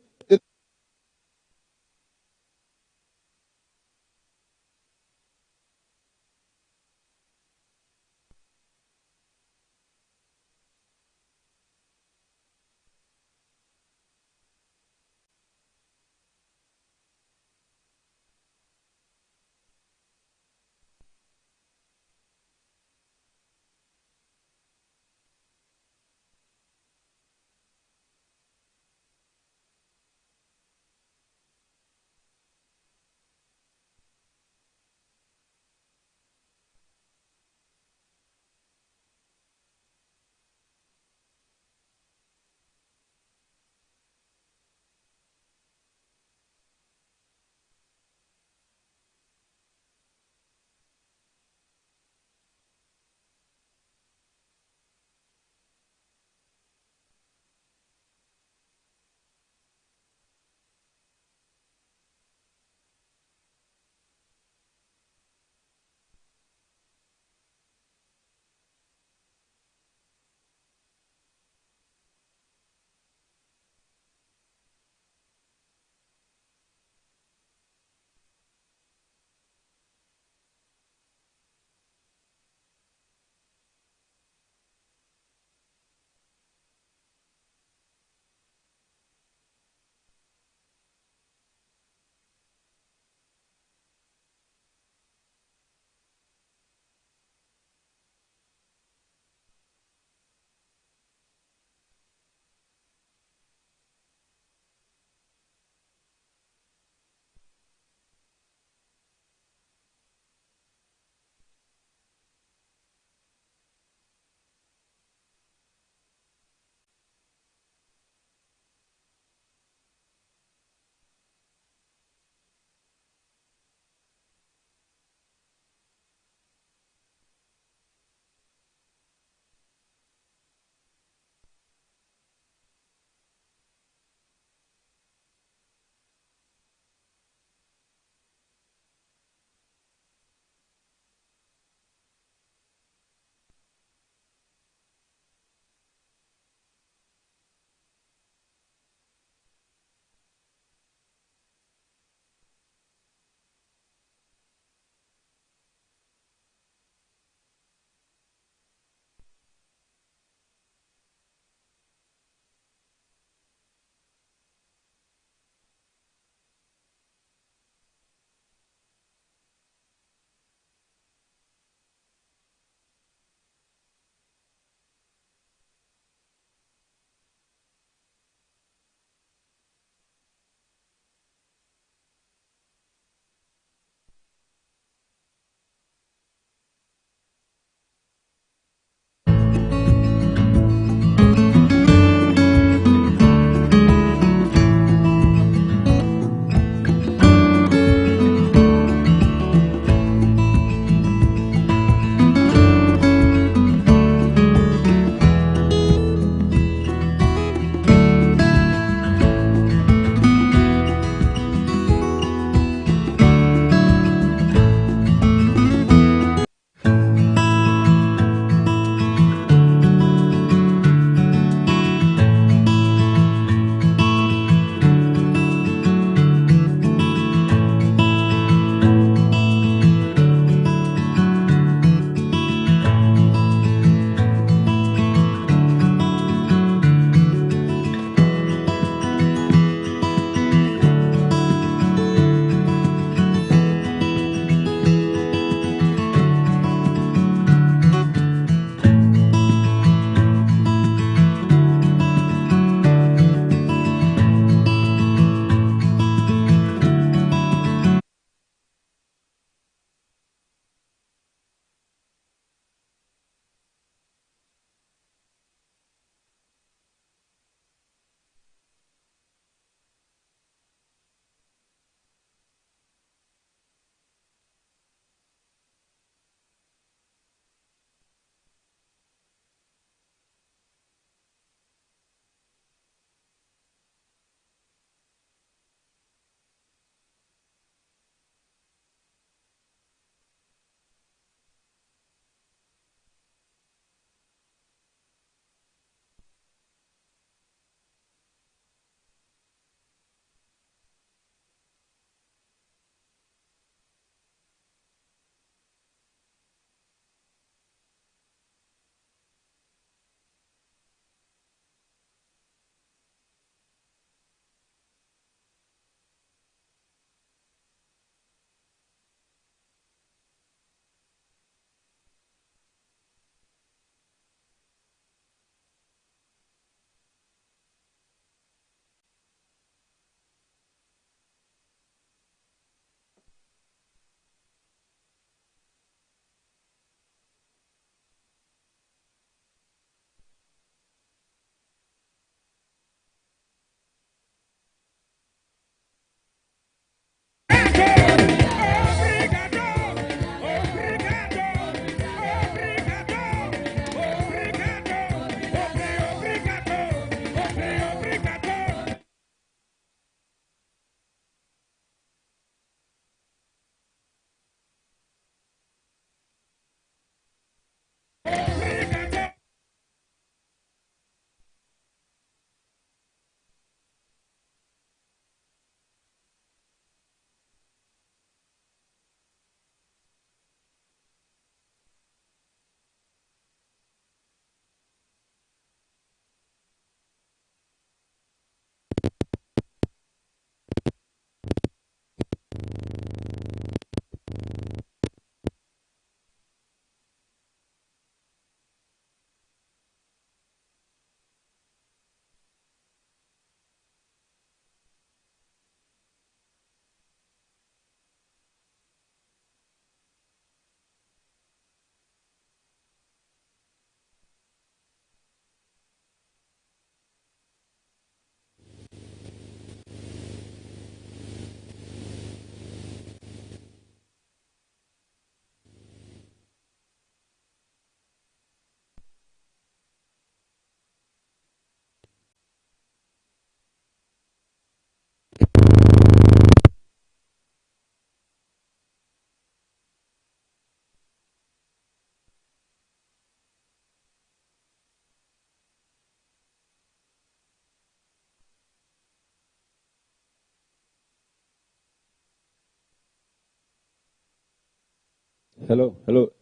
Hello, hello.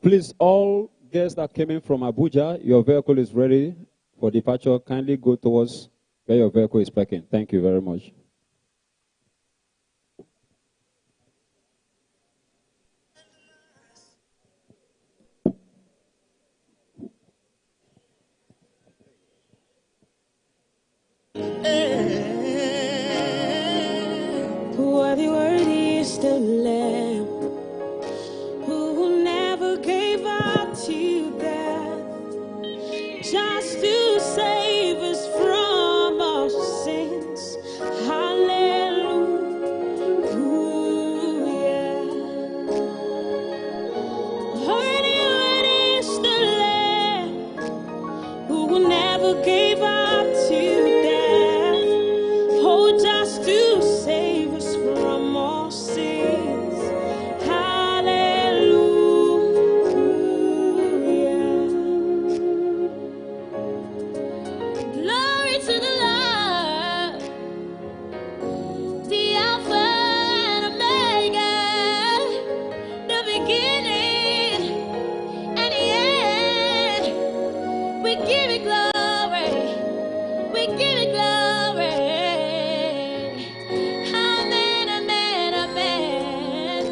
Please, all guests that came in from Abuja, your vehicle is ready for departure. Kindly go towards where your vehicle is parking. Thank you very much. Worthy is the Lamb who never gave up to death, just to save us from our sins. Hallelujah. Worthy is the Lamb who never gave up to death, oh, just to save us from our sins. Hallelujah. Glory to the Lord, the Alpha and Omega, the beginning and the end. We give it glory. We give it glory. Amen, amen, amen.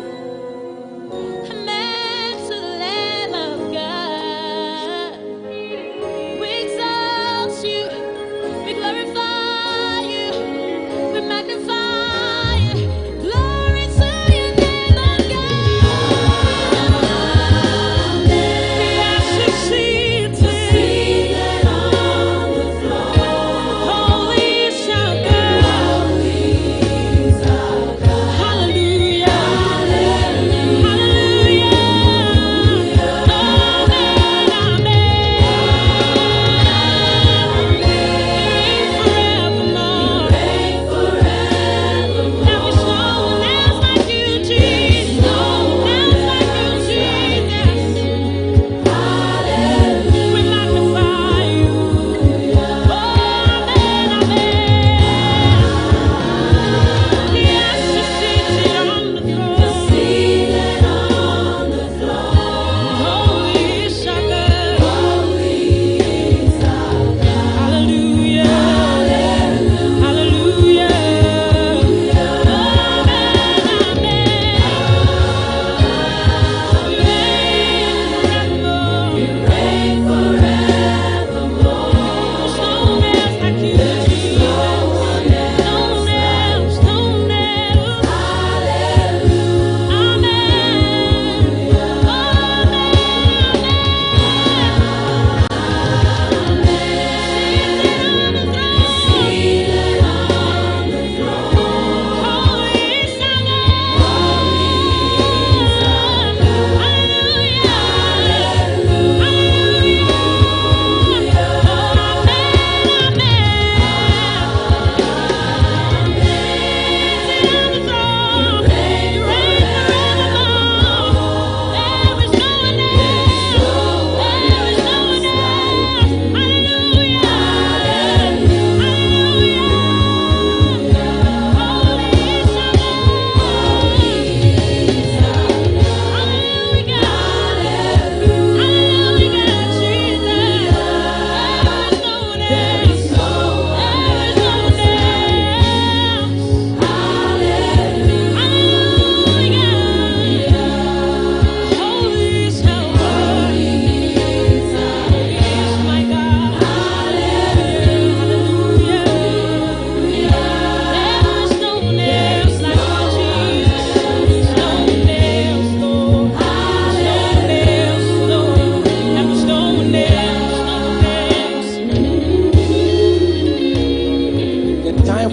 Amen to the Lamb of God. We exalt you. We glorify you. We magnify you. Glory to your name, oh God. Yes, you seated on the throne. Holy is our God. Hallelujah. Hallelujah.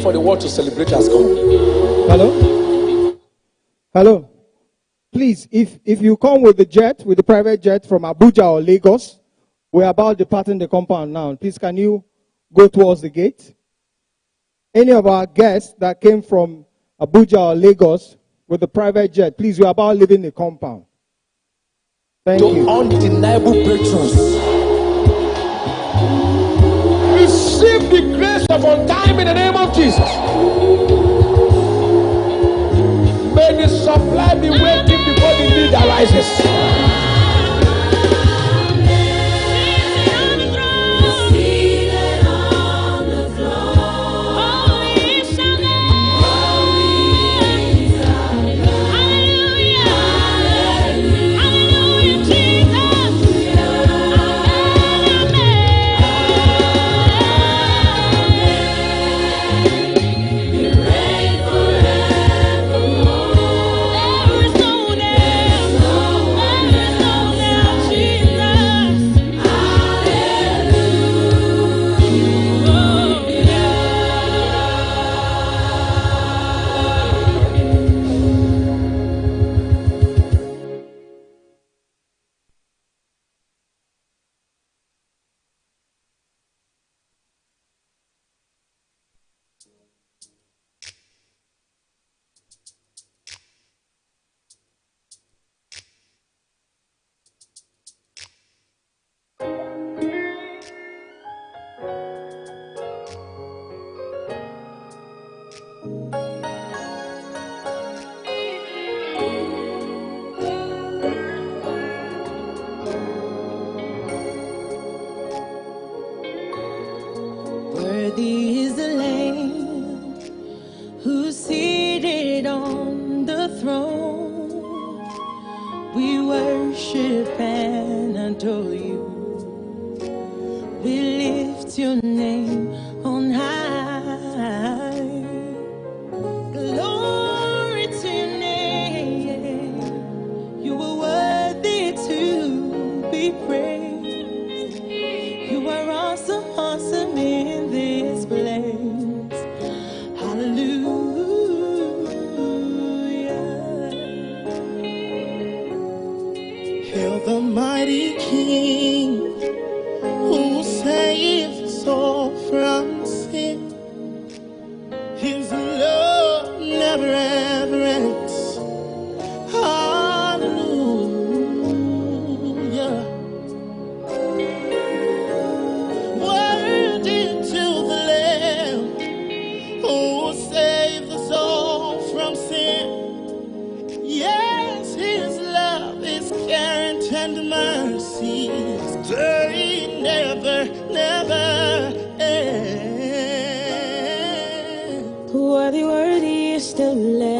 For the world to celebrate has come. Hello? Hello? Please, if you come with the jet, with the private jet from Abuja or Lagos, we're about departing the compound now. Please, can you go towards the gate? Any of our guests that came from Abuja or Lagos with the private jet, please, we're about leaving the compound. Thank you. Undeniable breakthroughs. Receive the grace of on time in the name of Jesus. May the supply be waiting before the need arrives. rises. Worthy is the Lamb who's seated on the throne. We worship and adore you. We lift your name on high. Glory to your name. You are worthy to be praised. You are awesome, awesome in this place. Hallelujah. Hail the mighty King who saves us all from sin. His love never ever ends. Hallelujah. Worthy to the Lamb who saved us all from sin. Yes, his love is care and tender mercies. They never, never end. Worthy, worthy is the Lamb.